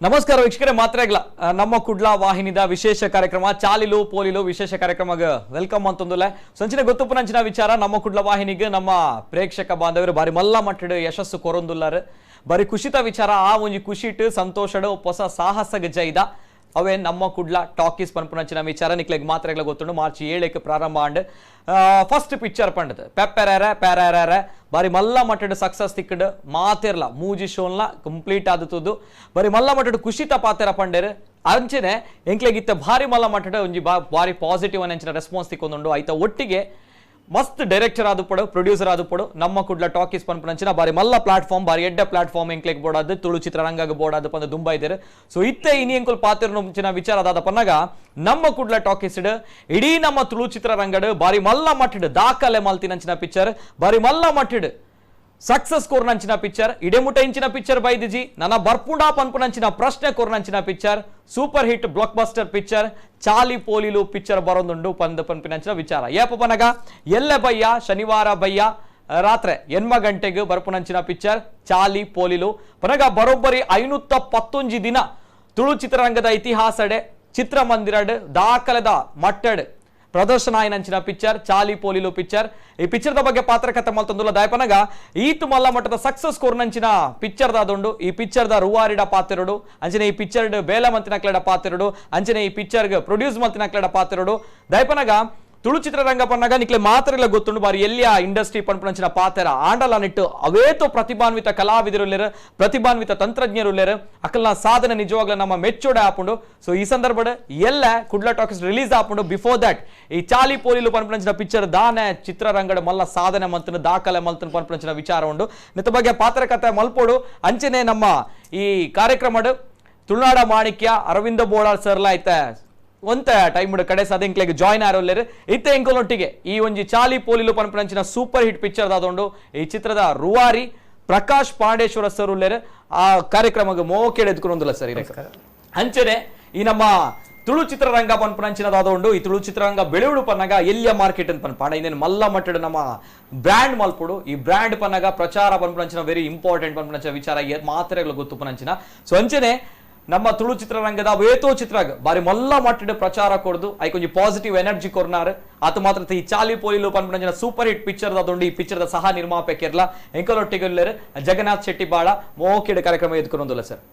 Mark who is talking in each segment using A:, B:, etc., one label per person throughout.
A: ನಮಸ್ಕಾರ ವೀಕ್ಷಕರೇ, ಮಾತ್ರೆಗ್ಲ ನಮ್ಮ ಕುಡ್ಲ ವಾಹಿನಿದ ವಿಶೇಷ ಕಾರ್ಯಕ್ರಮ ಚಾಲಿಲು ಪೋಲಿಲು ವಿಶೇಷ ಕಾರ್ಯಕ್ರಮಕ್ಕೆ ವೆಲ್ಕಮ್ ಅಂತಂದುಲೆ ಸಂಚಿನ ಗೊತ್ತುಪುನಂಚಿನ ವಿಚಾರ ನಮ್ಮ ಕುಡ್ಲ ವಾಹಿನಿಗೆ ನಮ್ಮ ಪ್ರೇಕ್ಷಕ ಬಾಂಧವರು ಬಾರಿ ಮಲ್ಲ ಮಟ್ಟದ ಯಶಸ್ಸು ಕೊರೊಂದುಲ್ಲಾರು ಬಾರಿ ಖುಷಿತ ವಿಚಾರ ಆ ಒಂಜಿ ಖುಷಿಟ್ ಸಂತೋಷಡು ಹೊಸ ಸಾಹಸ ಜೈದ ಅವೇ ನಮ್ಮ ಕುಡ್ಲ ಟಾಕೀಸ್ ಪನ್ಪುನಂಚಿನ ವಿಚಾರ ನಿಕ್ಲೆಗ್ ಮಾತ್ರೆಗ್ಲ ಗೊತ್ತುಂಡು ಮಾರ್ಚ್ 7 ಪ್ರಾರಂಭ ಅಂಡ್ ಫಸ್ಟ್ ಪಿಕ್ಚರ್ ಪಂಡದು ಪೆಪ್ಪೆರ ಪ್ಯಾರ ಬಾರಿ ಮಲ್ಲ ಮಟ್ಟದ ಸಕ್ಸಸ್ ತಿಕ್ಕಡು ಮಾತಿರ್ಲ ಮೂಜಿ ಶೋನ್ಲ ಕಂಪ್ಲೀಟ್ ಆದದ್ದು ಬಾರಿ ಮಲ್ಲ ಮಟ್ಟದ ಖುಷಿತ ಪಾತೆರ ಪಂಡೇರು ಅಂಚನೆ ಎಂಕ್ಲೆಗಿತ್ತ ಭಾರಿ ಮಲ್ಲ ಮಟ್ಟದ ಒಂಜಿ ಬಾರಿ ಪಾಸಿಟಿವ್ ಅಂಚಿನ ರೆಸ್ಪಾನ್ಸ್ ತಿಕ್ಕೊಂಡುಂಡು ಆಯ್ತಾ ಒಟ್ಟಿಗೆ ಮಸ್ತ್ ಡೈರೆಕ್ಟರ್ ಆದುಪಡು ಪ್ರೊಡ್ಯೂಸರ್ ಆದುಪಡು ನಮ್ಮ ಕುಡ್ಲ ಟಾಕೀಸ್ ಪನ್ಪುನಂಚಿನ ಬಾರಿ ಮಲ್ಲ ಪ್ಲಾಟ್ಫಾರ್ಮ್ ಬಾರಿ ಎಡ್ಡ ಪ್ಲಾಟ್ಫಾರ್ಮ್ ಎಂಕ್ಲೆಗ್ ಬೋಡಾದು ತುಳು ಚಿತ್ರರಂಗ ಬೋಡಾದು ಪಂದ ದುಂಬ ಇದ್ದಾರೆ ಸೊ ಇತ್ತೆ ಇನಿ ಎಂಕುಲ್ ಪಾತಿರ್ನ ವಿಚಾರ ಅದಾದ ಪನ್ನಾಗ ನಮ್ಮ ಕುಡ್ಲ ಟಾಕೀಸ್ ಇಡೀ ನಮ್ಮ ತುಳು ಚಿತ್ರರಂಗಡ್ ಬಾರಿ ಮಲ್ಲ ಮಟ್ಟಡ್ ದಾಖಲೆ ಮಲ್ತಿನಂಚಿನ ಪಿಕ್ಚರ್ ಬಾರಿ ಮಲ್ಲ ಮಟ್ಟಡ್ ಸಕ್ಸಸ್ ಕೋರ್ನಂಚಿನ ಪಿಕ್ಚರ್ ಇಡೆಮುಟ ಇಂಚಿನ ಪಿಕ್ಚರ್ ಬೈದಿಜಿ ನನ್ನ ಬರ್ಪುಂಡಾ ಪನ್ಪುನಂಚಿನ ಪ್ರಶ್ನೆ ಕೋರ್ನಂಚಿನ picture super hit blockbuster picture Chaali Polilu picture ಬರೋದುಂಡು ಪನ್ಪಿನಂಚಿನ ವಿಚಾರ ಏಪ ಪನಗ ಎಲ್ಲೆ ಬಯ್ಯ ಶನಿವಾರ ಬಯ್ಯ ರಾತ್ರಿ 8 ಗಂಟೆಗೆ ಬರ್ಪುನಂಚಿನ ಪಿಕ್ಚರ್ ಚಾಲಿ ಪೋಲಿಲು ಪನಗ ಬರೋಬ್ಬರಿ 511 ದಿನ ತುಳು ಚಿತ್ರರಂಗದ ಇತಿಹಾಸಡೆ ಚಿತ್ರಮಂದಿರಡ್ ದಾಖಲೆದ ಮಟ್ಟಡ್ ಪ್ರದರ್ಶನ ಆಯ್ನಂಚಿನ ಪಿಕ್ಚರ್ ಚಾಲಿ ಪೋಲಿಲು ಪಿಕ್ಚರ್ ಈ ಪಿಕ್ಚರ್ದ ಬಗ್ಗೆ ಪಾತ್ರಕತೆ ಮಲ್ತಂದುಲ್ಲ ದಾಯಪನಗ ಈತು ಮಲ್ಲ ಮಟ್ಟದ ಸಕ್ಸಸ್ ಕೋರ್ನಂಚಿನ ಪಿಕ್ಚರ್ ದಾದೊಂಡು ಈ ಪಿಕ್ಚರ್ದ ರೂವಾರಿಡ ಪಾತಿರಡು ಅಂಚನೆ ಈ ಪಿಕ್ಚರ್ ಬೇಲ ಮಂತಿನ ಕ್ಲೆಡ ಪಾತಿರಡು ಅಂಚನೆ ಈ ಪಿಕ್ಚರ್ ಪ್ರೊಡ್ಯೂಸ್ ಮಂತಿನ ಕ್ಲೆಡ ಪಾತಿರಡು ದಾಯಪನಗ ತುಳು ಚಿತ್ರರಂಗ ಪನ್ನಗ ನಿಕ್ಲೆ ಮಾತ್ರ ಗೊತ್ತುಂಡು ಬಾರಿ ಎಲ್ಲಿಯ ಇಂಡಸ್ಟ್ರಿ ಪನ್ಪುನಂಚಿನ ಪಾತೆರ ಆಂಡಲ ನಿಟ್ಟು ಅವೇತೋ ಪ್ರತಿಭಾನ್ವಿತ ಕಲಾವಿದರು ಪ್ರತಿಭಾನ್ವಿತ ತಂತ್ರಜ್ಞರು ಅಕಲ್ನ ಸಾಧನೆ ನಿಜವಾಗ್ಲೂ ನಮ್ಮ ಮೆಚ್ಚೋಡೆ ಆಪುಂಡು ಸೊ ಈ ಸಂದರ್ಭದ ಎಲ್ಲ ಕುಡ್ಲ ಟಾಕೀಸ್ ರಿಲೀಸ್ ಆಪುಂಡು ಬಿಫೋರ್ ದಟ್ ಈ ಚಾಲಿ ಪೋಲಿಲು ಪನ್ಪುನಂಚಿನ ಪಿಕ್ಚರ್ ದಾನೆ ಚಿತ್ರರಂಗದ ಮಲ್ಲ ಸಾಧನೆ ಮಲ್ತನ ದಾಖಲೆ ಮಲ್ತನ ಪನ್ಪುನಂಚಿನ ವಿಚಾರ ಉಂಡು ನಿತ್ತ ಬಗ್ಗೆ ಪಾತ್ರಕತೆ ಮಲ್ಪೋಡು ಅಂಚನೆ ನಮ್ಮ ಈ ಕಾರ್ಯಕ್ರಮದ ತುಳುನಾಡ ಮಾಣಿಕ್ಯ ಅರವಿಂದ ಬೋಳಾಳ್ ಸರ್ಲ ಐತೆ ಒಂತ ಟೈಮ್ ಕಡೆ ಸದಿಂಕ್ಲೆಗೆ ಜಾಯ್ನ್ ಆರೋಲ್ಲರು ಇತ್ತೆ ಎಂಕೊಲೊಟ್ಟಿಗೆ ಈ ಒಂಜಿ ಚಾಲಿ ಪೋಲಿಲು ಪನ್ಪುನಂಚಿನ ಸೂಪರ್ ಹಿಟ್ ಪಿಕ್ಚರ್ ದಾದೊಂಡು ಈ ಚಿತ್ರದ ರೂವಾರಿ ಪ್ರಕಾಶ್ ಪಾಂಡೇಶ್ವರ ಸರ್ ಉಲ್ಲೇರು ಆ ಕಾರ್ಯಕ್ರಮಕ್ಕೆ ಮೋಕೆಡೆ ಎದ್ಕೊಂಡುಲ್ಲ ಸರ್ ಅಂಚನೆ ಈ ನಮ್ಮ ತುಳು ಚಿತ್ರರಂಗ ಪನ್ಪುನಂಚಿನದಾದೊಂಡು ಈ ತುಳು ಚಿತ್ರರಂಗ ಬೆಳೆಯುಡು ಪನ್ನಗ ಎಲ್ಲಿಯ ಮಾರ್ಕೆಟ್ ಅಂತ ಪನ್ಪಾಡ ಇನ್ನೇನು ಮಲ್ಲ ಮಟ್ಟದ ನಮ್ಮ ಬ್ರ್ಯಾಂಡ್ ಮಲ್ಪುಡು ಈ ಬ್ರ್ಯಾಂಡ್ ಪನ್ನಗ ಪ್ರಚಾರ ಪನ್ಪುನಂಚಿನ ವೆರಿ ಇಂಪಾರ್ಟೆಂಟ್ ಪನ್ಪುನಂಚಿನ ವಿಚಾರ ಮಾತ್ರೆಗಳು ಗೊತ್ತು ಪನಂಚಿನ ಸೊ ಅಂಚನೆ ನಮ್ಮ ತುಳು ಚಿತ್ರರಂಗದ ವೇತೋ ಚಿತ್ರಗ ಬಾರಿ ಮಲ್ಲ ಮಟ್ಟದ ಪ್ರಚಾರ ಕೊಡ್ದು ಐಕೊಂಜಿ ಪಾಸಿಟಿವ್ ಎನರ್ಜಿ ಕೊರ್ನಾರ್ ಆತ ಮಾತ್ರ ಈ ಚಾಲಿ ಪೋಲಿಲು ಪನ್ಪುನಂಚಿನ ಸೂಪರ್ ಹಿಟ್ ಪಿಕ್ಚರ್ ದಾದೊಂಡು ಈ ಪಿಕ್ಚರ್ದ ಸಹ ನಿರ್ಮಾಪಕರ್ಲ ಎಂಕಲೊಟ್ಟಿಗೆಲ್ಲರು ಜಗನ್ನಾಥ್ ಶೆಟ್ಟಿ ಬಾಳ ಮೋಕೆಡೆ ಕಾರ್ಯಕ್ರಮ ಎದ್ಕೊಂಡುಲ್ಲ ಸರ್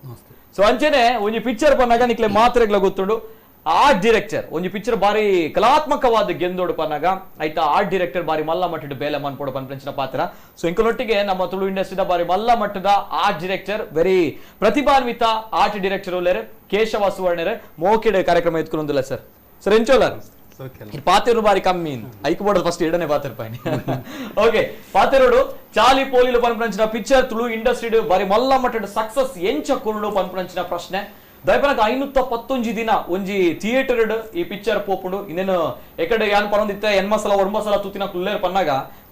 A: ಸೊ ಅಂಚನೆ ಒಂಜಿ ಪಿಕ್ಚರ್ ಪನ್ನಾಗ ನಿಕ್ಲೆ ಮಾತ್ರೆಗ್ಲ ಗೊತ್ತುಂಡು ಆರ್ಟ್ ಡೈರೆಕ್ಟರ್ ಒಂಜಿ ಪಿಕ್ಚರ್ ಬಾರಿ ಕಲಾತ್ಮಕವಾದ ಗೆಂದೋಡು ಪನ್ನಾಗ ಆಯ್ತಾ ಆರ್ಟ್ ಡೈರೆಕ್ಟರ್ ಬಾರಿ ಮಲ್ಲ ಮಟ್ಟದ ಬೇಲೆ ಮನ್ಪೋಡು ಪನ್ಪಂಚಿನ ಪಾತ್ರ ಸೊ ಇಂಕಲೊಟ್ಟಿಗೆ ನಮ್ಮ ತುಳು ಇಂಡಸ್ಟ್ರಿದ ಬಾರಿ ಮಲ್ಲ ಮಟ್ಟದ ಆರ್ಟ್ ಡೈರೆಕ್ಟರ್ ವೆರಿ ಪ್ರತಿಭಾನ್ವಿತ ಆರ್ಟ್ ಡೈರೆಕ್ಟರ್ ಉಳ್ಳೇರು ಕೇಶವ ಸುವರ್ಣರು ಮೋಕೆಡೆ ಕಾರ್ಯಕ್ರಮ ಎತ್ಕೊಂಡುಲ್ಲ ಸರ್ ಸರ್ ಎಂಚೋಲರ್ ಪಾತಿರು ಬಾರಿ ಕಮ್ಮಿ ಐಕ್ಬೋರ್ಡ್ ಫಸ್ಟ್ ಎರಡನೇ ಪಾತ್ರ ಪಾಯಿನಿ ಓಕೆ ಪಾತಿರೋಡು ಚಾಲಿ ಪೋಲಿಲು ಪನ್ಪಂಚಿನ ಪಿಕ್ಚರ್ ತುಳು ಇಂಡಸ್ಟ್ರಿ ಬಾರಿ ಮಲ್ಲ ಮಟ್ಟದ ಸಕ್ಸಸ್ ಎಂಚ ಕುರುಡು ಪನ್ಪಂಚಿನ ಪ್ರಶ್ನೆ ದಯಪನಕ 511 ದಿನ ಒಂಜಿ ಥಿಯೇಟರ್ ಈ ಪಿಕ್ಚರ್ ಪೋಪುಂಡು ಇನ್ನೇನು ಎಕಡೆ ಯಾನ್ ಪರೊಂದಿತ್ತೆ ಎನ್ಮಸಲ ಒರ್ಮಸಲ ತೂತಿನ ಕುಲ್ಲೇರ್ ಪನ್ನಾಗ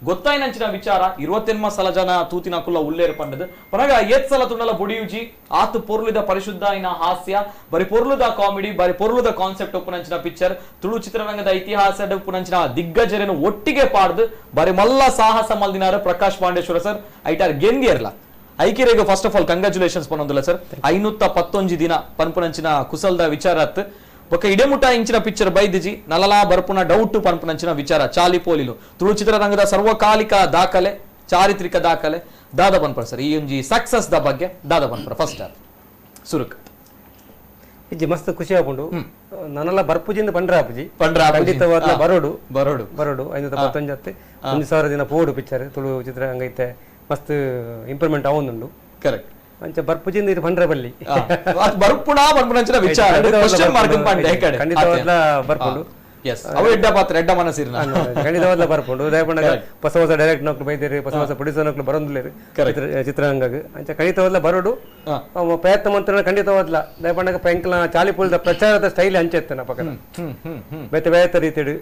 A: ಗೊತ್ತಾಯ್ನಂಚಿನ ವಿಚಾರ 28 ಸಲ ಜನ ತೂತಿನ ಕುಲ್ಲ ಉಲ್ಲೇರ್ ಪಂಡದು ಪನ್ನಾಗ 8 ಸಲ ತುಂಡಲ ಬುಡಿಯುಜಿ ಆತು ಪೊರ್ಲುದ ಪರಿಶುದ್ಧ ಇನ ಹಾಸ್ಯ ಬರಿ ಪೊರ್ಲುದ ಕಾಮಿಡಿ ಬರಿ ಪೊರ್ಲುದ ಕಾನ್ಸೆಪ್ಟ್ ಉಪನಂಚಿನ ಪಿಕ್ಚರ್ ತುಳು ಚಿತ್ರರಂಗದ ಇತಿಹಾಸದ ಉಪನಂಚಿನ ದಿಗ್ಗಜರನ್ನು ಒಟ್ಟಿಗೆ ಪಾಡ್ದು ಬರಿ ಮಲ್ಲ ಸಾಹಸ ಮಲ್ದಿನಾರ ಪ್ರಕಾಶ್ ಪಾಂಡೇಶ್ವರ ಸರ್ ಐಟಾರ್ ಗೆಂದಿಯರ್ಲ ಐಕಿರೆಗೆ ಫಸ್ಟ್ ಆಫ್ ಆಲ್ ಕಂಗ್ರಾಚುಲೇಷನ್ಸ್ ಪನ್ನೊಂದುಲ್ಲ ಸರ್ 511 ದಿನ ಪನ್ಪುನಂಚಿನ ಕುಸಲ್ದ ವಿಚಾರತ್ ಬೊಕ್ಕ ಇಡೆಮುಟ ಇಂಚಿನ ಪಿಕ್ಚರ್ ಬೈದಿಜಿ ನಲಲಾ ಬರ್ಪುನ ಡೌಟ್ ಪನ್ಪುನಂಚಿನ ವಿಚಾರ ಚಾಲಿ ಪೋಲಿಲು ತುಳು ಚಿತ್ರರಂಗದ ಸರ್ವಕಾಲಿಕ ದಾಖಲೆ ಚಾರಿತ್ರಿಕ ದಾಖಲೆ ದಾದ ಪನ್ಪರ ಸರ್ ಈ ಒಂಜಿ ಸಕ್ಸಸ್ ದ ಬಗ್ಗೆ ದಾದ ಪನ್ಪರ ಫಸ್ಟ್ ಸುರುಕ್
B: ಇಜ್ಜಿ ಮಸ್ತ್ ಖುಷಿ ಆಪುಂಡು ನನ್ನಲ್ಲ ಬರ್ಪುಜಿಂದ ಪಂಡ್ರಾಪುಜಿ ಖಂಡಿತವಾದ ಬರೋಡು ಬರೋಡು ಬರೋಡು 511 1000 ದಿನ ಪೋಡು ಪಿಕ್ಚರ್ ತುಳು ಚಿತ್ರರಂಗ ಐತೆ ಮಸ್ತ್ ಇಂಪ್ರೂವ್ಮೆಂಟ್ ಆವೊಂದುಂಡು
A: ಕರೆಕ್ಟ್
B: ಅಂಚ ಬರ್ಪುಜಿಂದ ಇದು ಪಂಡ್ರೆ ಬಲ್ಲಿ
A: ಬರ್ಪುಣ ಪನ್ಪುನಂಚಿನ ವಿಚಾರ ಕ್ವೆಶ್ಚನ್ ಮಾರ್ಕ್ ಪಂಡೆ ಕಡೆ
B: ಖಂಡಿತವಾದ ಬರ್ಪುಂಡು
A: ಎಸ್ ಅವು ಎಡ್ಡ ಪಾತ್ರ ಎಡ್ಡ ಮನಸ್ಸಿರನ
B: ಖಂಡಿತವಾದ ಬರ್ಪುಂಡು ದಯಪಂಡಗ ಹೊಸ ಹೊಸ ಡೈರೆಕ್ಟ್ ನಕ್ಲು ಬೈದಿರಿ ಹೊಸ ಹೊಸ ಪ್ರೊಡ್ಯೂಸರ್ ನಕ್ಲು ಬರೋದಿಲ್ಲ ಚಿತ್ರರಂಗಗ ಅಂಚ ಖಂಡಿತವಾದ ಬರೋಡು ಪ್ರಯತ್ನ ಮಂತ್ರ ಖಂಡಿತವಾದ್ಲ ದಯಪಂಡಗ ಪೆಂಕ್ಲ ಚಾಲಿಪುಲ್ದ ಪ್ರಚಾರದ ಸ್ಟೈಲ್ ಅಂಚೆತ್ತನ ಪಕ್ಕದ ಬೇತೆ ಬೇತೆ ರೀತಿಡು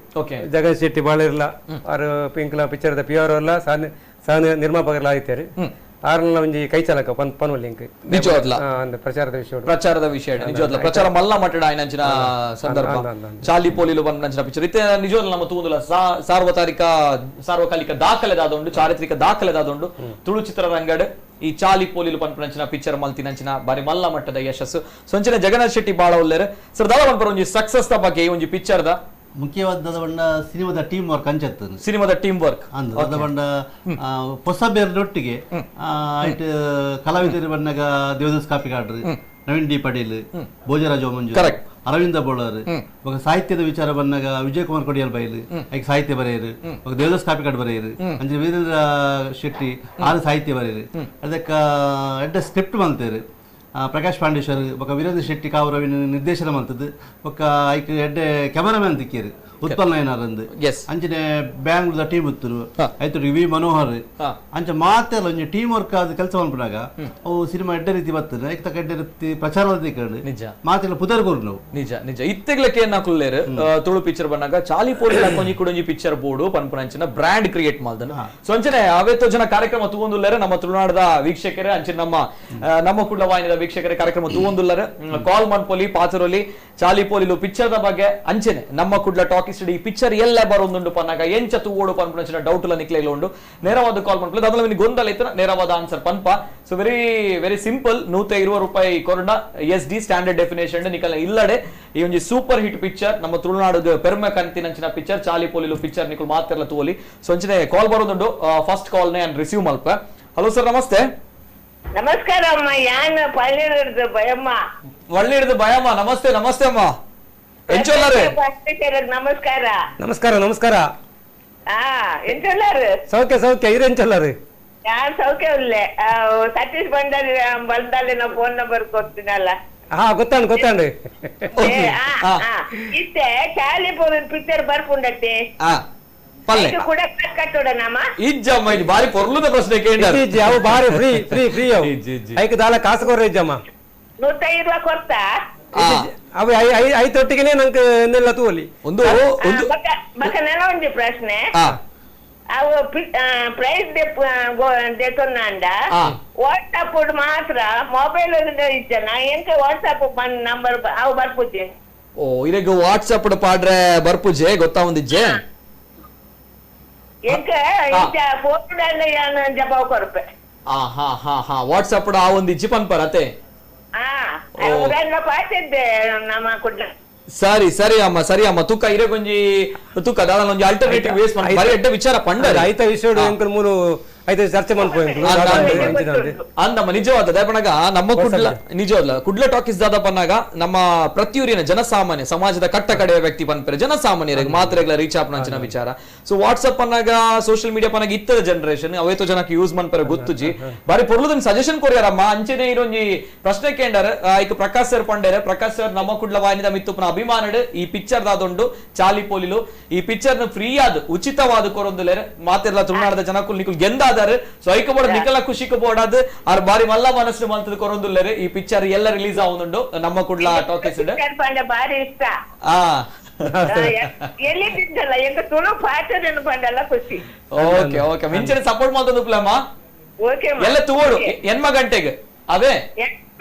B: ಜಗನ್ ಶೆಟ್ಟಿ ಬಾಳ ಇರಲ್ಲ ಆರು ಪಿಂಕ್ಲ ಪಿಕ್ಚರ್ದ ಪಿಯರ್ ಅಲ್ಲ ಸಹ ನಿರ್ಮಾಪಕರ್ಲ ಆಯ್ತಾರೆ ಆರ್ನ ಒಂಜಿ ಕೈ ಚಾಲಕ ಪನ್ವಲ್ ಲಿಂಕ್
A: ನಿಜವಾದ್ಲ
B: ಪ್ರಚಾರದ ವಿಷಯ
A: ನಿಜವಾದ್ಲ ಪ್ರಚಾರ ಮಲ್ಲ ಮಟ್ಟಡ ಆಯ್ನಂಚಿನ ಸಂದರ್ಭ ಚಾಲಿ ಪೋಲಿಲು ಪನ್ಪಂಚಿನ ಪಿಕ್ಚರ್ ಇತ್ತೆ ನಿಜವಾದ್ಲ ನಮ್ಮ ತೂಂದುಲ ಸಾರ್ವಕಾಲಿಕ ದಾಖಲೆ ದಾದೊಂಡು ಚಾರಿತ್ರಿಕ ದಾಖಲೆ ದಾದೊಂಡು ತುಳು ಚಿತ್ರರಂಗಡ್ ಈ ಚಾಲಿ ಪೋಲಿಲು ಪನ್ಪುನಂಚಿನ ಪಿಕ್ಚರ್ ಮಲ್ತಿನಂಚಿನ ಬಾರಿ ಮಲ್ಲ ಮಟ್ಟದ ಯಶಸ್ಸು ಸೊಂಚಿನ ಜಗನ್ನಾಥ್ ಶೆಟ್ಟಿ ಬಾಳ ಒಳ್ಳೆರು ಸರ್ ದಾದ ಪನ್ಪರ ಒಂಜಿ ಸಕ್ಸಸ್ ದ ಬಗ್ಗೆ ಒಂಜಿ ಪಿಕ್ಚರ್ ದ
C: ಮುಖ್ಯವಾದ ಬಣ್ಣ ಸಿನಿಮಾದ ಟೀಮ್ ವರ್ಕ್ ಅಂಚತ್ತು
A: ಸಿನಿಮಾದ ಟೀಮ್ ವರ್ಕ್
C: ಅಂದ ಬಣ್ಣ ಹೊಸ ಬೇರೊಟ್ಟಿಗೆ ಆಯ್ತು ಕಲಾವಿದರು ಬಣ್ಣಗ ದೇವದಾಸ್ ಕಾಪಿಕಾಡ್ರು ನವೀನ್ ಡಿ ಪಟೇಲ್ ಭೋಜರಾಜ ಮಂಜು ಅರವಿಂದ ಬೋಳರ್ ఒక ಸಾಹಿತ್ಯದ ವಿಚಾರ ಬಂದಾಗ ವಿಜಯ್ ಕುಮಾರ್ ಕೊಡಿಯಲ್ ಬೈಲು ಐಕ್ ಸಾಹಿತ್ಯ ಬರೆಯರು ఒక ದೇವದಾಸ್ ಕಾಪಿಕಾಡ್ ಬರೆಯರು ಅಂಚೆ ವೀರೇಂದ್ರ ಶೆಟ್ಟಿ ಆರು ಸಾಹಿತ್ಯ ಬರೆಯರು ಅದಕ್ಕ ಎಡ್ಡ ಸ್ಕ್ರಿಪ್ಟ್ ಮಲ್ತೇರು ಪ್ರಕಾಶ್ ಪಾಂಡೇಶ್ವರ್ ఒక ವೀರೇಂದ್ರ ಶೆಟ್ಟಿ ಕಾವು ನಿರ್ದೇಶನ ಮಲ್ತದ್ದು ఒక ಐಕ್ ಎಡ್ಡೆ ಕ್ಯಾಮರಾಮ್ಯಾನ್ ತಿಕ್ಕೇರು ಉತ್ಪಲ್ ನಯನಾರಂದು ಅಂಚನೆ ಬ್ಯಾಂಗ್ಳೂರ್ ಟೀಮ್ ಇತ್ತರು ಆಯ್ತು ವಿ ಮನೋಹರ್ ಅಂಚ ಮಾತೆಲ್ಲ ಒಂಜಿ ಟೀಮ್ ವರ್ಕ್ ಆದ ಕೆಲಸ ಮಾಡ್ಬಿಡಾಗ ಅವು ಸಿನಿಮಾ ಎಡ್ಡೆ ರೀತಿ ಬರ್ತದೆ ಐಕ್ ತಕ್ಕ ಎಡ್ಡೆ ರೀತಿ ಪ್ರಚಾರ ತಿಕ್ಕೊಂಡು ಮಾತೆಲ್ಲ ಪುದರ್ ಕೋರು ನಾವು
A: ನಿಜ ನಿಜ ಇತ್ತೆಗ್ಲಕ್ಕೆ ಏನ್ ಹಾಕುಲ್ಲೇರು ತುಳು ಪಿಕ್ಚರ್ ಬಂದಾಗ ಚಾಲಿ ಪೋಲಿಲ ಕೊಂಜಿ ಕುಡೊಂಜಿ ಪಿಕ್ಚರ್ ಬೋರ್ಡು ಪನ್ಪುನಂಚಿನ ಬ್ರ್ಯಾಂಡ್ ಕ್ರಿಯೇಟ್ ಮಾಡ್ದನು ಸೊ ಅಂಚನೆ ಅವೇತೋ ಜನ ಕಾರ್ಯಕ್ರಮ ತೂಗೊಂದುಲ್ಲೇರು ನಮ್ಮ ತುಳುನಾಡದ ವೀಕ್ಷಕರೇ ಅಂಚೆ ನಮ್ಮ ಕುಡ್ಲ ವಾಹಿನಿದ ವೀಕ್ಷಕರೇ ಕಾರ್ಯಕ್ರಮ ತೂಗೊಂದುಲ್ಲಾರೆ ಕಾಲ್ ಮನ್ಪೊಲಿ ಪಾತರೊಲಿ ಚಾಲಿ ಪೋಲಿಲು ಪಿಕ್ಚರ್ ದ ಬಗ್ಗೆ ಅಂಚನೆ ನಮ್ಮ ಕುಡ್ಲ ಟಾಕಿ ಈ ಪಿಕ್ಚರ್ ಎಲ್ಲ ಬರೋದುಂಡು ಪನ್ನಾಗ ಎಂಚ ತೂಗೋಡು ಪನ್ಪುನಂಚಿನ ಡೌಟ್ ಲ ನಿಕ್ಲೆಗ್ಲ ಉಂಡು ನೇರವಾದ ಕಾಲ್ ಮನ್ಪೊಲಿ ಅದಲ್ಲ ನಿಮಗೆ ಗೊಂದಲ ಇತ್ತು ನೇರವಾದ ಆನ್ಸರ್ ಪನ್ಪ ಸೊ ವೆರಿ ವೆರಿ ಸಿಂಪಲ್ ₹120 ಕೊರಡ SD ಸ್ಟ್ಯಾಂಡರ್ಡ್ ಡೆಫಿನೇಷನ್ ನಿಕಲ ಇಲ್ಲಡೆ ಈ ಒಂಜಿ ಸೂಪರ್ ಹಿಟ್ ಪಿಕ್ಚರ್ ನಮ್ಮ ತುಳುನಾಡು ಪೆರ್ಮೆ ಕಂತಿನಂಚಿನ ಪಿಕ್ಚರ್ ಚಾಲಿ ಪೋಲಿಲು ಪಿಕ್ಚರ್ ನಿಕಲ್ ಮಾತೆಲ್ಲ ತೂಲಿ ಸೊ ಅಂಚನೆ ಕಾಲ್ ಬರೋದುಂಡು ಫಸ್ಟ್ ಕಾಲ್ ನೇ ರಿಸೀವ್ ಮಲ್ಪ ಹಲೋ ಸರ್ ನಮಸ್ತೆ
D: ನಮಸ್ಕಾರ ಅಮ್ಮ ಯಾನ್ ಪಳ್ಳಿಡ್ದು ಭಯಮ್ಮ
A: ಒಳ್ಳೆ ಭಯಮ್ಮ ನಮಸ್ತೆ ನಮಸ್ತೆ ಅಮ್ಮ ಎಂಚೊಲ್ಲಾರೆ
D: ನಮಸ್ಕಾರ
B: ನಮಸ್ಕಾರ ನಮಸ್ಕಾರ
D: ಎಂಚೊಲ್ಲಾರು
B: ಸೌಖ್ಯ ಸೌಖ್ಯ ಇರೆಂಚೊಲ್ಲಾರು
D: ಯಾನ್ ಸೌಖ್ಯ ಉಳ್ಳೆ ಸತೀಶ್ ಬಂದಲ್ಲಿ ನಾ ಫೋನ್ ನಂಬರ್ ಕೊಡ್ತೀನಲ್ಲ
B: ಹಾ ಗೊತ್ತಾಂಡು ಗೊತ್ತಾಂಡು
D: ಇಷ್ಟೇ ಚಾಲಿ ಪಿಕ್ಚರ್ ಬರ್ಪುಂಡತ್ತೆ
A: ಪಲ್ಲೆ
D: ಕೂಡ ಕಟ್ಟೋಡನಮ್ಮ
A: ಇಜ್ಜಮ್ಮ ಇದು ಬಾರಿ ಪೊರ್ಲುದ ಪ್ರಶ್ನೆ ಕೇಂದ್ರ
B: ಅವು ಬಾರಿ ಫ್ರೀ ಫ್ರೀ ಫ್ರೀ ಅವು ಐಕ್ ದಾಲ ಕಾಸು ಕೊರ್ರೆ ಇಜ್ಜಮ್ಮ
D: ₹105 ಕೊಡ್ತಾ
B: ಅವು ಐತೊಟ್ಟಿಗೆ ನಂಗೆ ನೆಲ್ಲ ತೂಲಿ
A: ಒಂದು
D: ಬಕ್ಕ ನೆಲ ಒಂಜಿ ಪ್ರಶ್ನೆ ಅವು ಪ್ರೈಸ್ ದೆತೊಂದ ವಾಟ್ಸಪ್ ಮಾತ್ರ ಮೊಬೈಲ್ ಇಜ್ಜನ ಎಂಕ ವಾಟ್ಸಪ್ ನಂಬರ್ ಅವು ಬರ್ಪುಜೆ
A: ಓ ಇರಗ ವಾಟ್ಸಪ್ ಪಾಡ್ರೆ ಬರ್ಪುಜೆ ಗೊತ್ತಾ ಒಂದಿಜ್ಜೆ
D: ಎಂಕ ಫೋಟೋ ಜಪ ಕೊರ್ಪೆ
A: ವಾಟ್ಸಪ್ ಆ ಒಂದು ಇಜ್ಜಿ ಪನ್ಪರ್ ಅತೆ
D: ಪಾತಿದ್ದೆ ನಮ್ಮ ಕುಡ್ಲ
A: ಸರಿ ಸರಿ ಅಮ್ಮ ತುಕ್ಕ ಇರಗೊಂಜಿ ತುಕ್ಕ ದಾದ ಒಂಜಿ ಆಲ್ಟರ್ನೇಟಿವ್ ವೇಸ್ ಮಾಡಿ ಎಡ್ಡ ವಿಚಾರ ಪಂಡ
B: ಐತ ವಿಷಯ ಎಂಕಲ್ ಮೂರು ಐತ ಚರ್ಚೆ ಮಾಡ್ಕೊಂಡು
A: ಅಂದಮ್ಮ ನಿಜವಾದ ದಯಪಣಗ ನಮ್ಮ ಕುಡ್ಲ ನಿಜವಾದ ಕುಡ್ಲ ಟಾಕೀಸ್ ದಾದ ಪನ್ನಾಗ ನಮ್ಮ ಪ್ರತಿಯೊರಿನ ಜನಸಾಮಾನ್ಯ ಸಮಾಜದ ಕಟ್ಟ ಕಡೆಯ ವ್ಯಕ್ತಿ ಪನ್ಪರೆ ಜನಸಾಮಾನ್ಯರಿಗೆ ಮಾತ್ರೆಗಳ ರೀಚ್ ಆಪನಂಚಿನ ವಿಚಾರ ಸೊ ವಾಟ್ಸಪ್ ಪನ್ನಾಗ ಸೋಷಿಯಲ್ ಮೀಡಿಯಾ ಪನ್ನಾಗ ಇತ್ತದ ಜನರೇಷನ್ ಅವೇತೋ ಜನಕ್ಕೆ ಯೂಸ್ ಮನ್ಪರೆ ಗೊತ್ತುಜಿ ಬಾರಿ ಪೊರ್ಲುದನ್ ಸಜೆಷನ್ ಕೊರಿಯಾರಮ್ಮ ಅಂಚೆನೆ ಇರೊಂಜಿ ಪ್ರಶ್ನೆ ಕೇಂಡಾರ ಐಕ್ ಪ್ರಕಾಶ್ ಸರ್ ಪಂಡೇರ ಪ್ರಕಾಶ್ ಸರ್ ನಮ್ಮ ಕುಡ್ಲ ವಾಹಿನಿದ ಮಿತ್ತುಪನ ಅಭಿಮಾನಡ್ ಈ ಪಿಕ್ಚರ್ ದಾದೊಂಡು ಚಾಲಿ ಪೋಲಿಲು ಈ ಪಿಕ್ಚರ್ ನ ಫ್ರೀ ಆದ ಉಚಿತವಾದ ಕೊರೊಂದುಲೇರೆ ಮಾತೆಲ್ಲ ತುಳುನಾಡದ ಜನಕ್ಕೂ ನಿಕುಲ್ ಗೆಂದ ಸೊ ಐಕಬೋಡ ನಿಕಲ ಖುಷಿಕ ಬೋಡಾದ ಆರ್ ಬಾರಿ ಮಲ್ಲ ಮನಸ್ಸು ಮಲ್ತದ ಕೊರೊಂದುಲ್ಲೇರೆ ಈ ಪಿಕ್ಚರ್ ಎಲ್ಲ ರಿಲೀಸ್ ಆവുന്നുണ്ട് ನಮ್ಮ ಕುಡ್ಲ ಟಾಕೀಸ್
D: ಬಾರಿ ಇಷ್ಟ ಎಲ್ಲಿ ತಿಂದಲ್ಲ ಎಂತ ತುಳು ಪಾಠ ನೆನಪಂಡಲ್ಲ ಖುಷಿ
A: ಓಕೆ ಓಕೆ ಮಿಂಚನೆ ಸಪೋರ್ಟ್ ಮಾಡ್ತದ ಪ್ಲಮ್ಮ
D: ಓಕೆ
A: ಎಲ್ಲ ತೂಡು ಎನ್ಮ ಗಂಟೆಗೆ ಅವೇ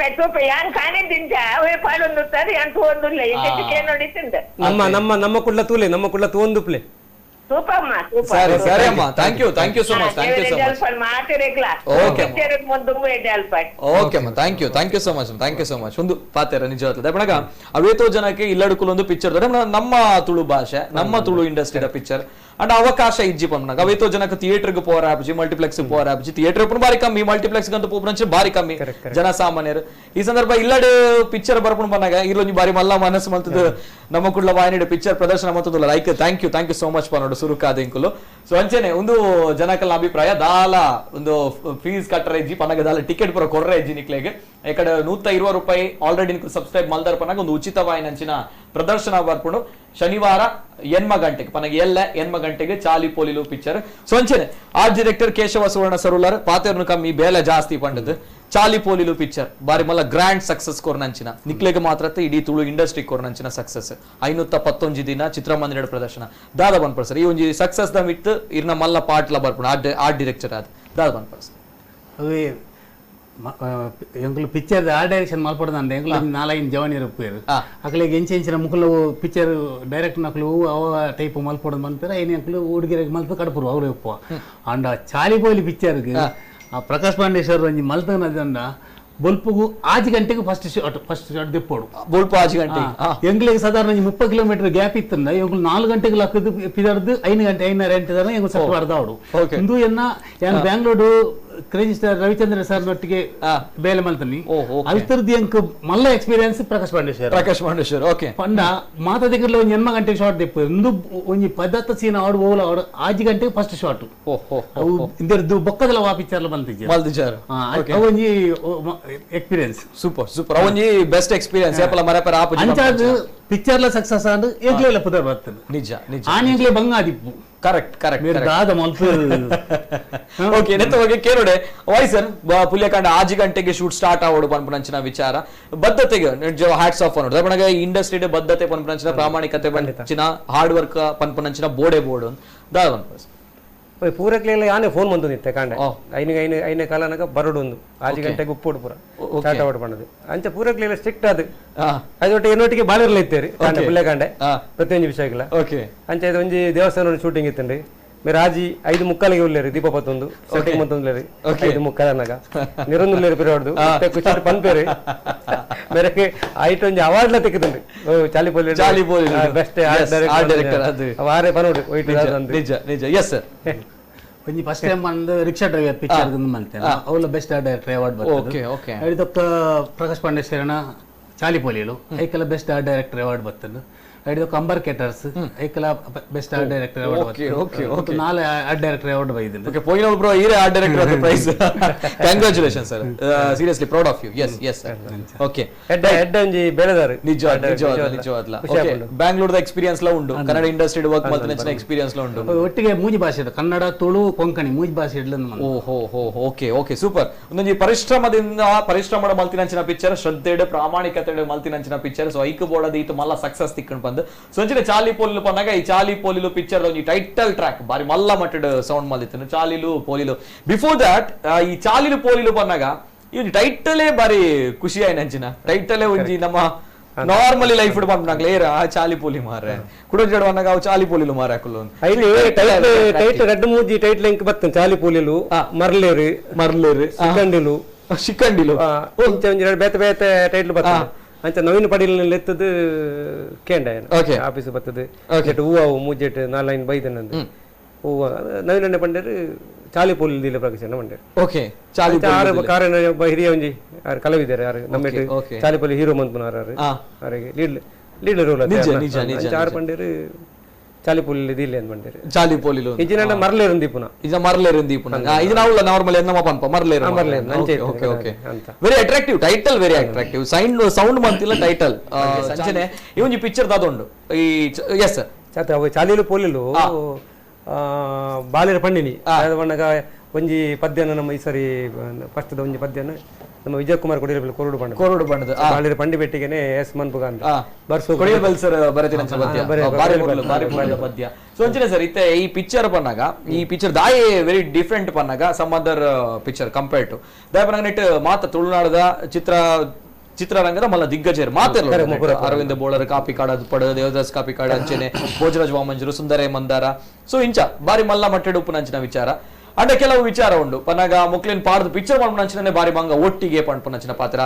D: ಪೆಟ್ಟೋಪ ಯಾನ್ ಕಾಣಿದ್ದಿಂಜ ಅವೇ ಪಾಡೊಂದು ತಾರೆ ಅಂತ ಒಂದಿಲ್ಲ ಇದಕ್ಕೆ ನೋಡಿತಿಂದ
B: ನಮ್ಮ ಕುಡ್ಲ ತೂಲೆ ನಮ್ಮ ಕುಡ್ಲ ತೂಂದುಪ್ಲೆ
D: ಸೂಪರ್ಮ
A: ಸರಿ ಸರಿ ಅಮ್ಮ thank you so much okay ಅಮ್ಮ ಥ್ಯಾಂಕ್ ಯು ಸೋ ಮಚ್ ಒಂದು ಪಾತೆರ ನಿಜವಾದ ದಯಪಣಗ ಅವೇತೋ ಜನಕ್ಕೆ ಇಲ್ಲಡುಕುಲು ಒಂದು ಪಿಕ್ಚರ್ ನಮ್ಮ ತುಳು ಭಾಷೆ ನಮ್ಮ ತುಳು ಇಂಡಸ್ಟ್ರಿದ ಪಿಕ್ಚರ್ ಅಂಡ್ ಅವಕಾಶ ಇಜ್ಜಿ ಪನ್ನಗ ಅವೇತೋ ಜನಕ್ಕೆ ಥಿಯೇಟರ್ ಪೋರ್ ಆಪ್ಜಿ ಮಲ್ಟಿಪ್ಲೆಕ್ಸ್ ಪೋರ್ ಆಪ್ಜಿ ಥಿಯೇಟರ್ ಬಾರಿ ಕಮ್ಮಿ ಮಲ್ಟಿಪ್ಲೆಕ್ಸ್ ಗಂತ ಪೋಪಂಚ ಬಾರಿ ಕಮ್ಮಿ ಜನಸಾಮಾನ್ಯರು ಈ ಸಂದರ್ಭ ಇಲ್ಲಡೆ ಪಿಕ್ಚರ್ ಬರ್ಪುಂಡು ಪನ್ನಾಗ ಇಲ್ಲೊಂಜಿ ಬಾರಿ ಮಲ್ಲ ಮನಸ್ಸು ಮಲ್ತದ ನಮ್ಮ ಕುಡ್ಲ ವಾಹಿನಿಡ ಪಿಕ್ಚರ್ ಪ್ರದರ್ಶನ ಮತ್ತೊಂದು like thank you so much ಪನ್ನೋಡು ಸುರುಕಾದ ಇಂಕುಲು ಸೊ ಅಂಚೆನೆ ಒಂದು ಜನಕಲ್ನ ಅಭಿಪ್ರಾಯ ದಾಲ ಒಂದು ಫೀಸ್ ಕಟ್ಟರೆ ಇಜ್ಜಿ ಪನ್ನಗ ದಾಲ ಟಿಕೆಟ್ ಪುರ ಕೊರ್ರೆ ಇಜ್ಜಿ ನಿಕ್ಲೆಗೆ ಇಕಡೆ ₹120 ಆಲ್ರೆಡಿ ಸಬ್ಸ್ಕ್ರೈಬ್ ಮಲ್ದಾರ ಪನ್ನಾಗ ಒಂದು ಉಚಿತ ವಾಹಿನಂಚಿನ ಪ್ರದರ್ಶನ ಬರ್ಪುಂಡು ಶನಿವಾರ 8 ಗಂಟೆಗೆ ಪನಗೆ ಎಲ್ಲ 8 ಗಂಟೆಗೆ ಚಾಲಿ ಪೋಲಿಲು ಪಿಕ್ಚರ್ ಸೊ ಅಂಚೆನೆ ಆರ್ಟ್ ಡೈರೆಕ್ಟರ್ ಕೇಶವ ಸುವರ್ಣ ಸರುಲಾರ್ ಪಾತೆರ್ನು ಕಮ್ಮಿ ಬೇಲೆ ಜಾಸ್ತಿ ಪಂಡದು ಚಾಲಿ ಪೋಲಿಲು ಪಿಕ್ಚರ್ ಬಾರಿ ಮಲ್ಲ ಗ್ರ್ಯಾಂಡ್ ಸಕ್ಸಸ್ ಕೋರ್ನಂಚಿನ ನಿಕ್ಲೆಗೆ ಮಾತ್ರ ಇಡೀ ತುಳು ಇಂಡಸ್ಟ್ರಿ ಕೋರ್ನಂಚಿನ ಸಕ್ಸಸ್ 511 ದಿನ ಚಿತ್ರಮಂದಿರ ಪ್ರದರ್ಶನ ದಾದ ಬನ್ಪಡ್ಸರ್ ಈ ಒಂಜಿ ಸಕ್ಸಸ್ ದ ಮಿತ್ ಇರ್ನ ಮಲ್ಲ ಪಾಟ್ಲ ಬರ್ಪುಂಡು ಆರ್ಟ್ ಡೈರೆಕ್ಟರ್ ಆದ ದಾದ ಬನ್ಪಡ್ಸರ್
E: ಅವೇ ಎಂಕುಲು ಪಿಕ್ಚರ್ ಆರ್ಟ್ ಡೈರೆಕ್ಷನ್ ಮಲ್ಪಡದಂಡೆ ಎಂಕುಲು 4 ಜವನಿಯರು ಉಪ್ಪೇರು ಅಕಲಿಗೆ ಎಂಚಿನ ಮುಕ್ಕಲು ಪಿಕ್ಚರ್ ಡೈರೆಕ್ಟ್ ನಕಲು ಅವ ಟೈಪ್ ಮಲ್ಪಡೋದು ಮಲ್ಪೇರ ಏನು ಎಂಕುಲು ಹುಡುಗಿರಿಗೆ ಮಲ್ಪ ಕಡಪರು ಅವ್ರೆ ಉಪ್ಪು ಅಂಡ ಚಾಲಿ ಪೋಲಿ ಪಿಕ್ಚರ್ಗೆ ಆ ಪ್ರಕಾಶ್ ಪಾಂಡೆ ಸರ್ ಒಂಜಿ ಮಲ್ತನದಂಡ ಬೊಲ್ಪುಗು ಆಜಿ ಗಂಟೆಗೆ ಫಸ್ಟ್ ಶಾಟ್ ದಿಪ್ಪೋಡು
A: ಬೊಲ್ಪ ಆಜಿ ಗಂಟೆ
E: ಎಂಗ್ಲಿಗೆ ಸಾಧಾರಣ 30 ಕಿಲೋಮೀಟರ್ ಗ್ಯಾಪ್ ಇತ್ತಂದ ಎಂಗ್ಲು 4 ಗಂಟೆಗೆ ಲಕ್ಕದು ಪಿದಾರ್ದು 5 ಗಂಟೆ 5:30 ಗಂಟೆ ಎಂಗ್ ಸಟ್ ಬರ್ದಾವಡು ಇಂದು ಏನ್ Bangalore crazy star Ravichandra sir ನೊಟ್ಟಿಗೆ ಬೇಲೆ ಮಲ್ತನಿ ಅಲ್ತರ್ದಿ ಎಂಕ್ ಮಲ್ಲ ಎಕ್ಸ್ಪೀರಿಯನ್ಸ್ ಪ್ರಕಾಶ್ ಪಾಂಡೇಶ್ವರ್
A: ಓಕೆ
E: ಪಂಡ ಮಾತಾದಿಗರ್ಲ ಒಂಜಿ 8 ಗಂಟೆಗೆ ಶಾಟ್ ದಿಪ್ಪು ಇಂದು ಒಂಜಿ ಪದಾರ್ಥ ಸೀನ್ ಆಡು ಓಲ ಆಡು ಆಜಿ ಗಂಟೆಗೆ ಫಸ್ಟ್ ಶಾಟ್ ಇಂದರ್ದು ಬೊಕ್ಕದಲ್ಲ ವಾ ಪಿಕ್ಚರ್
A: ಮಲ್ತಿಜಾರ್
E: ಒಂಜಿ ಎಕ್ಸ್ಪೀರಿಯನ್ಸ್
A: ಸೂಪರ್ ಅವೊಂಜಿ ಬೆಸ್ಟ್ ಎಕ್ಸ್ಪೀರಿಯನ್ಸ್ ಏಪಲ ಮರಪರ ಆಪು
E: ಅಂಚಾದ ಪಿಕ್ಚರ್ಲ ಸಕ್ಸಸ್ ಆಂಡ್ ಎಂಗ್ಲೆಲ್ಲ ಪುದರ್ ಬರ್ತದೆ
A: ನಿಜ
E: ಆನ್ ಎಂಗ್ಲೆ ಬಂಗಾದಿಪ್ಪು
A: ಕರೆಕ್ಟ್
E: ದಾದ ಮಲ್ಪು
A: ಓಕೆ ನೆತ್ತ ಹೋಗಿ ಕೇಳೋಡೆ ವಾಯ್ಸನ್ ಪುಲ್ಯಕಾಂಡ ಆಜಿ ಗಂಟೆಗೆ ಶೂಟ್ ಸ್ಟಾರ್ಟ್ ಆವೋಡು ಪನ್ಪುನಂಚಿನ ವಿಚಾರ ಬದ್ಧತೆಗೆ ಹ್ಯಾಟ್ಸ್ ಆಫ್ ಅನ್ನೋದು ಪನಗ ಇಂಡಸ್ಟ್ರಿ ಬದ್ಧತೆ ಪನ್ಪುನಂಚಿನ ಪ್ರಾಮಾಣಿಕತೆ ಪನ್ಪುನಂಚಿನ ಹಾರ್ಡ್ ವರ್ಕ್ ಪನ್ಪುನಂಚಿನ ಬೋಡೆ ಬೋರ್ಡ್ ದಾದ ಪನ್ಪುನ
B: ಪೂರಕ್ಲೆಲ್ಲ ಯಾನೇ ಫೋನ್ ಬಂದು ನಿತ್ತೆ ಕಾಂಡೆ ಐನೇ ಕಾಲನಾಗ ಬರೋಡು ಒಂದು ಆಜಿ ಗಂಟೆಗೆ ಉಪ್ಪೋಡು ಪೂರ ಸ್ಟಾರ್ಟ್ ಆವಡ್ ಪಣ್ಣದು ಅಂಚ ಪೂರಕ್ಲೆಲ್ಲ ಸ್ಟ್ರಿಕ್ಟ್ ಅದು ಅದೊಟ್ಟಿಗೆ ಏನೊಟ್ಟಿಗೆ ಬಾಳಿರ್ಲ ಇತ್ತೇರಿ ಕಾಂಡೆ ಪುಲ್ಲೆ ಕಾಂಡೆ ಪ್ರತಿಯೊಂದು ವಿಷಯಗಳ ಅಂಚ ಇದು ಒಂಜಿ ದೇವಸ್ಥಾನ ಶೂಟಿಂಗ್ ಇತ್ತಂಡಿ మీరు రాజీ 5:30కి వెళ్ళారు దీపపత్తుంది సెట్టింగ్ మొత్తం లేదు 5:30 అన్నగా నిరందులేరు పిరవడు కూర్చొని పనిపేరు మేరకి ఐట్ ಒಂಜಿ ಅವಾರ್ಡ್ಲ ತೆಗೆದುಂಡು ಚಾಲಿಪೋಲಿ ಬೆಸ್ಟ್ ಆರ್ಟ್ ಡೈರೆಕ್ಟರ್ ಅದು ವಾರೆ ಪನೋಡು ಒಯ್ತು
A: ನಿಜ ಎಸ್ ಸರ್
E: ಒಂಜಿ ಫಸ್ಟ್ ಟೈಮ್ ಅಂದ ರಿಕ್ಷಾ ಡ್ರೈವರ್ ಪಿಕ್ಚರ್ ದಂದು ಮಲ್ತೇನೆ ಅವಳ ಬೆಸ್ಟ್ ಆರ್ಟ್ ಡೈರೆಕ್ಟರ್ ಅವಾರ್ಡ್ ಬರ್ತದೆ
A: ಓಕೆ
E: ಐದಕ್ಕ ಪ್ರಕಾಶ್ ಪಾಂಡೇಶ್ವರನ ಚಾಲಿಪೋಲಿಲು ಐಕಲ ಬೆಸ್ಟ್ ಆರ್ಟ್ ಡೈರೆಕ್ಟರ್ ಅವಾರ್ಡ್ ಬರ್ತದೆ ಐದಕ್ಕ ಅಂಬರ್ ಕೇಟರ್ಸ್ ಐಕಲ ಬೆಸ್ಟ್ ಆರ್ಟ್ ಡೈರೆಕ್ಟರ್ ಅವಾರ್ಡ್ ಬರ್ತದೆ ಓಕೆ ನಾಳೆ ಆರ್ಟ್ ಡೈರೆಕ್ಟರ್ ಅವಾರ್ಡ್ ಬೈದಿಲ್ಲ
A: ಓಕೆ ಪೋಯಿನ ಬ್ರೋ ಈರೆ art director of the prize congratulation sir seriously proud of U yes sir okay
B: head ಒಂಜಿ ಬೆಳೆದಾರು
A: ನಿಜವಾದ್ಲ ಓಕೆ ಬ್ಯಾಂಗ್ಳೂರ್ದ ಎಕ್ಸ್ಪೀರಿಯನ್ಸ್ ಲ ಉಂಡು ಕನ್ನಡ ಇಂಡಸ್ಟ್ರಿ ವರ್ಕ್ ಮಾಡ್ತಿನ ಎಕ್ಸ್ಪೀರಿಯನ್ಸ್ ಲ ಉಂಡು
E: ಒಟ್ಟಿಗೆ ಮೂಜಿ ಭಾಷೆ ಕನ್ನಡ ತುಳು ಕೊಂಕಣಿ ಮೂಜಿ ಭಾಷೆ ಇಡ್ಲಂದು
A: ಓಕೆ ಸೂಪರ್ ಒಂದೊಂಜಿ ಪರಿಶ್ರಮದ ಮಲ್ತಿನಂಚಿನ ಪಿಕ್ಚರ್ ಶ್ರದ್ಧೆಡ್ ಪ್ರಾಮಾಣಿಕತೆ ಮಲ್ತಿನಂಚಿನ ಪಿಕ್ಚರ್ ಸೊ ಐಕ್ ಬೋರ್ಡ್ ಈತು ಮಲ್ಲ ಸಕ್ಸಸ್ ತಿಕ್ಕೊಂಡು ಬಂದು ಸೊಂಚಿನ ಚಾಲಿ ಪೋಲಿಲು ಪನ್ನಾಗ ಈ ಚಾಲಿ ಪೋಲಿಲು ಪಿಕ್ಚರ್ ಒಂಜಿ ಟೈಟಲ್ ಟ್ರ್ಯಾಕ್ ಬಾರಿ ಮಲ್ಲ ಮಟ್ಟಡ್ ಸೌಂಡ್ ಮಲ್ತಿತ್ತು ಚಾಲಿಲು ಪೋಲಿಲು ಬಿಫೋರ್ ದಟ್ ಈ ಚಾಲಿಲು ಪೋಲಿಲು ಪನ್ನಾಗ ಈ ಟೈಟಲೇ ಬಾರಿ ಖುಷಿ ಆಯ್ನಂಚಿನ ಟೈಟಲೇ ಒಂಜಿ ನಮ್ಮ ನಾರ್ಮಲಿ ಲೈಫ್ ಬಂದ್ನಾಗ್ಲೇ ಚಾಲಿ ಪೋಲಿ ಮಾರೆ ಕುಡೋಜಾಡು ಅನ್ನಾಗ ಅವು ಚಾಲಿ ಪೋಲಿಲು ಮಾರೆ ಹಾಕಲು
B: ಐಲಿ ಟೈಟಲ್ ರೆಡ್ ಮೂಜಿ ಟೈಟಲ್ ಎಂಕ್ ಬರ್ತನ್ ಚಾಲಿ ಪೋಲಿಲು ಮರ್ಲೇರು ಶಿಕ್ಕಂಡಿಲು ಒಂಜಿ ಬೇತೆ ಬೇತೆ ಟೈಟಲ್ ಬರ್ತದೆ ಅಂಚ ನವೀನ ಪಡೀಲ್ ಎತ್ತದು ಕೇಂಡ ಆಫೀಸ್ ಬರ್ತದೆ ಹೂವು ಮೂಜೆಟ್ 4 ಲೈನ್ ಬೈದನಂದು ಹೂವು ನವೀನ ಪಂಡರು ಚಾಲಿ ಪೋಲಿ ದಿಲ್ಲ ಪ್ರಕಾಶನ ಪಂಡರು
A: ಓಕೆ ಚಾಲಿ
B: ಕಾರಣ ಒಬ್ಬ ಹಿರಿಯ ಒಂಜಿ ಕಲಾವಿದರು ಯಾರು ನಮ್ಮ ಚಾಲಿ ಪೋಲಿ ಹೀರೋ ಮಂತ್ಪುನಾರ ಅವರಿಗೆ ಲೀಡ್ ರೋಲ್ ಆರು ಪಂಡರು ಚಾಲಿ ಪೋಲಿ ದಿಲ್ಲ ಅಂತ ಪಂಡರು
A: ಚಾಲಿ ಪೋಲಿಲು
B: ಇಜಿನ ಮರ್ಲೇರು ದೀಪುನ
A: ಇದು ನಾವು ನಾರ್ಮಲ್ ನಮ್ಮ ಪನ್ಪ ಮರ್ಲೇರು okay very attractive title very attractive sound ಮಂತಿಲ್ಲ ಟೈಟಲ್ ಸಂಚನೆ ಈ ಒಂಜಿ ಪಿಕ್ಚರ್ ದಾದೊಂಡು ಈ ಎಸ್
B: ಸರ್ ಚಾಲಿಲು ಪೋಲಿಲು ಬಾಲಿರ ಪಂಡಿನಿ ಬಣ್ಣಗ ಒಂಜಿ ಪದ್ಯನ ನಮ್ಮ ಈ ಸರಿ ಫಸ್ಟ್ ಒಂಜಿ ಪದ್ಯನ ನಮ್ಮ ವಿಜಯ್ ಕುಮಾರ್ ಕೊಡಿರಬೆಲ್ ಕೊರಡು ಬಣ್ಣದ ಬಾಲಿರ ಪಂಡಿ ಬೆಟ್ಟಿಗೆನೆ ಎಸ್ ಮನ್ಪುಗ ಅಂತ ಬರ್ಸು
A: ಕೊಡಿರಬೆಲ್ ಸರ್ ಬರತಿನ ಪದ್ಯ ಸೊ ಅಂಚನೆ ಸರ್ ಇತ್ತೆ ಈ ಪಿಕ್ಚರ್ ಪನ್ನಾಗ ಈ ಪಿಕ್ಚರ್ ದಾಯೆ ವೆರಿ ಡಿಫ್ರೆಂಟ್ ಪನ್ನಾಗ some other picture compared to ದಾಯ ಪನ್ನಾಗ ನೆಟ್ ಮಾತ ತುಳುನಾಡದ ಚಿತ್ರರಂಗದ ಮಲ್ಲ ದಿಗ್ಗಜರು ಮಾತಾಡ ಅರವಿಂದ ಬೋಳರ್ ಕಾಪಿ ಕಾಡದು ಪಡ ದೇವದಾಸ್ ಕಾಪಿ ಕಾಡ ಅಂಚನೆ ಭೋಜರಾಜ್ ವಾಮಂಜರು ಸುಂದರೇ ಮಂದಾರ ಸೊ ಇಂಚ ಬಾರಿ ಮಲ್ಲ ಮಟ್ಟೆಡು ಉಪ್ಪುನಂಚಿನ ವಿಚಾರ ಅಂಡ ಕೆಲವು ವಿಚಾರ ಉಂಡು ಪನ್ನಾಗ ಮುಕ್ಲಿನ್ ಪಾಡ್ದು ಪಿಕ್ಚರ್ ಮಾಡ್ಪುನಂಚಿನೇ ಬಾರಿ ಮಂಗ ಒಟ್ಟಿಗೆ ಪಂಡ್ಪುನಂಚಿನ ಪಾತ್ರ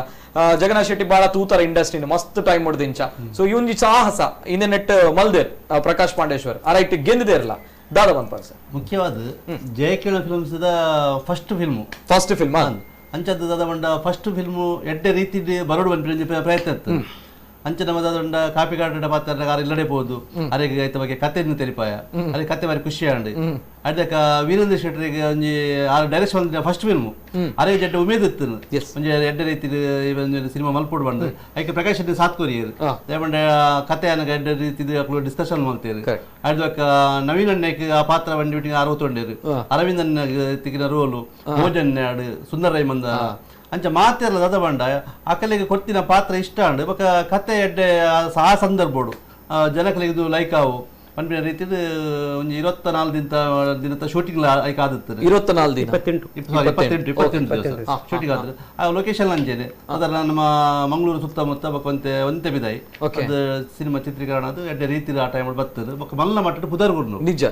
A: ಜಗನ್ನಾಥ್ ಶೆಟ್ಟಿ ಬಾಳ ತೂತರ ಇಂಡಸ್ಟ್ರಿ ಮಸ್ತ್ ಟೈಮ್ ಹೊಡ್ದು ಇಂಚ ಸೊ ಇವಂಜಿ ಸಾಹಸ ಇಂದ ನೆಟ್ ಮಲ್ದೇರ್ ಪ್ರಕಾಶ್ ಪಾಂಡೇಶ್ವರ್ ಆ ರೈಟ್ ಗೆಂದಿದೇರ್ಲ ದಾದ ಬಂದ್ಪಾರ ಸರ್
C: ಮುಖ್ಯವಾದ ಜಯಕೇಳ ಫಿಲ್ಮ್ಸ್ ಫಸ್ಟ್ ಫಿಲ್ಮ್ ಅಂಚದ್ದು ದಾದ ಫಸ್ಟ್ ಫಿಲ್ಮು ಎಡ್ಡೆ ರೀತಿ ಬರೋಡು ಬಂದ ಪ್ರಯತ್ನ ಇತ್ತು ಅಂಚ ನಮ್ಮದ ಕಾಪಿ ಕಾಟ ಪಾತ್ರ ಆರು ಇಲ್ಲಡೆ ಹೋದು ಅರೆಗೆ ಐತ ಬಗ್ಗೆ ಕಥೆಯನ್ನು ತೆರಿಪಾಯ ಅದೇ ಕತೆ ಬಾರಿ ಖುಷಿ ಆಂಡ್ ಅದಕ್ಕ ವೀರೇಂದ್ರ ಶೆಟ್ಟರಿಗೆ ಒಂಜಿ ಡೈರೆಕ್ಷನ್ ಫಸ್ಟ್ ಫಿಲ್ಮ್ ಅರೆ ಜಡ್ಡ ಉಮೇದ್ ಇತ್ತು ಒಂಜಿ ಎಡ್ಡೆ ರೀತಿ ಸಿನಿಮಾ ಮಲ್ಪೋಡು ಬಂದು ಐಕೆ ಪ್ರಕಾಶ್ ಶೆಟ್ಟಿ ಸಾತ್ ಕೊರಿಯರು ದೇವಂಡ ಕತೆ ಅನ್ನ ಎಡ್ಡೆ ರೀತಿ ಡಿಸ್ಕಷನ್ ಮಾಡ್ತೇರು ಅದಕ್ಕ ನವೀನ್ ಅಣ್ಣಕ್ಕೆ ಆ ಪಾತ್ರ ಬಂಡಿ ಬಿಟ್ಟು 60 ಅರವಿಂದ್ ಅಣ್ಣ ತಿಕ್ಕಿನ ರೋಲು ಭೋಜನ್ ಸುಂದರ ರೈ ಮಂದ ಅಂಚ ಮಾತೆಲ್ಲ ದದ ಬಂಡ ಅಕಲಿಗೆ ಕೊಟ್ಟಿನ ಪಾತ್ರ ಇಷ್ಟ ಅಂಡ್ ಬೊಕ ಕತೆ ಎಡ್ಡೆ ಆ ಸಂದರ್ಭಡು ಜನಕಲಿಗೆ ಇದು ಲೈಕ್ ಆವು ಪನ್ಪಿನ ರೀತಿದ ಒಂಜಿ 24 ದಿನದ ಶೂಟಿಂಗ್ ಲೈಕ್ ಆದತ್ತು 28 ಶೂಟಿಂಗ್ ಆದ್ರೆ ಆ ಲೊಕೇಶನ್ ಅಂಜೇನೆ ಅದರ ನಮ್ಮ ಮಂಗಳೂರು ಸುತ್ತಮುತ್ತ ಬೊಕ ಒಂತೆ ಬಿದಾಯಿ ಅದು ಸಿನಿಮಾ ಚಿತ್ರೀಕರಣ ಅದು ಎಡ್ಡೆ ರೀತಿ ಆ ಟೈಮ್ ಬರ್ತದೆ ಬೊಕ ಮಲ್ಲ ಮಟ್ಟ ಪುದರ್ಗುರ್ನು
B: ನಿಜ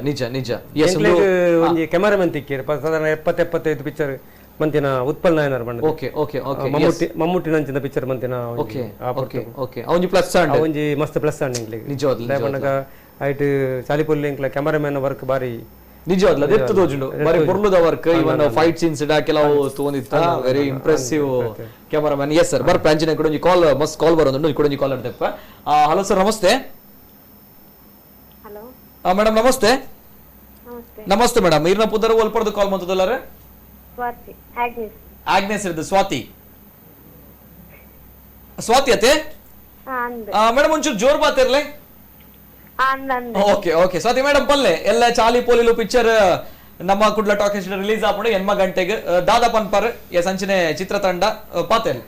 B: ಒಂಜಿ ಕ್ಯಾಮರಾಮನ್ ತಿಕ್ಕಿರು ಸಾಧಾರಣ 70-75 ಪಿಕ್ಚರ್ ಮಂತಿನ ಉತ್ಪಲ್ ನಾಯನರ್ ಬಂದ
A: ಓಕೆ ಓಕೆ ಓಕೆ
B: ಮಮ್ಮೂಟಿ ನಂಚಿನ ಪಿಕ್ಚರ್ ಮಂತಿನ
A: ಓಕೆ ಓಕೆ ಓಕೆ ಅವೊಂಜಿ ಪ್ಲಸ್ ಸ್ಟಾಂಡ್
B: ಒಂಜಿ ಮಸ್ತ್ ಪ್ಲಸ್ ಸ್ಟಾಂಡ್ ಇಂಗ್ಲಿಗೆ
A: ನಿಜವಾದ್ಲು
B: ದಾಯಪಂಡಗ ಐಟ್ ಚಾಲಿಪುಲ್ಲಿ ಇಂಕ್ಲ ಕ್ಯಾಮರಾಮನ್ ವರ್ಕ್ ಬಾರಿ
A: ನಿಜವಾದ್ಲು ಅದು ಎತ್ತದೋಜುಂಡು ಬಾರಿ ಬೊರ್ಲುದ ವರ್ಕ್ ಇವನ್ ಫೈಟ್ ಸೀನ್ಸ್ ಇಡ ಕೆಲವು ತೋಂದಿತ್ತ very impressive cameraman yes sir ಬರ್ ಪ್ರಾಂಜಿನ ಕೂಡ ಒಂಜಿ ಕಾಲ್ ಮಸ್ತ್ ಕಾಲ್ ಬರೋದು ಕೂಡ ಒಂಜಿ ಕಾಲ್ ಅಡ್ದಪ್ಪ ಹಲೋ ಸರ್ ನಮಸ್ತೆ
F: ಹಲೋ
A: ಮೇಡಮ್ ನಮಸ್ತೆ
F: ನಮಸ್ತೆ
A: ನಮಸ್ತೆ ಮೇಡಮ್ ಇರ್ನ ಪುದರ್ ಒಲ್ಪಡ್ದು ಕಾಲ್ ಮಾಡ್ತದಲ್ಲಾರೆ
F: ಸ್ವಾತಿ ಆಗ್ನಿಸ್
A: ಆಗ್ನೇಸ್ ಇರ್ದು ಸ್ವಾತಿ ಸ್ವಾತಿ ಅತ್ತೆ
F: ಅಂದ್
A: ಮೇಡಮ್ ಒಂಚೂರು ಜೋರ್ ಬಾತಿರ್ಲೆ
F: ಅಂದ್
A: ಓಕೆ ಓಕೆ ಸ್ವಾತಿ ಮೇಡಮ್ ಪಲ್ಲೆ ಎಲ್ಲ ಚಾಲಿ ಪೋಲಿಲು ಪಿಕ್ಚರ್ ನಮ್ಮ ಕುಡ್ಲ ಟಾಕೀಸ್ ರಿಲೀಸ್ ಆಪುಂಡು 8 ಗಂಟೆಗೆ ದಾದಾ ಪನ್ಪರ್ ಸಂಚಿನೆ ಚಿತ್ರತಂಡ ಪಾತೆಲ್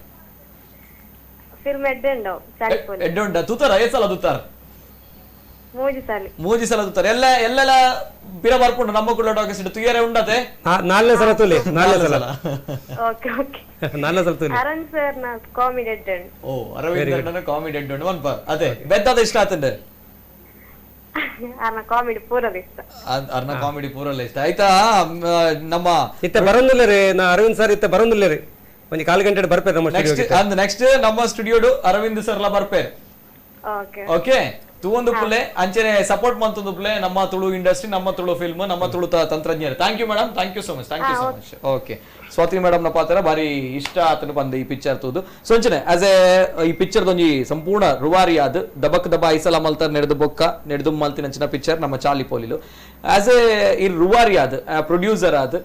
F: ಫಿಲ್ಮ್ ಎಡ್ಡೆಂಡೋ ಚಾಲಿಪುಲಿ
A: ಎಡ್ಡುಂಡ ತೂತಾರ ಏಸಲ ತೂತಾರ ಮೂಜಿ ಸಲ ತೂತಾರ ಎಲ್ಲೆಲ್ಲ ಬಿರ ಬರ್ಪುಂಡು ನಮ್ಮ ಕುಡ್ಲ ಟಾಕೀಸ್ ತುಯರೆ ಉಂಡತೆ
B: ನಾಲ್ನೇ ಸಲ ತುಲಿ ನಾಲ್ನೇ ಸಲ
F: ಓಕೆ ಓಕೆ
B: ನಾಲ್ನೇ ಸಲ ತುಲಿ
F: ಅರುಣ್ ಸರ್ ನ ಕಾಮಿಡಿ ಎಡ್ಡೆಂಡ್
A: ಓ ಅರವಿಂದ್ ಕಾಮಿಡಿ ಎಡ್ಡುಂಡು ಒನ್ಪ ಅದೇ ಬೆದ್ದದ ಇಷ್ಟ ಆತಂಡೆ
F: ಅರ್ನ ಕಾಮಿಡಿ ಪೂರಲ್ ಇಷ್ಟ
A: ಅರ್ನ ಕಾಮಿಡಿ ಪೂರಲ್ಲ ಇಷ್ಟ ಆಯ್ತಾ ನಮ್ಮ
B: ಇತ್ತ ಬರಂದಿಲ್ಲ ರೀ ನಾ ಅರವಿಂದ್ ಸರ್ ಇತ್ತ ಬರಂದಿಲ್ಲ ರೀ ಒಂಜಿ 4 ಗಂಟೆ ಬರ್ಪೇರು ನಮ್ಮ ಸ್ಟುಡಿಯೋಗೆ
A: ನೆಕ್ಸ್ಟ್ ನಮ್ಮ ಸ್ಟುಡಿಯೋಡು ಅರವಿಂದ್ ಸರ್ಲ ಬರ್ಪೇರು
F: ಓಕೆ
A: ಓಕೆ ತೂವೊಂದು ಪುಲೆ ಅಂಚನೆ ಸಪೋರ್ಟ್ ಮಂತೊಂದು ಪುಲೆ ನಮ್ಮ ತುಳು ಇಂಡಸ್ಟ್ರಿ ನಮ್ಮ ತುಳು ಫಿಲ್ಮ್ ನಮ್ಮ ತುಳು ತಂತ್ರಜ್ಞರು thank you madam thank you so much okay Swathi madam ನ ಪಾತ್ರ ಬಾರಿ ಇಷ್ಟ ಆತನು ಬಂದ ಈ ಪಿಕ್ಚರ್ ತೂದು ಸೊ ಅಂಚನೆ ಆಸ್ ಎ ಈ ಪಿಕ್ಚರ್ ದೊಂಜಿ ಸಂಪೂರ್ಣ ರುವಾರಿ ಆದ್ ದಬಕ್ ದಬ ಐಸಲ ಮಲ್ತಾರ್ ನೆಡ್ದು ಬೊಕ್ಕ ನೆಡ್ದು ಮಲ್ತಿನಂಚಿನ ಪಿಕ್ಚರ್ ನಮ್ಮ ಚಾಲಿ ಪೋಲಿಲು ಆಸ್ ಎ ಈ ರುವಾರಿ ಆದ್ ಪ್ರೊಡ್ಯೂಸರ್ ಆದ್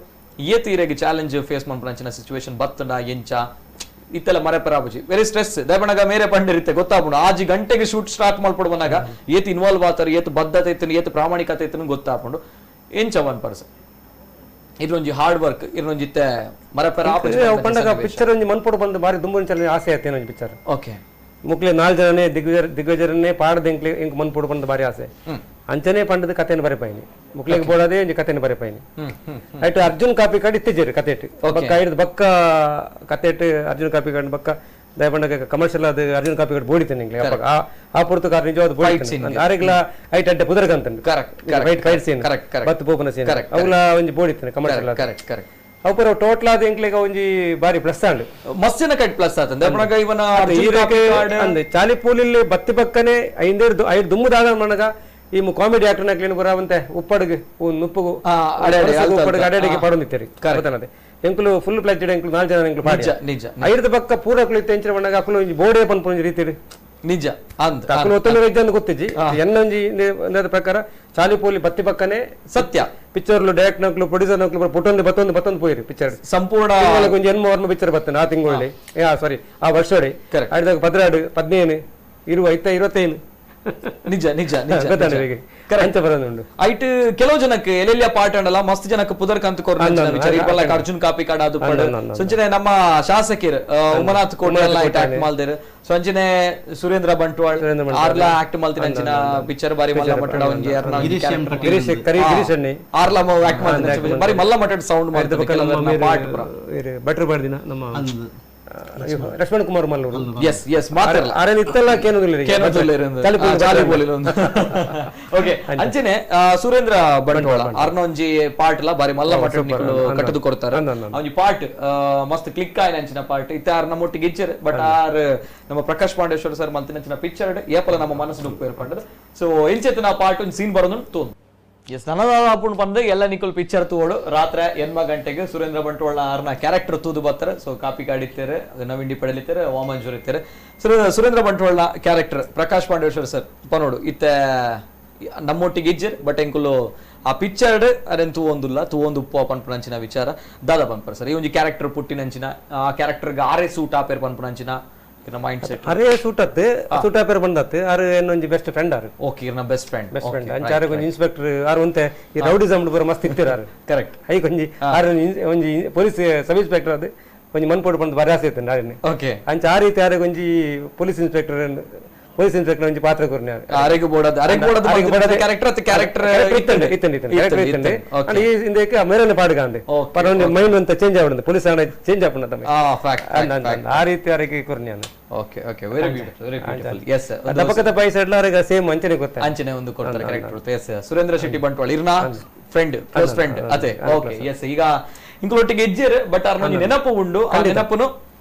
A: ಏತ್ ಈರೆಗೆ ಚಾಲೆಂಜ್ ಫೇಸ್ ಮಾಡ್ಪಂಚಿನ ಸಿಚುವೇಶನ್ ಬತ್ತಡ ಎಂಚ ಇತ್ತೆಲ್ಲ ಮರೆಪರಾಬುಜಿ ವೆರಿ ಸ್ಟ್ರೆಸ್ ದಯಪಣಗ ಮೇರೆ ಪಂಡಿರುತ್ತೆ ಗೊತ್ತಾಪುಂಡು ಆಜಿ ಗಂಟೆಗೆ ಶೂಟ್ ಸ್ಟಾರ್ಟ್ ಮಾಡ್ಪಡುವನಾಗ ಏತ್ ಇನ್ವಾಲ್ವ್ ಆತಾರ ಏತ್ ಬದ್ಧತೆ ಇತ್ತು ಏತ್ ಪ್ರಾಮಾಣಿಕತೆ ಇತ್ತು ಗೊತ್ತಾಪುಂಡು ಎಂಚ 1% ಇರೊಂಜಿ ಹಾರ್ಡ್ ವರ್ಕ್ ಇರೊಂಜಿತ್ತೆ ಮರೆಪರಾಬುಜಿ
B: ಪಂಡಗ ಪಿಕ್ಚರ್ ಒಂಜಿ ಮನ್ಪೊಡು ಬಂದು ಬಾರಿ ದುಂಬುಂಚಲ ಆಸೆ ಆತೇನೋ ಒಂಜಿ ಪಿಕ್ಚರ್
A: ಓಕೆ
B: ಮುಕ್ಲೆ 4 ಜನನೇ ದಿಗ್ಗಜರನ್ನೇ ಪಾಡದ ಇಂಕ್ ಮನ್ಪೊಡು ಬಂದು ಬಾರಿ ಆಸೆ ಅಂಚನೆ ಪಂಡದ ಕಥೆನ ಬರೆಪಾಯಿನಿ ಮುಕ್ಲೆಗೆ ಬೋಡದೆ ಒಂಜಿ ಕಥೆನ ಬರೆಪಾಯಿನಿ ಐಟ್ ಅರ್ಜುನ್ ಕಾಪಿ ಕಾರ್ಡ್ ಇತ್ತಿಜೇರಿ ಕಥೆಟ್ ಬಕ್ಕ ಹಿಡಿದು ಬಕ್ಕ ಕಥೆಟ್ ಅರ್ಜುನ್ ಕಾಪಿ ಕಾರ್ಡ್ ಬಕ್ಕ ದಯಪಂಡಗ ಕಮರ್ಷಿಯಲ್ ಅದು ಅರ್ಜುನ್ ಕಾಪಿ ಕಾರ್ಡ್ ಬೋಡಿತೇನೆ ಇಂಗ್ಲೆ ಆ ಪುರ್ತು ಕಾರ್ ನಿಜವಾದ ಬೋಡಿತೇನೆ ಆರೆಗ್ಲ ಐಟ್ ಅಡ್ಡೆ ಪುದರಗಂತಂಡು ಫೈಟ್ ಸೀನ್ ಬತ್ತು ಪೋಪನ ಸೀನ್ ಅವುಲ ಒಂಜಿ ಬೋಡಿತೇನೆ ಕಮರ್ಷಿಯಲ್
A: ಕರೆಕ್ಟ್ ಕರೆಕ್ಟ್
B: ಅವುಪರ ಟೋಟಲ್ ಆದ ಇಂಕ್ಲೆಗ ಒಂಜಿ ಬಾರಿ ಪ್ಲಸ್ ಆಂಡ್
A: ಮಸ್ತಿನ ಕಟ್ ಪ್ಲಸ್ ಆತಂದ ದಯಪಣಗ ಇವನ
B: ಅಂದೆ ಚಾಲಿ ಪೂಲಿಲ್ಲಿ ಬತ್ತಿ ಪಕ್ಕನೆ ಐದು ದುಮ್ಮುದಾಗ ಮನಗ ಈ ಕಾಮಿಡಿ ಆಕ್ಟರ್ ನಾಕ್ಲೇನು ಬರಾವಂತೆ ಉಪ್ಪಡಿಗೆ ನುಪ್ಪುಗು ಉಪ್ಪಡಿಗೆ ಅಡೆಡಿಗೆ ಪಡೊಂದಿತ್ತೇರಿ ಗೊತ್ತಾನದೆ ಎಂಕುಲು ಫುಲ್ ಪ್ಲಾಜೆಡ್ ಎಂಕುಲು 4 ಜನ ಎಂಕುಲು ಪಾಡಿ
A: ನಿಜ
B: ಐದು ಪಕ್ಕ ಪೂರಕುಲು ಎಂಚಿನ ಬಣ್ಣಗ ಅಕುಲು ಒಂಜಿ ಬೋಡೆ ಪನ್ಪೊಂಜಿ ರೀತಿಡಿ
A: ನಿಜ ಅಂದ್
B: ಅಕುಲು ಒತ್ತೊಂದು ವೆಜ್ಜಂದು ಗೊತ್ತಿಜ್ಜಿ ಎನ್ನೊಂಜಿ ನೇದ ಪ್ರಕಾರ ಚಾಲಿಪೋಲಿ ಬತ್ತಿ ಪಕ್ಕನೆ
A: ಸತ್ಯ
B: ಪಿಕ್ಚರ್ಲು ಡೈರೆಕ್ಟ್ ನಕ್ಲು ಪ್ರೊಡ್ಯೂಸರ್ ನಕ್ಲು ಬತ್ತೊಂದು ಪೋಯಿರಿ ಪಿಕ್ಚರ್
A: ಸಂಪೂರ್ಣ
B: ಒಂಜಿ ಎನ್ಮ ವರ್ಮ ಪಿಕ್ಚರ್ ಬತ್ತನೆ ಆ ತಿಂಗಳಲ್ಲಿ ಸಾರಿ ಆ ವರ್ಷಡಿ ಆಡಿದಾಗ 17 15 20 25
A: ನಿಜ ನಿಜ ನಿಜ
B: ಐಟ್
A: ಕೆಲವು ಜನಕ್ಕೆ ಎಲ್ಲೆಲ್ಲಿಯ ಪಾರ್ಟ್ ಅಂಡಲ್ಲ ಮಸ್ತ್ ಜನಕ್ಕೆ ಪುದರ್ ಕಂತು ಅರ್ಜುನ್ ಕಾಪಿ ಕಾರ್ಡ್ ಅದು ಸಂಚನೆ ನಮ್ಮ ಶಾಸಕಿರ್ ಉಮನಾಥ್ ಕೋಟೆಲ್ಲ ಆಕ್ಟ್ ಮಾಡ್ದೇರು ಸಂಚನೆ ಸುರೇಂದ್ರ ಬಂಟ್ವಾಳ್ ಆರ್ಲಾ ಆಕ್ಟ್ ಮಾಡ್ತೀನಿ ಅಂಚಿನ ಪಿಕ್ಚರ್ ಬಾರಿ ಮಲ್ಲ ಮಟ್ಟಡ ಒಂಜಿ ಆರ್ಲಾ ಆಕ್ಟ್ ಮಾಡ್ತೀನಿ ಬಾರಿ ಮಲ್ಲ ಮಟ್ಟಡ ಸೌಂಡ್ ಮಾಡ್ತಾರೆ ಪಾರ್ಟ್
B: ಬಟ್ರ್ ಬರ್ದಿನ ನಮ್ಮ ಲಕ್ಷ್ಮಣ್ ಕುಮಾರ್ ಮಲ್ಲೂರು
A: ಎಸ್ ಎಸ್ ಮಾತಾಡಲ್ಲ
B: ಆರೇನ್ ಇತ್ತಲ್ಲ
A: ಓಕೆ ಅಂಚನೆ ಸುರೇಂದ್ರ ಬಂಟ್ವಾಳ ಅರ್ನೊಂಜಿ ಪಾರ್ಟ್ ಲ ಬಾರಿ ಮಲ್ಲ ಮಟ್ಟಣಿಗಳು ಕಟ್ಟದು ಕೊಡ್ತಾರೆ ಒಂಜಿ ಪಾರ್ಟ್ ಮಸ್ತ್ ಕ್ಲಿಕ್ ಆಯ್ನ ಅಂಚಿನ ಪಾರ್ಟ್ ಇತ್ತ ಆರ್ ನಮ್ಮೊಟ್ಟಿಗೆ ಇಚ್ಚರ್ ಬಟ್ ಆರ್ ನಮ್ಮ ಪ್ರಕಾಶ್ ಪಾಂಡೇಶ್ವರ ಸರ್ ಮಂತಿನಂಚಿನ ಪಿಕ್ಚರ್ ಏಪಲ ನಮ್ಮ ಮನಸ್ಸು ನುಪ್ಪು ಏರ್ಪಂಡದು ಸೊ ಎಂಚೆತ್ತಿನ ಪಾರ್ಟ್ ಒಂದು ಸೀನ್ ಬರೋದು ತೋಂದು ಎಸ್ ನನದಾಪುಂಡು ಬಂದು ಎಲ್ಲ ನಿಕುಲ್ ಪಿಕ್ಚರ್ ತೂವಳು ರಾತ್ರಿ 8 ಗಂಟೆಗೆ ಸುರೇಂದ್ರ ಬಂಟ್ವಾಳ ಆರ್ನ ಕ್ಯಾರೆಕ್ಟರ್ ತೂದು ಬರ್ತಾರೆ ಸೊ ಕಾಪಿ ಕಾರ್ಡ್ ಇತ್ತೇರೆ ನವೀನ್ ಪಡೆಯಲಿತ್ತಾರೆ ವಾಮಂಜೂರ್ ಇತ್ತಾರೆ ಸುರೇಂದ್ರ ಬಂಟ್ವಾಳ ಕ್ಯಾರೆಕ್ಟರ್ ಪ್ರಕಾಶ್ ಪಾಂಡೇಶ್ವರ್ ಸರ್ ಪನೋಡು ಇತ್ತ ನಮ್ಮೊಟ್ಟಿಗೆ ಇಜ್ಜರ್ ಬಟ್ ಎಂಕುಲು ಆ ಪಿಕ್ಚರ್ಡ್ ಅದೇನು ತೂವೊಂದು ಉಪ್ಪು ಪನ್ಪುನಂಚಿನ ವಿಚಾರ ದಾದಾ ಪನ್ಪರ್ ಸರ್ ಈ ಒಂದು ಕ್ಯಾರೆಕ್ಟರ್ ಪುಟ್ಟಿನಂಚಿನ ಆ ಕ್ಯಾರೆಕ್ಟರ್ಗೆ ಆರೇ ಸೂಟ್ ಆಪೇರ್ ಪನ್ಪುನಂಚಿನ ಮೈಂಡ್ ಸೆಟ್
B: ಅರೆ ಸೂಟತ್ತೆ ಸೂಟ ಪೇರ್ ಬಂದತ್ತೆ ಆರು ಏನೊಂಜಿ ಬೆಸ್ಟ್ ಫ್ರೆಂಡ್ ಆರು
A: ಓಕೆ ಇರ್ನ ಬೆಸ್ಟ್ ಫ್ರೆಂಡ್
B: ಅಂಚಾರ ಕೊಂಜಿ ಇನ್ಸ್ಪೆಕ್ಟರ್ ಆರು ಒಂತೆ ಈ ರೌಡಿಸಮ್ ಬರ ಮಸ್ತ್ ಇತ್ತಿರಾರು
A: ಕರೆಕ್ಟ್
B: ಐ ಕೊಂಜಿ ಆರು ಒಂಜಿ ಪೊಲೀಸ್ ಸಬ್ ಇನ್ಸ್ಪೆಕ್ಟರ್ ಅದು ಒಂಜಿ ಮನ್ಪೋಡು ಬಂದು ಬರ ಆಸೆ ಇತ್ತು ಆರನೆ
A: ಓಕೆ
B: ಅಂಚ ಆ ರೀತಿ ಆರೆ ಒಂಜಿ ಪೊಲೀಸ್ ಇನ್ಸ್ಪೆಕ್ಟರ್ ಒಂಜಿ ಪಾತ್ರ ಕೊರ್ನೆ
A: ಅರೆಗೆ ಬೋಡದ ಕ್ಯಾರೆಕ್ಟರ್ ಕ್ಯಾರೆಕ್ಟರ್
B: ಇತ್ತಂಡೆ ಈ ಇಂದಕ್ಕೆ ಮೇರನೆ ಪಾಡುಗಾಂದೆ ಪರ ಮೈಂಡ್ ಅಂತ ಚೇಂಜ್ ಆವಡಂದೆ ಪೊಲೀಸ್ ಆಣ ಚೇಂಜ್ ಆಪುಂಡ ಆ ರೀತಿ ಅರೆಗೆ ಕೊರ್ನೆ
A: okay okay very beautiful very beautiful yes
B: ದಪಕದ ಪೈ ಸೈಡ್ ಲಾರೆಗ ಸೇಮ್ ಅಂಚನೆ ಗೊತ್ತ
A: ಅಂಚನೆ ಒಂದು ಕೊಡ್ತಾರೆ ಕ್ಯಾರೆಕ್ಟರ್ ಎಸ್ ಸುರೇಂದ್ರ ಶೆಟ್ಟಿ ಬಂಟ್ವಾಳ ಇರ್ನ ಫ್ರೆಂಡ್ ಕ್ಲೋಸ್ ಫ್ರೆಂಡ್ ಅದೇ ಓಕೆ ಎಸ್ ಈಗ ಇಂಕೊಟ್ಟಿಗೆ ಹೆಜ್ಜೆರ್ ಬಟ್ ಅವ್ರ ನೆನಪು ಉಂಡು ಆ ನೆನಪುನು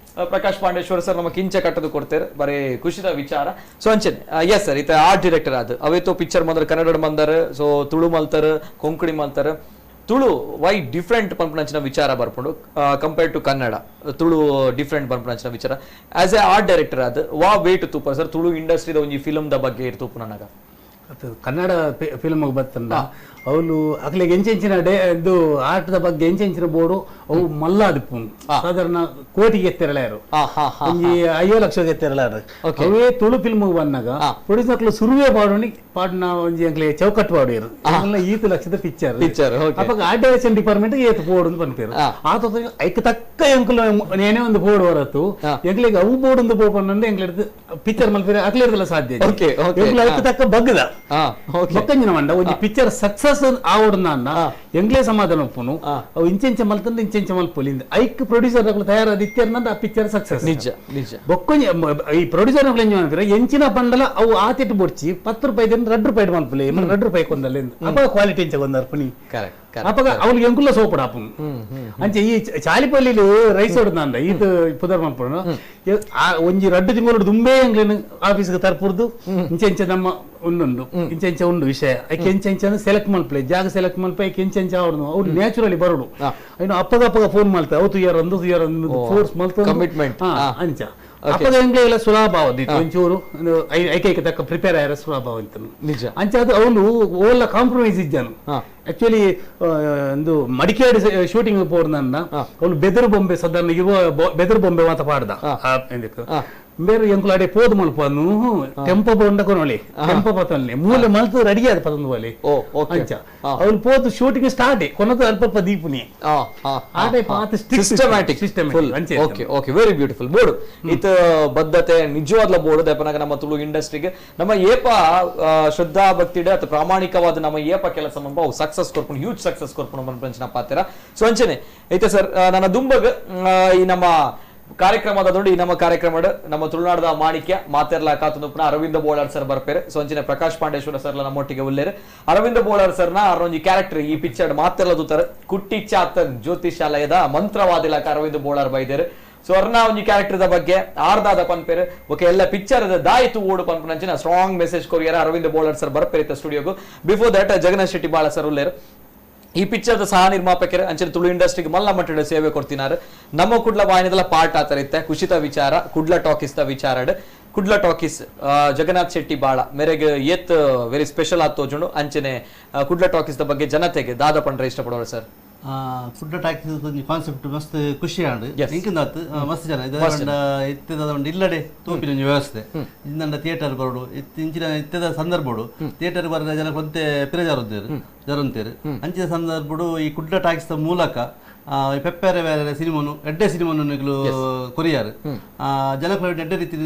A: ಪ್ರಕಾಶ್ ಪಾಂಡೇಶ್ವರ ಸರ್ ನಮ್ಮ ಕಿಂಚ ಕಟ್ಟದು ಕೊಡ್ತೇವೆ ಬರೀ ಖುಷಿದ ವಿಚಾರ ಸೊ ಅಂಚನೆ ಎಸ್ ಸರ್ ಇತ್ತ ಆರ್ಟ್ ಡೈರೆಕ್ಟರ್ ಅದು ಅವೇತೋ ಪಿಕ್ಚರ್ ಮಂದರ್ ಕನ್ನಡ ಮಂದರ್ ಸೊ ತುಳು ಮಲ್ತಾರ ಕೊಂಕಣಿ ಮಲ್ತಾರ ತುಳು ವೈ ಡಿಫ್ರೆಂಟ್ ಪಂಪನಂಚಿನ ವಿಚಾರ ಬರ್ಕೊಂಡು compared to Kannada Tulu different ಪಂಪನಂಚಿನ ವಿಚಾರ ಆಸ್ ಎ ಆರ್ಟ್ ಡೈರೆಕ್ಟರ್ ಅದು ವಾ ವೇಟ್ ತೂಪ ಸರ್ ತುಳು ಇಂಡಸ್ಟ್ರಿದ ಒಂಜಿ ಫಿಲ್ಮ್ ದ ಬಗ್ಗೆ ಇರ್ತೂಪು ನನಗ
E: ಕನ್ನಡ ಫಿಲ್ಮ್ ಬರ್ತಂದ ಅವಳು ಅಕ್ಲಿಗೆ ಎಂಚೆಂಚಿನ ಇದು ಆಟದ ಬಗ್ಗೆ ಎಂಚೆಂಚಿನ ಬೋರ್ಡು ಅವು ಮಲ್ಲಾದಿಪ್ಪು ಸಾಧಾರಣ ಕೋಟಿಗೆ ಎತ್ತೆರಳಾರು ಒಂಜಿ 5 ಲಕ್ಷ ಎತ್ತೆರಳಾರು ಅವೇ ತುಳು ಫಿಲ್ಮ್ ಬಂದಾಗ ಪ್ರೊಡ್ಯೂಸರ್ಗಳು ಸುರುವೆ ಪಾಡಿನ ಒಂಜಿ ಅಂಕ್ಲೆ ಚೌಕಟ್ಟು ಪಾಡಿರು ಈತು ಲಕ್ಷದ ಪಿಕ್ಚರ್ ಅಪ್ಪ ಆರ್ಟ್ ಡೈರೆಕ್ಷನ್ ಡಿಪಾರ್ಟ್ಮೆಂಟ್ ಏತು ಬೋರ್ಡ್ ಅಂತ ಬಂದಿರು ಆತ ಐಕ್ ತಕ್ಕ ಎಂಕುಲು ನೇನೇ ಒಂದು ಬೋರ್ಡ್ ಹೊರತು ಎಂಕ್ಲಿಗೆ ಅವು ಬೋರ್ಡ್ ಒಂದು ಬೋರ್ಡ್ ಎಂಕ್ಲಿಡ್ದು ಪಿಕ್ಚರ್ ಮಲ್ಪಿರ ಅಕ್ಲಿರ್ದಲ್ಲ ಸಾಧ್ಯ ಐಕ್ ತಕ್ಕ ಬಗ್ಗದ ಬಕ್ಕಂಜಿನ ಮಂಡ ಒಂಜಿ ಪಿಕ್ಚರ್ ಸಕ್ಸಸ್ ಆವಡ್ನ ಎಂಗ್ಲೇ ಸಮಾಧಾನ ಒಪ್ಪುನು ಅವು ಇಂಚೆಂಚ ಮಲ್ತಂದ್ರೆ ಇಂಚೆಂಚ ಮಲ್ಪೊಲಿಂದ ಐಕ್ ಪ್ರೊಡ್ಯೂಸರ್ ತಯಾರಾದ ಇತ್ಯರ್ನಂದ ಆ ಪಿಕ್ಚರ್ ಸಕ್ಸಸ್
A: ನಿಜ ನಿಜ
E: ಬೊಕ್ಕೊಂಜಿ ಈ ಪ್ರೊಡ್ಯೂಸರ್ ಎಂಚಿನ ಬಂಡಲ ಅವು ಆತಿಟ್ಟು ಬೊಡ್ಚಿ 10 ರೂಪಾಯಿ 2 ರೂಪಾಯಿ ಮಲ್ಪಲೆ 2 ರೂಪಾಯಿ ಕೊಂದಲ್ಲಿ ಅಪ್ಪ ಕ್ವಾಲಿಟಿ ಇಂಚ ಕೊಂದರ್ ಪುನಿ ಅಪ್ಪ ಅವ್ಳಿಗೆ ಎಂಕುಲ್ಲ ಸೋಪಡ ಅಪ್ಪು ಅಂಚೆ ಈ ಚಾಲಿಪಲ್ಲಿ ರೈಸ್ ಹೊಡೆದ ಇದು ಪುದರ್ ಮಲ್ಪುಣ ಒಂಜಿ 2 ತಿಂಗಳು ದುಂಬೇ ಎಂಗ್ಲೇನು ಆಫೀಸ್ಗೆ ತರ್ಪುರ್ದು ಇಂಚೆಂಚ ನಮ್ಮ ಉಂಡು ಇಂಚೆಂಚ ಉಂಡು ವಿಷಯ ಐಕೆ ಎಂಚೆಂಚ ಸೆಲೆಕ್ಟ್ ಮಲ್ಪಲೆ ಜಾಗ ಸೆಲೆಕ್ಟ್ ಮಲ್ಪೆ ಐಕೆ ಎಂಚೆಂಚ ಅವ್ರು ಅವ್ರು ನ್ಯಾಚುರಲಿ ಬರೋಡು ಇನ್ನು ಅಪ್ಪಗ ಫೋನ್ ಮಾಡ್ತಾರೆ ಅವತ್ತು ಯಾರೊಂದು ಫೋರ್ಸ್ ಮಲ್ತ ಕಮಿಟ್ಮೆಂಟ್ ಅಂಚ ಅಪ್ಪಗ ಎಂಗ್ಲೇ ಇಲ್ಲ ಸುಲಭ ಆವದಿತ್ತು ಒಂಚೂರು ಐಕೈಕ ತಕ್ಕ ಪ್ರಿಪೇರ್ ಆಯ್ರ ಸುಲಭ ಅಂತ ನಿಜ ಅಂಚ ಅದು ಅವನು ಓಲ್ಲ ಕಾಂಪ್ರಮೈಸ್ ಇದ್ದಾನು ಆಕ್ಚುಲಿ ಒಂದು ಮಡಿಕೇರಿ ಶೂಟಿಂಗ್ ಪೋರ್ನ ಅವನು ಬೆದರು ಬೊಂಬೆ ಸಾಧಾರಣ ಇರುವ ಬೆದರು ಬೊಂಬೆ ಮಾತ ಪಾಡ್ದ ಬೇರೆ ಎಂಕುಲಾಡೆ ಪೋದು ಮಲ್ಪನು ಟೆಂಪ ಬಂಡಕೊನೊಳಿ ಟೆಂಪ ಪತನ್ಲಿ ಮೂಲೆ ಮಲ್ತು ರೆಡಿ ಆದ ಪತಂದು ಬಲಿ ಅಂಚ ಅವನು ಪೋದು ಶೂಟಿಂಗ್ ಸ್ಟಾರ್ಟ್ ಕೊನದು ಅಲ್ಪ ದೀಪುನಿ ಆಡೆ ಪಾತ
A: ಸಿಸ್ಟಮ್ಯಾಟಿಕ್
E: ಅಂಚೆ
A: okay okay very beautiful board ಇತ ಬದ್ಧತೆ ನಿಜವಾದ ಬೋರ್ಡ್ ದೆಪನಾಗ ನಮ್ಮ ತುಳು ಇಂಡಸ್ಟ್ರಿಗೆ ನಮ್ಮ ಏಪ ಶ್ರದ್ಧಾ ಭಕ್ತಿಡೆ ಅಥವಾ ಪ್ರಾಮಾಣಿಕವಾದ ನಮ್ಮ ಏಪ ಕೆಲಸ ಮಂಪ ಸಕ್ಸಸ್ ಕೊರ್ಪುನು ಹ್ಯೂಜ್ ಸಕ್ಸಸ್ ಕೊರ್ಪುನು ಮನ್ಪಂಚನ ಪಾತೆರ ಸೊ ಅಂಚನೆ ಐತೆ ಸರ್ ನನ್ನ ದುಂಬಗ್ ಈ ನಮ್ಮ ಕಾರ್ಯಕ್ರಮದ ದೊಡ್ಡ ಈ ನಮ್ಮ ಕಾರ್ಯಕ್ರಮದ ನಮ್ಮ ತುಳುನಾಡದ ಮಾಣಿಕ್ಯ ಮಾತೆರ್ಲ ಕಾತುನುಪ್ನ ಅರವಿಂದ ಬೋಳಾರ್ ಸರ್ ಬರ್ಪೇರೆ ಸೊ ಅಂಚಿನ ಪ್ರಕಾಶ್ ಪಾಂಡೇಶ್ವರ ಸರ್ಲ ನಮ್ಮೊಟ್ಟಿಗೆ ಉಲ್ಲೇರು ಅರವಿಂದ ಬೋಳಾರ್ ಸರ್ನ ಅವರೊಂಜಿ ಕ್ಯಾರೆಕ್ಟರ್ ಈ ಪಿಕ್ಚರ್ ಮಾತೆರ್ಲ ದೂತಾರೆ ಕುಟ್ಟಿ ಚಾತನ್ ಜ್ಯೋತಿಷಾಲಯದ ಮಂತ್ರವಾದಿಲಕ ಅರವಿಂದ ಬೋಳಾರ್ ಬೈದೇರು ಸೊ ಅವ್ರನ್ನ ಒಂಜಿ ಕ್ಯಾರೆಕ್ಟರ್ ಬಗ್ಗೆ ಆರ್ದಾದ ಪನ್ಪೇರು ಓಕೆ ಎಲ್ಲ ಪಿಕ್ಚರ್ ದಾಯಿತು ಓಡು ಪನ್ಪನಂಚಿನ ಸ್ಟ್ರಾಂಗ್ ಮೆಸೇಜ್ ಕೊರಿಯರ ಅರವಿಂದ ಬೋಳಾರ್ ಸರ್ ಬರ್ಪೇರಿತ ಸ್ಟುಡಿಯೋಗು before that Jagannath Shetty Bala sir ಉಲ್ಲೇರು ಈ ಪಿಕ್ಚರ್ದ ಸಹ ನಿರ್ಮಾಪಕರು ಅಂಚೆ ತುಳು ಇಂಡಸ್ಟ್ರಿಗೆ ಮಲ್ಲ ಮಟ್ಟದ ಸೇವೆ ಕೊಡ್ತಿನಾರು ನಮ್ಮ ಕುಡ್ಲ ವಾಹಿನಿದಲ್ಲ ಪಾರ್ಟ್ ಆತರಿತ್ತೆ ಖುಷಿತ ವಿಚಾರ ಕುಡ್ಲ ಟಾಕೀಸ್ ದ ವಿಚಾರ ಕುಡ್ಲ ಟಾಕೀಸ್ ಜಗನ್ನಾಥ್ ಶೆಟ್ಟಿ ಬಾಳ ಮೇರೆಗೆ ಏತ್ ವೆರಿ ಸ್ಪೆಷಲ್ ಆತ್ ತೋಜುಂಡು ಅಂಚನೆ ಕುಡ್ಲ ಟಾಕೀಸ್ ದ ಬಗ್ಗೆ ಜನತೆಗೆ ದಾದ ಪಂಡ್ರೆ ಇಷ್ಟಪಡೋರು ಸರ್
C: ಫುಡ್ ಟಾಕೀಸ್ ಕಾನ್ಸೆಪ್ಟ್ ಮಸ್ತ್ ಖುಷಿ ಆಂಡ್ ಇಂಕಿಂದಾತ್ ಮಸ್ತ್ ಜನ ಇತ್ತದ ಇಲ್ಲಡೆ ತೂಪಿನ ವ್ಯವಸ್ಥೆ ಇಂದ ಥಿಯೇಟರ್ ಬರೋಡು ಇಂಚಿನ ಇತ್ತದ ಸಂದರ್ಭಡು ಥಿಯೇಟರ್ ಬರದ ಜನ ಕೊಂತೆ ಜರಂತೇರು ಅಂಚಿನ ಸಂದರ್ಭಡು ಈ ಕುಡ್ಲ ಟಾಕೀಸ್ ಮೂಲಕ ಪೆಪ್ಪರೆ ಬೇರೆ ಸಿನಿಮಾನು ಎಡ್ಡೆ ಸಿನಿಮಾನು ಕೊರಿಯಾರು ಜನಗಳು ಎಡ್ಡೆ ರೀತಿ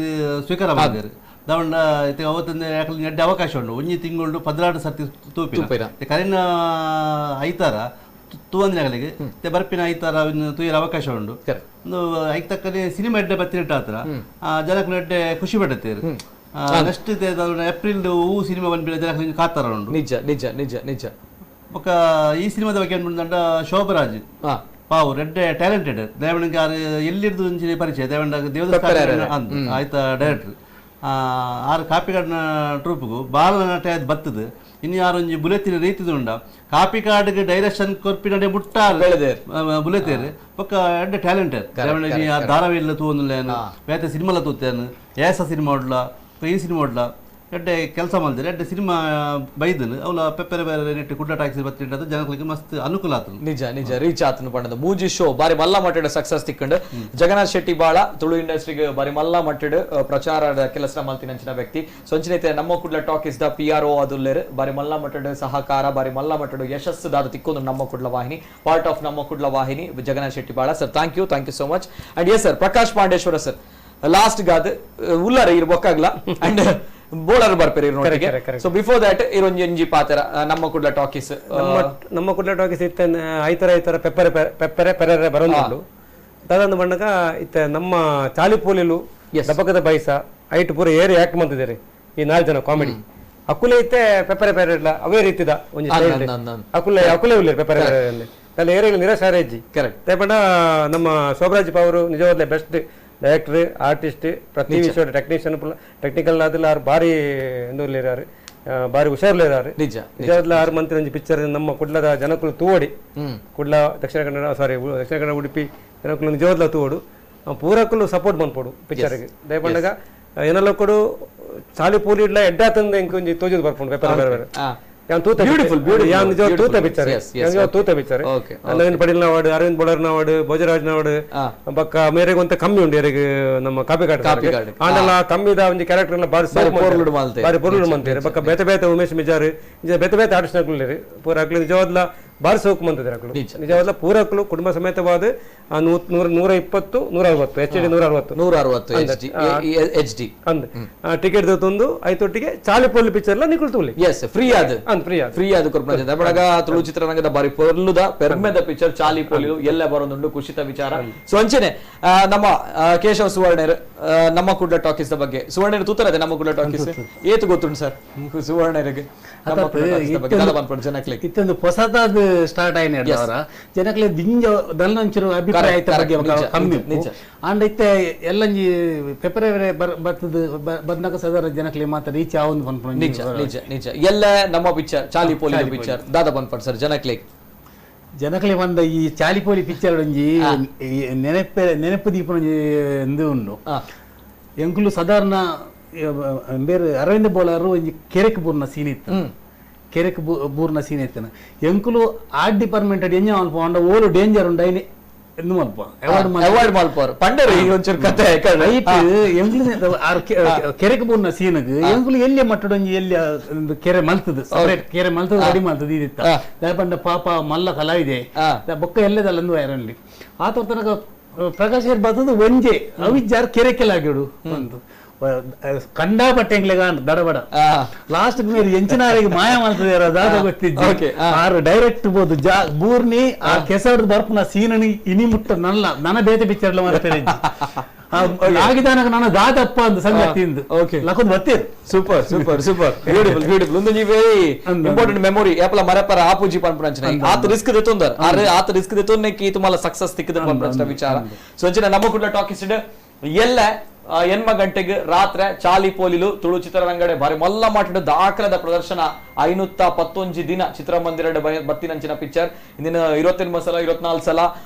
C: ಸ್ವೀಕಾರ ಮಾಡಿದ್ದಾರೆ ದಾವಣ್ಣ ಅವತ್ತೊಂದು ಎಡ್ಡೆ ಅವಕಾಶ ಉಂಟು ಒಂಜಿ ತಿಂಗಳು 16 ಸರ್ತಿ ತೂಪಿನ ಕರಿನ ಐತಾರ ತೂವಂದಿನಗಳಿಗೆ ಬರ್ಪಿನ ಐತಾರ ತೂಯರ ಅವಕಾಶ ಉಂಟು ಒಂದು ಐಕ್ ತಕ್ಕನೆ ಸಿನಿಮಾ ಎಡ್ಡೆ ಬತ್ತಿನ ಹತ್ರ ಜನಗಳು ಎಡ್ಡೆ ಖುಷಿ ಪಡುತ್ತೇರು ನೆಕ್ಸ್ಟ್ ಏಪ್ರಿಲ್ ಹೂ ಸಿನಿಮಾ ಬಂದ್ಬಿಡ ಜನಗಳಿಗೆ ಕಾತಾರ ಉಂಟು
A: ನಿಜ ನಿಜ ನಿಜ ನಿಜ
C: ఒక ఈ సినిమా ಬಗ್ಗೆ ಏನ್ಬಿಡುದಂಡ ಶೋಭರಾಜ್ ಪಾವು ರೆಡ್ಡೆ ಟ್ಯಾಲೆಂಟೆಡ್ ದೇವಣ್ಣಗೆ ಎಲ್ಲಿರ್ದು ಒಂಚಿ ಪರಿಚಯ ದೇವಣ್ಣ ದೇವದಾಸ್ ಆಯ್ತಾ ಡೈರೆಕ್ಟರ್ ಆರು ಕಾಪಿಕಾಡ್ನ ಟ್ರೂಪ್ಗೂ ಬಾಲ ನಟ ಬತ್ತದು ಇನ್ನು ಯಾರೊಂಜಿ ಬುಲೆತಿನ ರೀತಿದುಂಡ ಕಾಪಿಕಾಡ್ಗೆ ಡೈರೆಕ್ಷನ್ ಕೊರ್ಪಿನಡೆ ಮುಟ್ಟಾರ್ ಬುಲೆತೇರು ಒಕ್ಕ ಎಡ್ಡೆ ಟ್ಯಾಲೆಂಟೆಡ್ ದೇವಣ್ಣ ಧಾರಾವಾಹಿಲ್ಲ ತೂವೊಂದುಲ್ಲೇನು ಬೇತೆ ಸಿನಿಮಾಲ ತೂತೇನು ಏಸ ಸಿನಿಮಾ ಉಡ್ಲ ಈ ಸಿನಿಮಾ ಉಡ್ಲ ಎಡ್ಡೆ ಕೆಲಸ ಮಾಡಿದ್ರೆ ಎಡ್ಡೆ ಸಿನಿಮಾ ಬೈದನು ಅವಳ ಪೆಪ್ಪರೆ ಬೇರೆ ನೆಟ್ಟು ಕುಡ್ಡ ಟ್ಯಾಕ್ಸಿ ಬತ್ತಿಂಟದು ಜನಗಳಿಗೆ ಮಸ್ತ್ ಅನುಕೂಲ ಆತನು
A: ನಿಜ ನಿಜ ರೀಚ್ ಆತನು ಪಂಡದ ಮೂಜಿ ಶೋ ಬಾರಿ ಮಲ್ಲ ಮಟ್ಟದ ಸಕ್ಸಸ್ ತಿಕ್ಕೊಂಡು ಜಗನ್ನಾಥ್ ಶೆಟ್ಟಿ ಬಾಳ ತುಳು ಇಂಡಸ್ಟ್ರಿಗೆ ಬಾರಿ ಮಲ್ಲ ಮಟ್ಟದ ಪ್ರಚಾರದ ಕೆಲಸ ಮಲ್ತಿನಂಚಿನ ವ್ಯಕ್ತಿ ಸೊಂಚಿನೈತೆ ನಮ್ಮ ಕುಡ್ಲ ಟಾಕೀಸ್ ದ PRO ಅದುಲ್ಲೇರು ಬಾರಿ ಮಲ್ಲ ಮಟ್ಟದ ಸಹಕಾರ ಬಾರಿ ಮಲ್ಲ ಮಟ್ಟದ ಯಶಸ್ಸು ದಾದ ತಿಕ್ಕೊಂಡು ನಮ್ಮ ಕುಡ್ಲ ವಾಹಿನಿ ಪಾರ್ಟ್ ಆಫ್ ನಮ್ಮ ಕುಡ್ಲ ವಾಹಿನಿ Jagannath Shetty Bala sir thank you so much and yes sir Prakash Pandeshwar sir last ಗಾದ ಉಲ್ಲರ ಇರ್ಬೇಕಾಗ್ಲ ಅಂಡ್ ಬೋಳರ್ ಬರ್ಪೇರಿ ನೋಡಿಗೆ ಸೊ ಬಿಫೋರ್ ದಟ್ ಇರೊಂಜಿ ಪಾತ್ರ ನಮ್ಮ ಕುಡ್ಲ ಟಾಕೀಸ್
B: ಇತ್ತ ಐತರ ಪೆಪ್ಪರೆ ಪೆರರೆ ಬರೋದು ದಾದಂದು ಬಣ್ಣಗ ಇತ್ತ ನಮ್ಮ ಚಾಲಿಪೋಲಿಲು ದಬಕದ ಬೈಸ ಐಟ್ ಪೂರ ಏರಿ ಆಕ್ಟ್ ಮಾಡ್ತಿದ್ದಾರೆ ಈ 4 ಜನ ಕಾಮಿಡಿ ಅಕುಲೆ ಇತ್ತೆ ಪೆಪ್ಪರೆ ಪೆರಲ್ಲ ಅವೇ ರೀತಿದ ಒಂಜಿ ಅಕುಲೆ ಉಳ್ಳೇರು ಪೆಪ್ಪರೆ ಪೆರರಲ್ಲಿ ಎಲ್ಲ ಏರಿಯಾಗ ನಿರಾಶಾರೇಜಿ
A: ಕರೆಕ್ಟ್
B: ದಯಪಂಡ ನಮ್ಮ ಶೋಭರಾಜ್ ಅವರು ನಿಜವಾದ ಬೆಸ್ಟ್ ಡೈರೆಕ್ಟರ್ ಆರ್ಟಿಸ್ಟ್ ಪ್ರತಿ ವಿಷಯ ಟೆಕ್ನಿಕಲ್ ಆದಿಲ್ಲ ಅವ್ರು ಭಾರಿ ಎಂದೂರ್ಲಿರಾರು ಭಾರಿ ಹುಷಾರ್ಲಿರಾರು ನಿಜವಾದ 6 ಮಂತ್ ಒಂಜಿ ಪಿಕ್ಚರ್ ನಮ್ಮ ಕುಡ್ಲದ ಜನಕ್ಕಳು ತೂವಡಿ ಕುಡ್ಲ ದಕ್ಷಿಣ ಕನ್ನಡ ಉಡುಪಿ ಜನಕ್ಕಳು ನಿಜವಾದ ತೂವಡು ಪೂರಕ್ಕಲು ಸಪೋರ್ಟ್ ಮಾಡ್ಕೊಡು ಪಿಕ್ಚರ್ಗೆ ದಯಪಂಡಗ ಏನೆಲ್ಲ ಕೊಡು ಚಾಲಿ ಪೂರಿ ಇಡ್ಲ ಎಡ್ಡಾತಂದ ಎಂಕ್ ಒಂಜಿ ತೋಜುದು ಬರ್ಕೊಂಡು ಬೇರೆ ಬೇರೆ ತೂತ ಪಿಕ್ಚರ್ ನವೀನ್ ಪಡೀಲ್ ನಾವಾಡು ಅರವಿಂದ್ ಬೋಳರ್ ನಾವಾಡು ಭೋಜರಾಜ್ ನಾವಾಡು ಬಕ್ಕ ಮೇರೆಗೆ ಒಂತ ಕಮ್ಮಿ ಉಂಡು ಯಾರಿಗೆ ನಮ್ಮ ಕಾಪಿ ಕಾಟ್ ಆಂಡಲ್ಲ ಕಮ್ಮಿದ ಒಂಜಿ ಕ್ಯಾರೆಕ್ಟರ್ ಎಲ್ಲ ಬಾರಿ ಪೊರ್ಲು ಮಂತೀರಿ ಬಕ್ಕ ಬೇತೆ ಬೇತೆ ಉಮೇಶ್ ಮಿಜಾರ್ ಬೇತೆ ಬೇತೆ ಆರ್ಟಿಸ್ಟ್ ನಕ್ಲಿರಿ ಪೂರ ಅಕ್ಲು ನಿಜವಾದ್ಲ ಬಾರಿ ಸೌಕು ಮಂತಿದ್ರು ಅಕ್ಲು ನಿಜವಾದ್ಲ ಪೂರಕ್ಲು ಕುಟುಂಬ ಸಮೇತವಾದ 120 160 HD
A: 160
B: ಅಂದ್ ಟಿಕೆಟ್ ತಂದು ಐತೊಟ್ಟಿಗೆ ಚಾಲಿ ಪೊಲ್ಲಿ ಪಿಕ್ಚರ್ ನಿಕುಲ್ ತೂಲಿ
A: ಫ್ರೀ ಆದ ಕೊರ್ಪುನ ಬಡಗ ತುಳು ಚಿತ್ರರಂಗದ ಬಾರಿ ಪೊರ್ಲುದ ಪೆರ್ಮೆದ ಪಿಕ್ಚರ್ ಚಾಲಿ ಪೊಲಿ ಎಲ್ಲ ಬರೋದುಂಡು ಖುಷಿತ ವಿಚಾರ ಸೊ ಅಂಚೆನೆ ನಮ್ಮ ಕೇಶವ ಸುವರ್ಣರ್ ನಮ್ಮ ಕುಡ್ಲ ಟಾಕೀಸ್ ಬಗ್ಗೆ ಸುವರ್ಣರ್ ತೂತರದೆ ನಮ್ಮ ಕುಡ್ಲ ಟಾಕೀಸ್ ಏತು ಗೊತ್ತುಂಟು ಸರ್ ಸುವರ್ಣರಿಗೆ
E: ಇತ್ತೊಂದು ಹೊಸದಾದ ಸ್ಟಾರ್ಟ್ ಆಯ್ನ ಜನಕ್ಲೆ ದಿಂಜ ದಲ್ನಂಚಿರು ಅಭಿಪ್ರಾಯ ಕಮ್ಮಿ ಅಂಡ್ ಇತ್ತೆ ಎಲ್ಲ ಫೆಬ್ರವರಿ ಬರ್ತದ ಬಂದಾಗ ಸದಾ ಜನಕ್ಲೆ ಮಾತ್ರ ರೀಚ್ ಆವೊಂದು
A: ನಿಜ ಎಲ್ಲ ನಮ್ಮ ಪಿಕ್ಚರ್ ಚಾಲಿ ಪೋಲಿ ಪಿಕ್ಚರ್ ದಾದ ಬಂದ್ಪಡ್ ಸರ್
E: ಜನಕ್ಲೆ ಬಂದ ಈ ಚಾಲಿಪೋಲಿ ಪಿಕ್ಚರ್ ಒಂಜಿ ನೆನಪು ದೀಪ ಎಂದು ಉಂಡು ಎಂಕುಲು ಸಾಧಾರಣ ಬೇರೆ ಅರವಿಂದ ಬೋಳರು ಒಂಜಿ ಕೆರೆಕ್ ಬೂರ್ನ ಸೀನ್ ಇತ್ತು ಕೆರೆಕ್ ಬೂರ್ನ ಸೀನ್ ಇತ್ತನ ಎಂಕುಲು ಆರ್ಟ್ ಡಿಪಾರ್ಟ್ಮೆಂಟ್ ಎಂಜ ಮಲ್ಪ ಓಲು ಡೇಂಜರ್ ಉಂಡು ಐನೆ ಎಂದು ಮಲ್ಪ
A: ಅವಾಯ್ಡ್ ಮಲ್ಪಾರು ಪಂಡರು ಈ ಒಂಚೂರು ಕತೆ
E: ಎಂಕುಲು ಕೆರೆಕ್ ಬೂರ್ನ ಸೀನ್ಗ್ ಎಂಕುಲು ಎಲ್ಲಿ ಮಟ್ಟಡೊಂಜಿ ಎಲ್ಲಿ ಕೆರೆ ಮಲ್ತದ ಸಪರೇಟ್ ಕೆರೆ ಮಲ್ತದ ರೆಡಿ ಮಲ್ತದ ಇದಿತ್ತ ದಯಪಂಡ ಪಾಪ ಮಲ್ಲ ಕಲಾವಿದೆ ಬೊಕ್ಕ ಎಲ್ಲದಲ್ಲ ಅಂದು ಐರನ್ಲಿ ಆ ತನಕ ಪ್ರಕಾಶ್ ಬರ್ತದ ಒಂಜೆ ಅವಿಜಾರ್ ಕೆರೆಕೆಲಾಗಿಡು ಒಂದು ಕಂಡಾಪಟ್ಟೆಂಗ್ಲೆಗ ದಡಬಡ ಲಾಸ್ಟ್ మీరు ಎಂಚಿನಾರಿಗೆ ಮಾಯ ಮಾಡ್ತದೆ ದಾದ ಗೊತ್ತಿದ್ದೆ ಆರು ಡೈರೆಕ್ಟ್ ಬೋದು ಬೂರ್ನಿ ಆ ಕೆಸರು ಬರ್ಪನ ಸೀನನಿ ಇನಿ ಮುಟ್ಟ ನನ್ನ ಬೇತೆ ಪಿಕ್ಚರ್ಲ ಮಾಡ್ತಾರೆ ಆಗಿದಾನಾಗ ನಾನು ದಾದಪ್ಪ ಅಂತ ಸಂಗತಿಯಿಂದ ಲಕೊಂಡ್ ಬರ್ತೀರಿ
A: ಸೂಪರ್ ಬ್ಯೂಟಿಫುಲ್ ಒಂದು ವೆರಿ ಇಂಪಾರ್ಟೆಂಟ್ ಮೆಮೊರಿ ಏಪಲ ಮರಪರ ಆಪುಜಿ ಪನ್ಪಂಚನ ಆತ ರಿಸ್ಕ್ ದೇತೊಂದರ್ ಅರೆ ಆತ ರಿಸ್ಕ್ ದೇತೊನ್ನೆ ಕಿ ತುಮಲ ಸಕ್ಸಸ್ ತಿಕ್ಕದ ಪನ್ಪಂಚನ ವಿಚಾರ ಸೊ ಅಂಚಿನ ನಮ್ಮ ಕುಡ್ಲ ಟಾಕೀಸ್ ಎಲ್ಲ 8 ಗಂಟೆಗೆ ರಾತ್ರಿ ಚಾಲಿ ಪೋಲಿಲು ತುಳು ಚಿತ್ರರಂಗಡೆ ಬಾರಿ ಮಲ್ಲ ಮಾಟಿದ ದಾಖಲದ ಪ್ರದರ್ಶನ 511 ದಿನ ಚಿತ್ರಮಂದಿರ ಬತ್ತಿನಂಚಿನ ಪಿಕ್ಚರ್ ಇಂದಿನ 28 ಸಲ 24 ಸಲ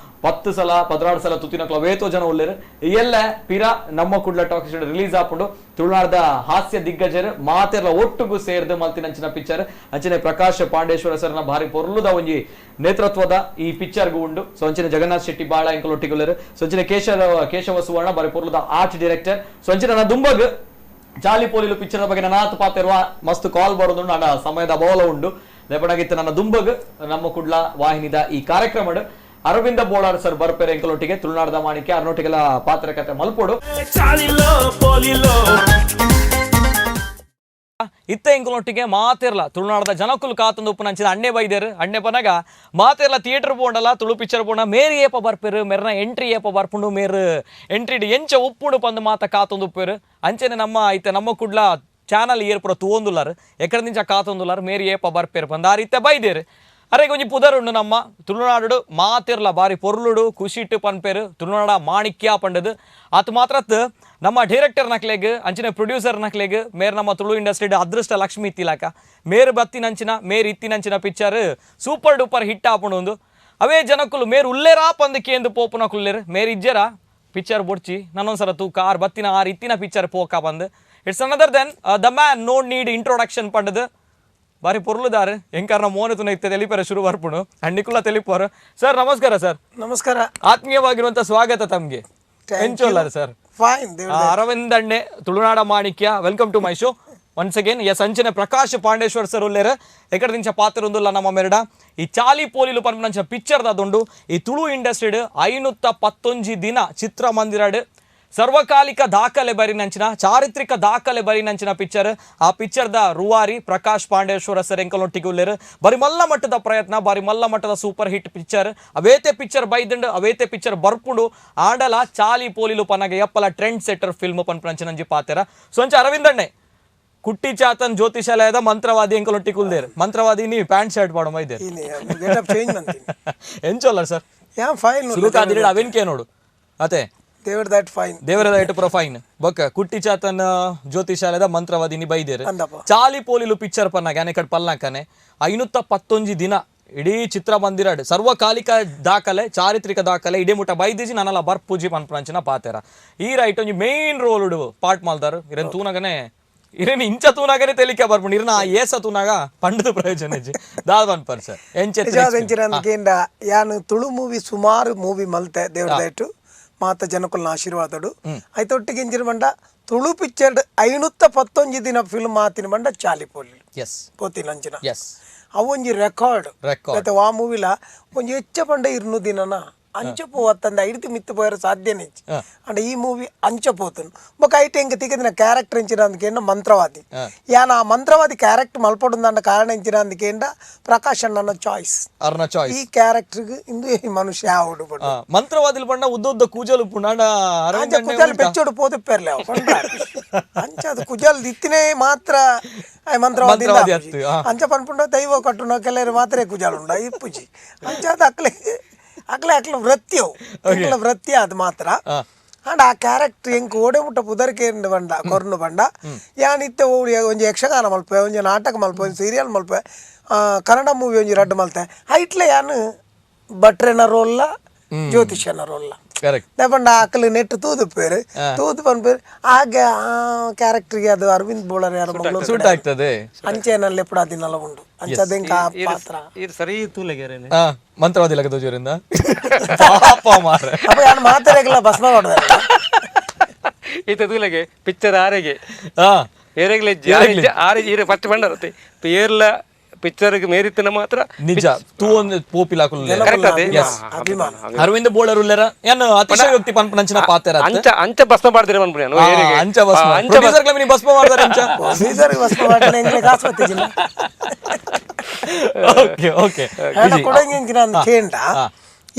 A: 10 ಸಲ 16 ಸಲ ತುತ್ತಿನ ವೇತೋ ಜನ ಉಳ್ಳೇರು ಎಲ್ಲ ಪಿರ ನಮ್ಮ ಕುಡ್ಲ ಟಾಕೀಸ್ ರಿಲೀಸ್ ಆಪುಂಡು ತುಳುನಾಡದ ಹಾಸ್ಯ ದಿಗ್ಗಜರು ಮಾತೆರ್ಲ ಒಟ್ಟುಗೂ ಸೇರ್ದು ಮಲ್ತಿನಂಚಿನ ಪಿಕ್ಚರ್ ಅಂಚನೆ ಪ್ರಕಾಶ್ ಪಾಂಡೇಶ್ವರ ಸರ್ನ ಭಾರಿ ಪೊರ್ಲುದ ಒಂಜಿ ನೇತೃತ್ವದ ಈ ಪಿಕ್ಚರ್ಗೂ ಉಂಡು ಸೊ ಅಂಚನೆ ಜಗನ್ನಾಥ್ ಶೆಟ್ಟಿ ಬಾಳ ಎಂಕಲೊಟ್ಟಿಗುಳ್ಳರು ಸೊ ಅಂಚನೆ ಕೇಶವ ಸುವರ್ಣ ಬಾರಿ ಪೊರ್ಲುದ ಆರ್ಟ್ ಡೈರೆಕ್ಟರ್ ಸೊ ಅಂಚನೆ ನನ್ನ ದುಂಬಗ್ ಚಾಲಿ ಪೋಲಿಲು ಪಿಕ್ಚರ್ ಬಗ್ಗೆ ನನಾತ್ ಪಾತಿರುವ ಮಸ್ತ್ ಕಾಲ್ ಬರೋದು ನನ್ನ ಸಮಯದ ಅಭಾವ ಉಂಡು ದಯಪಡಾಗಿತ್ತು ನನ್ನ ದುಂಬಗ್ ನಮ್ಮ ಕುಡ್ಲ ವಾಹಿನಿದ ಈ ಕಾರ್ಯಕ್ರಮ ಅರವಿಂದ ಬೋಳಾರ್ ಸರ್ ಬರ್ಪೇರೆ ಎಂಕಲೊಟ್ಟಿಗೆ ತುಳುನಾಡದ ಮಾಣಿಕ್ಯ ಅರ್ನೊಟ್ಟಿಗೆಲ್ಲ ಪಾತ್ರಕತೆ ಮಲ್ಪೋಡು ಇತ್ತ ಎಂಕಲೊಟ್ಟಿಗೆ ಮಾತಿರ್ಲ ತುಳುನಾಡದ ಜನಕುಲು ಕಾತಂದು ಉಪ್ಪು ನಂಚಿನ ಅಣ್ಣೆ ಬೈದೇರು ಅಣ್ಣೆ ಬನಾಗ ಮಾತಿರ್ಲ ಥಿಯೇಟರ್ ಪೋಂಡಲ್ಲ ತುಳು ಪಿಕ್ಚರ್ ಪೋಂಡ ಮೇರಿ ಏಪ ಬರ್ಪೇರು ಮೇರ್ನ ಎಂಟ್ರಿ ಏಪ ಬರ್ಪುಂಡು ಮೇರು ಎಂಟ್ರಿ ಎಂಚ ಉಪ್ಪುಡು ಪಂದು ಮಾತ ಕಾತಂದು ಉಪ್ಪೇರು ಅಂಚೆನೆ ನಮ್ಮ ಇತ್ತ ನಮ್ಮ ಕುಡ್ಲ ಚಾನಲ್ ಏರ್ಪುರ ತೂವೊಂದುಲ್ಲಾರು ಎಕಡದಿಂಚ ಕಾತೊಂದುಲ್ಲಾರು ಮೇರಿ ಏಪ ಬರ್ಪೇರು ಪಂದ ಆ ರೀತಿ ಬೈದೇರು ಅರೆ ಕೊಂಚ ಪುದರುಂಡು ನಮ್ಮ ತುಳುನಾಡು ಮಾತಿರ್ಲ ಬಾರಿ ಪೊರ್ಲುಡು ಖುಷಿಟ್ಟು ಪನ್ಪೇರು ತುಳುನಾಡ ಮಾಣಿಕ್ಯ ಪಂಡದು ಅತ್ ಮಾತ್ರತ್ ನಮ್ಮ ಡೈರೆಕ್ಟರ್ ನಕ್ಲೆಗ್ ಅಂಚಿನ ಪ್ರೊಡ್ಯೂಸರ್ ನಕ್ಲೆಗ್ ಮೇರ್ ನಮ್ಮ ತುಳು ಇಂಡಸ್ಟ್ರಿ ಅದೃಷ್ಟ ಲಕ್ಷ್ಮಿ ಇತ್ತಿಲಾಕ ಮೇರ್ ಬತ್ತಿನಂಚಿನ ಮೇರ್ ಇತ್ತಿನಂಚಿನ ಪಿಕ್ಚರ್ ಸೂಪರ್ ಡೂಪರ್ ಹಿಟ್ ಆಪುಂಡು ಒಂದು ಅವೇ ಜನಕ್ಕುಲು ಮೇರ್ ಉಲ್ಲೇರಾ ಪಂದಕ್ಕೆ ಎಂದು ಪೋಪುನ ಕುಲ್ಲೇರು ಮೇರ್ ಇಜ್ಜರ ಪಿಕ್ಚರ್ ಬೊಡ್ಚಿ ನನ್ನೊಂದ್ಸರ ತೂಕ ಬತ್ತಿನ ಇತ್ತಿನ ಪಿಕ್ಚರ್ ಪೋಕ ಬಂದು it's another then the man no need introduction ಪಂಡದು ಬಾರಿ ಪೊರ್ಲುದಾರು ಎಂಕಾರನ ಮೋನತುನ ಇತ್ತ ತೆಲಿಪರ ಶುರು ಬರ್ಪುಣು ಹಣ್ಣಿಕುಲ್ಲ ತೆಲಿಪೋರು ಸರ್ ನಮಸ್ಕಾರ ಸರ್
G: ನಮಸ್ಕಾರ
A: ಆತ್ಮೀಯವಾಗಿರುವಂತ ಸ್ವಾಗತ ತಮ್ಗೆ ಎಂಚೋಲ್ಲಾರ ಸರ್ ಅರವಿಂದ್ ಅಣ್ಣೆ ತುಳುನಾಡ ಮಾಣಿಕ್ಯ welcome to my show once again S ಅಂಚನೆ ಪ್ರಕಾಶ್ ಪಾಂಡೇಶ್ವರ್ ಸರ್ ಉಲ್ಲೇರ ಎಕಡದಿಂಚ ಪಾತ್ರ ಒಂದುಲ್ಲ ನಮ್ಮ ಮೆರಡ ಈ ಚಾಲಿ ಪೋಲಿಲು ಪನ್ಪಂಚ ಪಿಕ್ಚರ್ ದಾದುಂಡು ಈ ತುಳು ಇಂಡಸ್ಟ್ರಿ 511 ದಿನ ಚಿತ್ರಮಂದಿರಡ್ ಸರ್ವಕಾಲಿಕ ದಾಖಲೆ ಬರಿನಂಚಿನ ಚಾರಿತ್ರಿಕ ದಾಖಲೆ ಬರಿನಂಚಿನ ಪಿಕ್ಚರ್ ಆ ಪಿಕ್ಚರ್ದ ರೂವಾರಿ ಪ್ರಕಾಶ್ ಪಾಂಡೇಶ್ವರ ಸರ್ ಎಂಕಲೊಟ್ಟಿಗೆ ಉಲ್ಲೇರು ಬಾರಿ ಮಲ್ಲ ಮಟ್ಟದ ಪ್ರಯತ್ನ ಬಾರಿ ಮಲ್ಲ ಮಟ್ಟದ ಸೂಪರ್ ಹಿಟ್ ಪಿಕ್ಚರ್ ಅವೇತೆ ಪಿಕ್ಚರ್ ಬೈದಂಡು ಅವೇತೆ ಪಿಕ್ಚರ್ ಬರ್ಪುಂಡು ಆಂಡಲ ಚಾಲಿ ಪೋಲಿಲು ಪನಗೆ ಎಪ್ಪಲ ಟ್ರೆಂಡ್ ಸೆಟ್ಟರ್ ಫಿಲ್ಮ್ ಪನ್ಪಂಚನಂಜಿ ಪಾತೆರ ಸೊಂಚ ಅರವಿಂದಣ್ಣೆ ಕುಟ್ಟಿ ಚಾತನ್ ಜ್ಯೋತಿಷಾಲಯದ ಮಂತ್ರವಾದಿ ಎಂಕಲೊಟ್ಟಿ ಕುಲ್ದೇರ್ ಮಂತ್ರವಾದಿ ನೀವು ಪ್ಯಾಂಟ್ ಶರ್ಟ್ ಪಾಡೋ ಮೈದೇರ್ ಎಂಚೋಲ್ಲ ಸರ್ ಸುಲುಕಾದಿರ ಅವೆನ್ಕೆ ನೋಡು ಅತೆ ದೇವರದ ಇಟ್ಟು ಪ್ರೊಫೈನ್ ಬೊಕ್ಕ ಕುಟ್ಟಿ ಚಾತನ್ ಜ್ಯೋತಿಷಾಲಯದ ಮಂತ್ರವಾದಿನಿ ಬೈದೇರು ಚಾಲಿ ಪೋಲಿಲು ಪಿಕ್ಚರ್ ಪನ್ನಾಗ ಅನೆಕಡ್ ಪಲ್ನಾಕನೆ 511 ದಿನ ಇಡೀ ಚಿತ್ರಮಂದಿರ ಸರ್ವಕಾಲಿಕ ದಾಖಲೆ ಚಾರಿತ್ರಿಕ ದಾಖಲೆ ಇಡೀ ಮುಟ್ಟ ಬೈದಿಜಿ ನನ್ನಲ್ಲ ಬರ್ಪೂಜಿ ಪನ್ಪಂಚನ ಪಾತೆರ ಈ ರೈಟ್ ಒಂಜಿ ಮೇನ್ ರೋಲ್ ಉಡು ಪಾಟ್ ಮಾಲ್ದಾರು ಇರನ್ ತೂನಗನೆ ಇರೇನು ಇಂಚ ತೂನಾಗನೆ ತೆಲಿಕೆ ಬರ್ಪುಂಡು ಇರನ ಏಸ ತೂನಾಗ ಪಂಡದ ಪ್ರಯೋಜನ ಇಜ್ಜಿ ದಾದ ಪನ್ಪರ್ ಸರ್
G: ಎಂಚೆಂದ ಯಾನು ತುಳು ಮೂವಿ ಸುಮಾರು ಮೂವಿ ಮಲ್ತೆ ದೇವ್ರದಾಯ್ತು ಮಾತ ಜನಕುಲ್ನ ಆಶೀರ್ವಾದಡು ಐತೊಟ್ಟಿಗೆ ಇಂಜಿನ ಬಂಡ ತುಳು ಪಿಕ್ಚರ್ 511 ದಿನ ಫಿಲ್ಮ್ ಆತಿನ ಬಂಡ ಚಾಲಿ ಪೋಲಿ ಪೋತಿನ ಅಂಚಿನ ಅವು ಒಂಜಿ ರೆಕಾರ್ಡ್ ಮತ್ತೆ ಆ ಮೂವಿಲ ಒಂಜಿ ಹೆಚ್ಚ ಪಂಡ 200 ದಿನನ ಅಂಚಪೋವತ್ತಂದ ಐದು ಮಿತ್ತು ಪೋಯರ ಸಾಧ್ಯನೇ ಅಂಡ್ ಈ ಮೂವಿ ಅಂಚಪೋತನು ಬೊಕ ಐಟ್ ಹೆಂಗೆ ತಿಗದಿನ ಕ್ಯಾರೆಕ್ಟರ್ ಎಂಚಿನ ಅಂದಕೇಂಡ ಮಂತ್ರವಾದಿ ಯಾನ ಆ ಮಂತ್ರವಾದಿ ಕ್ಯಾರೆಕ್ಟರ್ ಮಲ್ಪಡುಂದಂಡ ಕಾರಣ ಎಂಚಿನ ಅಂದಕೇಂಡ ಪ್ರಕಾಶ್ ಅಣ್ಣನ ಚಾಯ್ಸ್ ಈ ಕ್ಯಾರೆಕ್ಟರ್ ಇಂದು ಈ ಮನುಷ್ಯ ಯಾವಡು
A: ಮಂತ್ರವಾದಿಲ್ ಪಂಡ ಉದ್ದ ಕೂಜಲು ಪುಂಡ
G: ಕುಜಲ್ ಬೆಚ್ಚೋಡು ಪೋದು ಪೆರ್ಲೆ ಅಂಚದು ಕುಜಲ್ ದಿತ್ತಿನೇ ಮಾತ್ರ ಮಂತ್ರವಾದಿ ಅಂಚ ಪನ್ಪುಂಡ ದೈವ ಕಟ್ಟುನ ಕೆಲವರು ಮಾತ್ರ ಕುಜಲ್ ಉಂಡ ಇಪ್ಪುಜಿ ಅಂಚದ ಅಕ್ಲೆ ವೃತ್ತಿ ಅದು ಮಾತ್ರ ಅಂಡ್ ಆ ಕ್ಯಾರೆಕ್ಟರ್ ಹೆಂಗೆ ಓಡೆ ಮುಟ್ಟ ಪುದರ್ಕೆ ಬಂಡ ಕೊರ್ನು ಬಂಡ ಯಾನಿತ್ತೆ ಓಡಿ ಒಂಜಿ ಯಕ್ಷಗಾನ ಮಲ್ಪೆ ಒಂಜಿ ನಾಟಕ ಮಲ್ಪೆ ಒಂಜಿ ಸೀರಿಯಲ್ ಮಲ್ಪೆ ಕನ್ನಡ ಮೂವಿ ಒಂಜಿ ರಡ್ಡು ಮಲ್ತೆ ಐಟ್ಲೆ ಯಾನು ಭಟ್ರೆನ ರೋಲ್ಲ ಜ್ಯೋತಿಷನ ರೋಲ್ಲ ಪಂಡ ಅಕ್ಕಲು ನೆಟ್ಟು ತೂದು ಪೇರು ತೂದು ಪನ್ಪೇರು ಹಾಗೆ ಆ ಕ್ಯಾರೆಕ್ಟರ್ಗೆ ಅದು ಅರವಿಂದ್ ಬೋಳರ್ ಯಾರು ಮಗಳು
A: ಸೂಟ್ ಆಗ್ತದೆ
G: ಅಂಚೆನಲ್ಲಿ ಎప్పుడు ಅದಿನೆಲ್ಲ ಉಂಡು ಅಂಚದೆಂಕ ಪಾತ್ರ
B: ಸರಿ ತೂಲೆಗೆ
A: ಮಂತ್ರವಾದಿ ಲಗ ದೋಜೂರಿಂದ ಪಾಪ ಮಾರೆ
G: ಅಪ್ಪ ಯಾರು ಮಾತಾಡಕ್ಕಿಲ್ಲ ಭಸ್ಮ ಮಾಡುವ
B: ಈತ ತೂಲೆಗೆ ಪಿಕ್ಚರ್ ಆರೆಗೆ ಏರೆಗ್ಲೆ ಆರೆ ಫಸ್ಟ್ ಬಂಡರತ್ತೆ ಏರ್ಲ ಪಿಕ್ಚರ್ಗೆ ಮೇರಿತನ ಮಾತ್ರ
A: ನಿಜ ತೂ ಒಂದು ಪೋಪಿಲ ಅರವಿಂದ ಬೋಳರ್ ಉಲ್ಲೆರ ಏನು ಅತಿಶಯೋಕ್ತಿ ಪನ್ಪನಂಚಿನ ಪಾತೆರ
B: ಅಂಚ ಭಸ್ಮ ಮಾಡ್ತೀರ ಪನ್ಪುಣ
A: ಅಂಚ ಭಸ್ಮ ಪ್ರೊಡ್ಯೂಸರ್ ಗೆ ಭಸ್ಮ ಮಾಡ್ತಾರೆ ಅಂಚ
G: ಪ್ರೊಡ್ಯೂಸರ್ ಭಸ್ಮ ಮಾಡ್ತಾನೆ ಎಂಗ್ಲೆ ಕಾಸು ಬತ್ತಿಜಿಲ್ಲ
A: ಓಕೆ ಓಕೆ
G: ಹೇಳ ಕೊಡಂಗಿಂಚಿನ ಅಂತ ಕೇಂಡ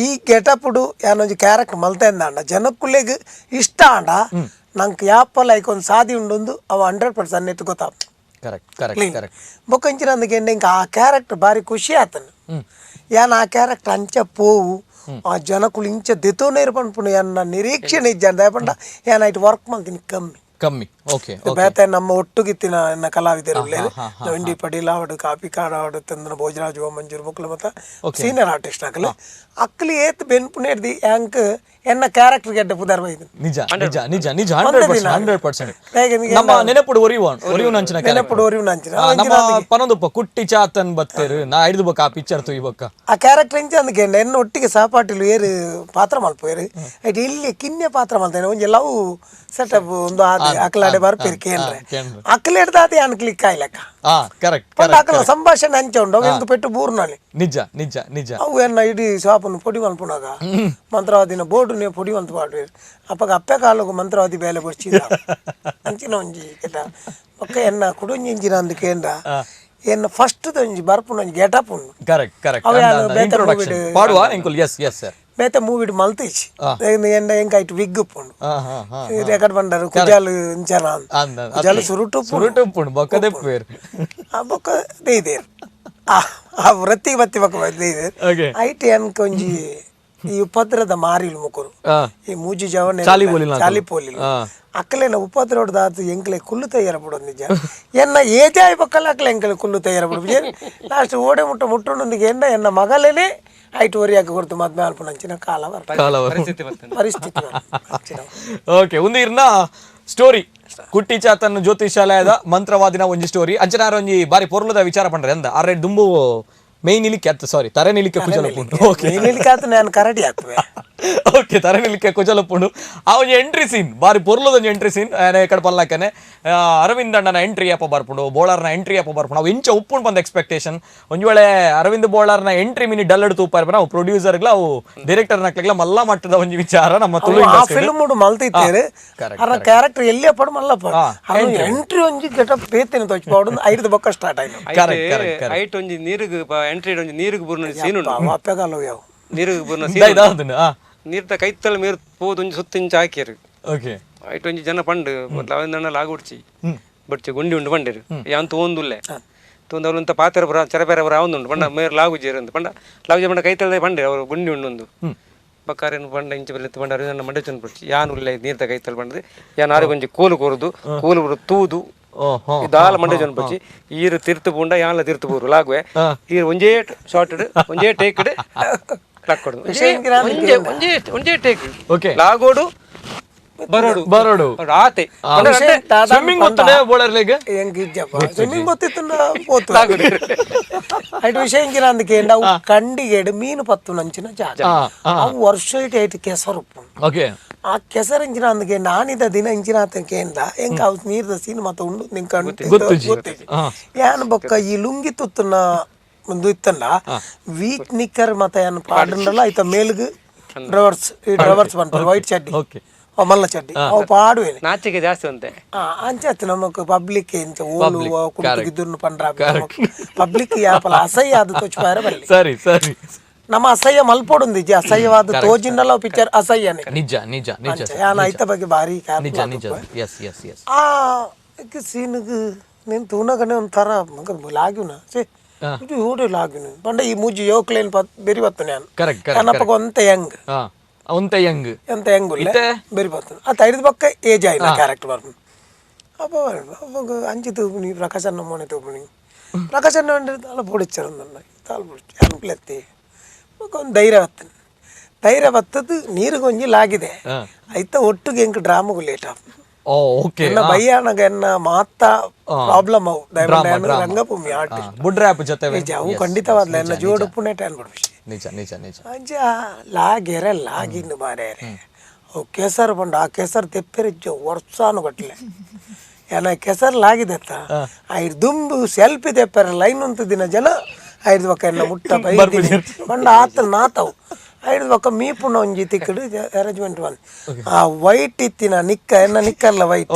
G: ಈ ಗೆಟಪ್ಡು ಯಾನೊಂಜಿ ಕ್ಯಾರೆಕ್ಟರ್ ಮಲ್ತಾ ಅಂಡ ಜನಕ್ಕುಲೆಗ್ ಇಷ್ಟ ಆಂಡ ನಂಗೆ ಯಾಪಲ್ ಐಕೊಂದು ಸಾದಿ ಉಂಡೊಂದು ಅವ 100% ನೆತ್ತು ಗೊತ್ತಾಗ್ತು ಬೊಕ್ಕಂಚಿನ ಅಂದಕ್ಕೆ ಇಂಕ ಆ ಕ್ಯಾರೆಕ್ಟರ್ ಬಾರಿ ಖುಷಿ ಆತನು ಯಾನ್ ಆ ಕ್ಯಾರೆಕ್ಟರ್ ಅಂಚ ಪೋವು ಆ ಜನಕ್ಕುಲು ಇಂಚ ದೆತೋನೇ ಪನ್ಪುಣ ಯಾನ ನಿರೀಕ್ಷಣೆ ಇಜ್ಜ ದಯಪಂಡ ಯಾನ್ ಐಟ್ ವರ್ಕ್ ಮಾಡ್ತೀನಿ ಕಮ್ಮಿ
A: ಓಕೆ
G: ಬೇತೆ ನಮ್ಮ ಒಟ್ಟುಗಿತ್ತಿನ ಎನ್ನ ಕಲಾವಿದರು ನವಿಂಡಿ ಪಡೀಲ್ ಆವಡು ಕಾಪಿ ಕಾಡ್ ಆವಡು ತಂದ್ರ ಭೋಜರಾಜ್ ಮಂಜೂರು ಮುಕ್ಲು ಮತ್ತ ಸೀನಿಯರ್ ಆರ್ಟಿಸ್ಟ್ ಆಗಲಿ ಅಕ್ಲಿ ಏತ್ ಬೆನ್ಪುಣ ಹಿಡ್ದು ಯಾಂಕ್ ಎನ್ನ ಕ್ಯಾರೆಕ್ಟರ್ ಗೆಡ್ಡೆ ಪುದರ್ ಬೈದು
A: ನಿಜ ನಿಜ ನಿಜ ನಿಜ 100% ನಮ್ಮ ನೆನಪುಡು ಒರಿಯುನಂಚಿನ
G: ನೆನಪುಡು ಒರಿಯುನಂಚಿನ
A: ನಮ್ಮ ಪನೊಂದುಪ್ಪ ಕುಟ್ಟಿ ಚಾತನ್ ಬತ್ತೇರು ನಾ ಹಿಡಿದು ಬೊಕ್ಕ ಆ ಪಿಕ್ಚರ್ ತುಯಿ ಬೊಕ್ಕ
G: ಆ ಕ್ಯಾರೆಕ್ಟರ್ ಇಂಚ ಅಂದಕ್ಕೆ ಎನ್ನ ಒಟ್ಟಿಗೆ ಸಹಪಾಠಿಲು ಏರು ಪಾತ್ರ ಮಲ್ಪೋರು ಐಟ್ ಇಲ್ಲಿ ಕಿನ್ನೆ ಪಾತ್ರ ಮಲ್ತೇನೆ ಒಂಜಿ ಲವ್ ಸೆಟಪ್ ಒಂದು ಅಕ್ಲಾಡೆ ಬರ್ಪೇರು ಕೇಂದ್ರ ಅಕ್ಲೆ ಹಿಡ್ದಾದ ಯಾನ್ ಕ್ಲಿಕ್ ಆಯ್ಲಕ್ಕ ಅಕ್ಕಲ ಸಂಭಾಷಣೆ ಅಂಚ ಉಂಡು ಎಂದು ಪೆಟ್ಟು ಬೂರ್ನಲ್ಲಿ
A: ನಿಜ ನಿಜ ನಿಜ
G: ಅವು ಎನ್ನ ಇಡೀ ಶಾಪನ್ನು ಪೊಡಿ ಮಲ್ಪುನಾಗ ಮಂತ್ರವಾದಿನ ಬೋರ್ಡು ನೀವು ಪೊಡಿ ಮಂತ್ ಪಾಡ್ರಿ ಅಪ್ಪಗ ಅಪ್ಪೆ ಕಾಲಗು ಮಂತ್ರವಾದಿ ಬೇಲೆ ಬಡ್ಸಿದ ಅಂಚಿನ ಒಂಜಿ ಕೆಟ ಒಕ್ಕ ಎನ್ನ ಕುಡುಂಜಿ ಇಂಜಿನ ಅಂದ ಕೇಂದ್ರ ಎನ್ನ ಫಸ್ಟ್ ಒಂಜಿ ಬರ್ಪುನ ಒಂಜಿ ಗೆಟಪ್ ಉಂಡು ಬೇತೆ ಮೂವಿ ಮಲ್ತೀಚಿ ಎಂಡ ಎಂಕ ಐಟ್ ವಿಗ್ ಉಪ್ಪುಂಡು ರೆಕಾರ್ಡ್ ಬಂಡರು ಕುಜಾಲು ಇಂಚನ ಕುಜಾಲು ಸುರುಟು
A: ಬೊಕ್ಕ
G: ದೇದೇರ್ ಆ ವೃತ್ತಿಗೆ ಬತ್ತಿ ಬೊಕ್ಕ ದೇದೇರ್ ಐಟ್ ಎನ್ಕ ಒಂಜಿ ಈ ಉಪದ್ರದ ಮಾರಿಲು ಮುಕುರು ಈ ಮೂಜಿ ಜವನೆ ಚಾಲಿಪೋಲಿ ಅಕ್ಕಲೇನ ಉಪದ್ರೋಡ್ ದಾತು ಎಂಕ್ಲೆ ಕುಲ್ಲು ತಯ್ಯರ ಬಿಡೋದು ನಿಜ ಎನ್ನ ಏಜಾಯ್ ಬಕ್ಕಲ್ಲ ಅಕ್ಕಲೆ ಎಂಕ್ಲೆ ಕುಲ್ಲು ತಯ್ಯರ ಬಿಡು ಲಾಸ್ಟ್ ಓಡೆ ಮುಟ್ಟೊಂದಿಗೆ ಎನ್ನ ಮಗಲೇನೆ ಐಟು ವರಿಯಾಕ ಕೊಡ್ತು ಮದ್ಮೆ ಅಲ್ಪ ನಂಚಿನ ಕಾಲ ಪರಿಸ್ಥಿತಿ
A: ಓಕೆ ಒಂದು ಇರ್ನ ಸ್ಟೋರಿ ಕುಟ್ಟಿ ಚಾತನ್ ಜ್ಯೋತಿಷಾಲಯದ ಮಂತ್ರವಾದಿನ ಒಂಜಿ ಸ್ಟೋರಿ ಅಂಚನಾರ ಒಂಜಿ ಬಾರಿ ಪೊರ್ಲದ ವಿಚಾರ ಪಂಡ್ರೆ ಅಂದ ಅರೆ ದುಂಬು ಮೈ ನಿಲಿಕೆ ಅತ್ತ ಸಾರಿ ತರೆ ನಿಲಿಕೆ ಕುಜಲಪುಂಡು ಓಕೆ
G: ನಾನು ಕರಡಿ ಆಗ್ತವೆ
A: ಓಕೆ ತರೆ ನಿಲಿಕೆ ಕುಜಲಪುಂಡು ಆ ಒಂಜಿ ಎಂಟ್ರಿ ಸೀನ್ ಬಾರಿ ಪೊರ್ಲದ ಒಂಜಿ ಎಂಟ್ರಿ ಸೀನ್ ಎಕಡೆ ಪಲ್ಲಕ್ಕನೆ ಅರವಿಂದ್ ಅಣ್ಣನ ಎಂಟ್ರಿ ಅಪ್ಪ ಬರ್ಪುಂಡು ಬೋಳರ್ನ ಎಂಟ್ರಿ ಅಪ್ಪ ಬರ್ಪುಂಡು ಅವು ಇಂಚ ಉಪ್ಪುಂಡು ಬಂದ ಎಕ್ಸ್ಪೆಕ್ಟೇಷನ್ ಒಂಜಿ ವೇಳೆ ಅರವಿಂದ್ ಬೋಳರ್ನ ಎಂಟ್ರಿ ಮಿನಿ ಡಲ್ಲಡ್ ತೂಪಾರ ನಾವು ಪ್ರೊಡ್ಯೂಸರ್ಗಳ ಅವು ಡೈರೆಕ್ಟರ್ ನಕ್ಲೆಗ್ಲ ಮಲ್ಲ ಮಟ್ಟದ ಒಂಜಿ ವಿಚಾರ ನಮ್ಮ ತುಳು
G: ಫಿಲ್ಮ್ ಮಲ್ತೈತೇರು ಅರ ಕ್ಯಾರೆಕ್ಟರ್ ಎಲ್ಲಿ ಪಡ ಮಲ್ಲಪ್ಪ ಎಂಟ್ರಿ ಒಂಜಿ ಗೆಟಪ್ ಬೇತೇನೆ ತೋಚ್ಪಾಡು 5 ಬೊಕ್ಕ ಸ್ಟಾರ್ಟ್ ಆಯ್ತು
B: ಐಟ್ ಒಂಜಿ ನೀರಿಗೆ ಎಂಟ್ರಿ ಒಂಜಿ ನೀರಿಗೆ ಬುರ್ನ ಸೀನ್ ಉಂಟು
G: ಅಪ್ಪೆಗಾಲ ಯಾವ
B: ನೀರಿಗೆ ಬುರ್ನ ಸೀನ್ ನೀರ್ದ ಕೈತಲ್ ಮೇರ್ ಪೋದು ಒಂಜಿ ಸುತ್ತಿಂಚ ಹಾಕಿರು
A: ಓಕೆ
B: ಐಟ್ ಒಂಜಿ ಜನ ಪಂಡು ಅರವಿಂದ್ ಅಣ್ಣ ಲಾಗುಡ್ಚಿ ಬಟ್ ಗುಂಡಿ ಉಂಡು ಬಂದಿರು ಯಾನ್ ತೋಂದುಲ್ಲೆ ತೋಂದು ಅವ್ರಂತ ಪಾತ್ರ ಬರ ಚರಪೇರ ಬರ ಅವನುಂಡು ಬಂಡ ಮೇರ್ ಲಾಗು ಜೇರು ಅಂತ ಬಂಡ ಲಾಗು ಜೇ ಬಂಡ ಕೈ ತಳ್ದೆ ಬಂಡೆ ಅವರು ಗುಂಡಿ ಉಂಡು ಬಕ್ಕಾರೇನು ಬಂಡ ಇಂಚ ಬೆಲೆ ಬಂಡ ನನ್ನ ಮಂಡೆ ಚಂದ ಬಿಡ್ಸಿ ಯಾನು ಉಲ್ಲೆ ನೀರ್ತ ಕೈ ತಳ್ಳಿ ಬಂಡದು ಯಾನ್ ಆರು ಕೊಂಚ ಕೋಲು ಕೊರದು ಕೋಲು ಬರು ತೂದು ದಾಲ ಮಂಡೆ ಜನ ಬಚ್ಚಿ ಈರು ತಿರ್ತು ಪುಂಡ ಯಾನ್ಲ ತಿರ್ತು ಬೂರು ಲಾಗುವೆ ಈರು ಒಂಜೇ ಶಾರ್ಟ್ ಒಂಜೇ ಟೇಕ್ ಲಾಕ್ ಕೊಡುದು ಒಂಜೇ ಟೇಕ್ ಲಾಗೋಡು
A: ಬರೋಡು
B: ಆತೆ
A: ಸ್ವಿಮ್ಮಿಂಗ್ ಗೊತ್ತೇ బౌలర్లకి
G: స్విమ్మింగ్ ಗೊತ್ತಿತ್ತು పోతు అటు విషయం అందుకే అవు కండిగేడు మీను పత్తు నంచిన జాజ అవు ವರ್ಷ ఇటు ಕೆಸರು
A: ಓಕೆ
G: ಆ ಕೆಸರಿಂಚಿನ అందుకే ನಾನಿದ ದಿನ ಇಂಚಿನ ಕೇಂದ ಹೆಂಗ ಅವು ನೀರ್ದ ಸೀನ್ ಮತ್ತ ಉಂಡು ನಿಂಕ ಗೊತ್ತಿಜಿ ಯಾನ್ ಬೊಕ್ಕ ಈ ಲುಂಗಿ ತುತ್ತನ ಒಂದು ಇತ್ತಲ್ಲ ವೀಟ್ ನಿಕ್ಕರ್ ಮತ್ತ ಯಾನ್ ಪಾಡಂಡಲ್ಲ ಐತ ಮೇಲ್ಗ್ ಡ್ರೈವರ್ಸ್ ಬಂತಾರೆ ವೈಟ್ ಚಡ್ಡಿ
A: ಓಕೆ
G: ಮಲ್ಲ ಚಡ್ಡಿ ಅವು ಪಾಡುವೆ
B: ನಾಚಿಕೆ ಜಾಸ್ತಿ ಅಂತೆ
G: ಅಂಚೆ ನಮಕ್ ಪಬ್ಲಿಕ್ ಎಂಚ ಓಲು ಕುಂಟಿಗಿದ್ದು ಪಂಡ್ರ ಪಬ್ಲಿಕ್ ಯಾಪಲ ಅಸಹ್ಯ ಅದು ತೋಚ್ಪಾರ ಬಲ್ಲಿ
A: ಸರಿ ಸರಿ
G: ನಮ್ಮ ಅಸಹ್ಯ ಮಲ್ಪೊಡುಂದು ಇಜ್ಜಿ ಅಸಹ್ಯವಾದ ತೋಜಿಂಡಲ್ಲ ಪಿಕ್ಚರ್ ಅಸಹ್ಯನೇ
A: ನಿಜ ನಿಜ ನಿಜ
G: ಯಾನ ಐತ ಬಗ್ಗೆ ಭಾರಿ
A: ನಿಜ ನಿಜ ಎಸ್ ಎಸ್ ಎಸ್
G: ಆ ಸೀನ್ಗ್ నేను తూనగానే ఉంటారా లాగిన ఇది ఓడి లాగిన పండ ఈ ముజ్జి యోక్లేన్ బెరిపోతాను నేను
A: కరెక్ట్
G: కనపక అంత యంగ్
A: అంత యంగ్
G: ఎంత యంగ్ బెరిపోతాను ఆ తైది పక్క ఏజ్ అయిన క్యారెక్టర్ వరకు అപ്പൊ అంచి తూపుని ప్రకాశన్న మోనే తూపుని ప్రకాశన్న అంటే తల పొడిచ్చారు తల పొడిచి ಅನ್ಪ್ಲೆತ್ತಿ ಒಂದು ಧೈರ್ಯ ಬತ್ತದು ನೀರು ಕೊಂಚಿ ಲಾಗಿದೆ ಐತ ಒಟ್ಟಿಗೆ ಹೆಂಗ್ ಡ್ರಾಮಾಗು ಲೇಟ್ ಆಫ್
A: ಓಕೆ
G: ಎನ್ನ ಭಯ್ಯಾನಗ ಎನ್ನ ಮಾತ ಪ್ರಾಬ್ಲಮ್ ಅವು ದಯಮಾಡಿ ರಂಗಭೂಮಿ ಆರ್ಟಿಸ್ಟ್
A: ಬುಡ್ರಾಪ್ ಜೊತೆ
G: ಅವು ಖಂಡಿತವಾದ್ಲ ಎನ್ನ ಜೋಡು ಪುಣೆ ಟೈನ್ ಬಿಡ್ಬಿಸಿ
A: ನಿಜ ನಿಜ ನಿಜ
G: ಅಂಜ ಲಾಗೆರೆ ಲಾಗಿನ್ನು ಬಾರೇರೆ ಅವು ಕೆಸರು ಬಂಡು ಆ ಕೆಸರು ತೆಪ್ಪೆರಿಜ್ಜು ವರ್ಷಾನು ಗಟ್ಲೆ ಏನ ಕೆಸರು ಲಾಗಿದೆತ್ತ ಐದು ದುಂಬು ಸೆಲ್ಫಿ ತೆಪ್ಪೆರ ಲೈನ್ ಉಂಟು ದಿನ ಜನ ಐದು ಪಕ್ಕ ಎನ್ನ ಮುಟ್ಟ ಬೈದಿ ಬಂಡ ಆತ ನಾತವು ಐದು ಪಕ್ಕ ಮೀಪುಣ ಒಂಜಿ ತಿಕ್ಕಡು ಅರೇಂಜ್ಮೆಂಟ್ ಒನ್ ಆ ವೈಟ್ ಇತ್ತಿನ ನಿಕ್ಕ ಎನ್ನ ನಿಕ್ಕರ್ಲ ವೈಟ್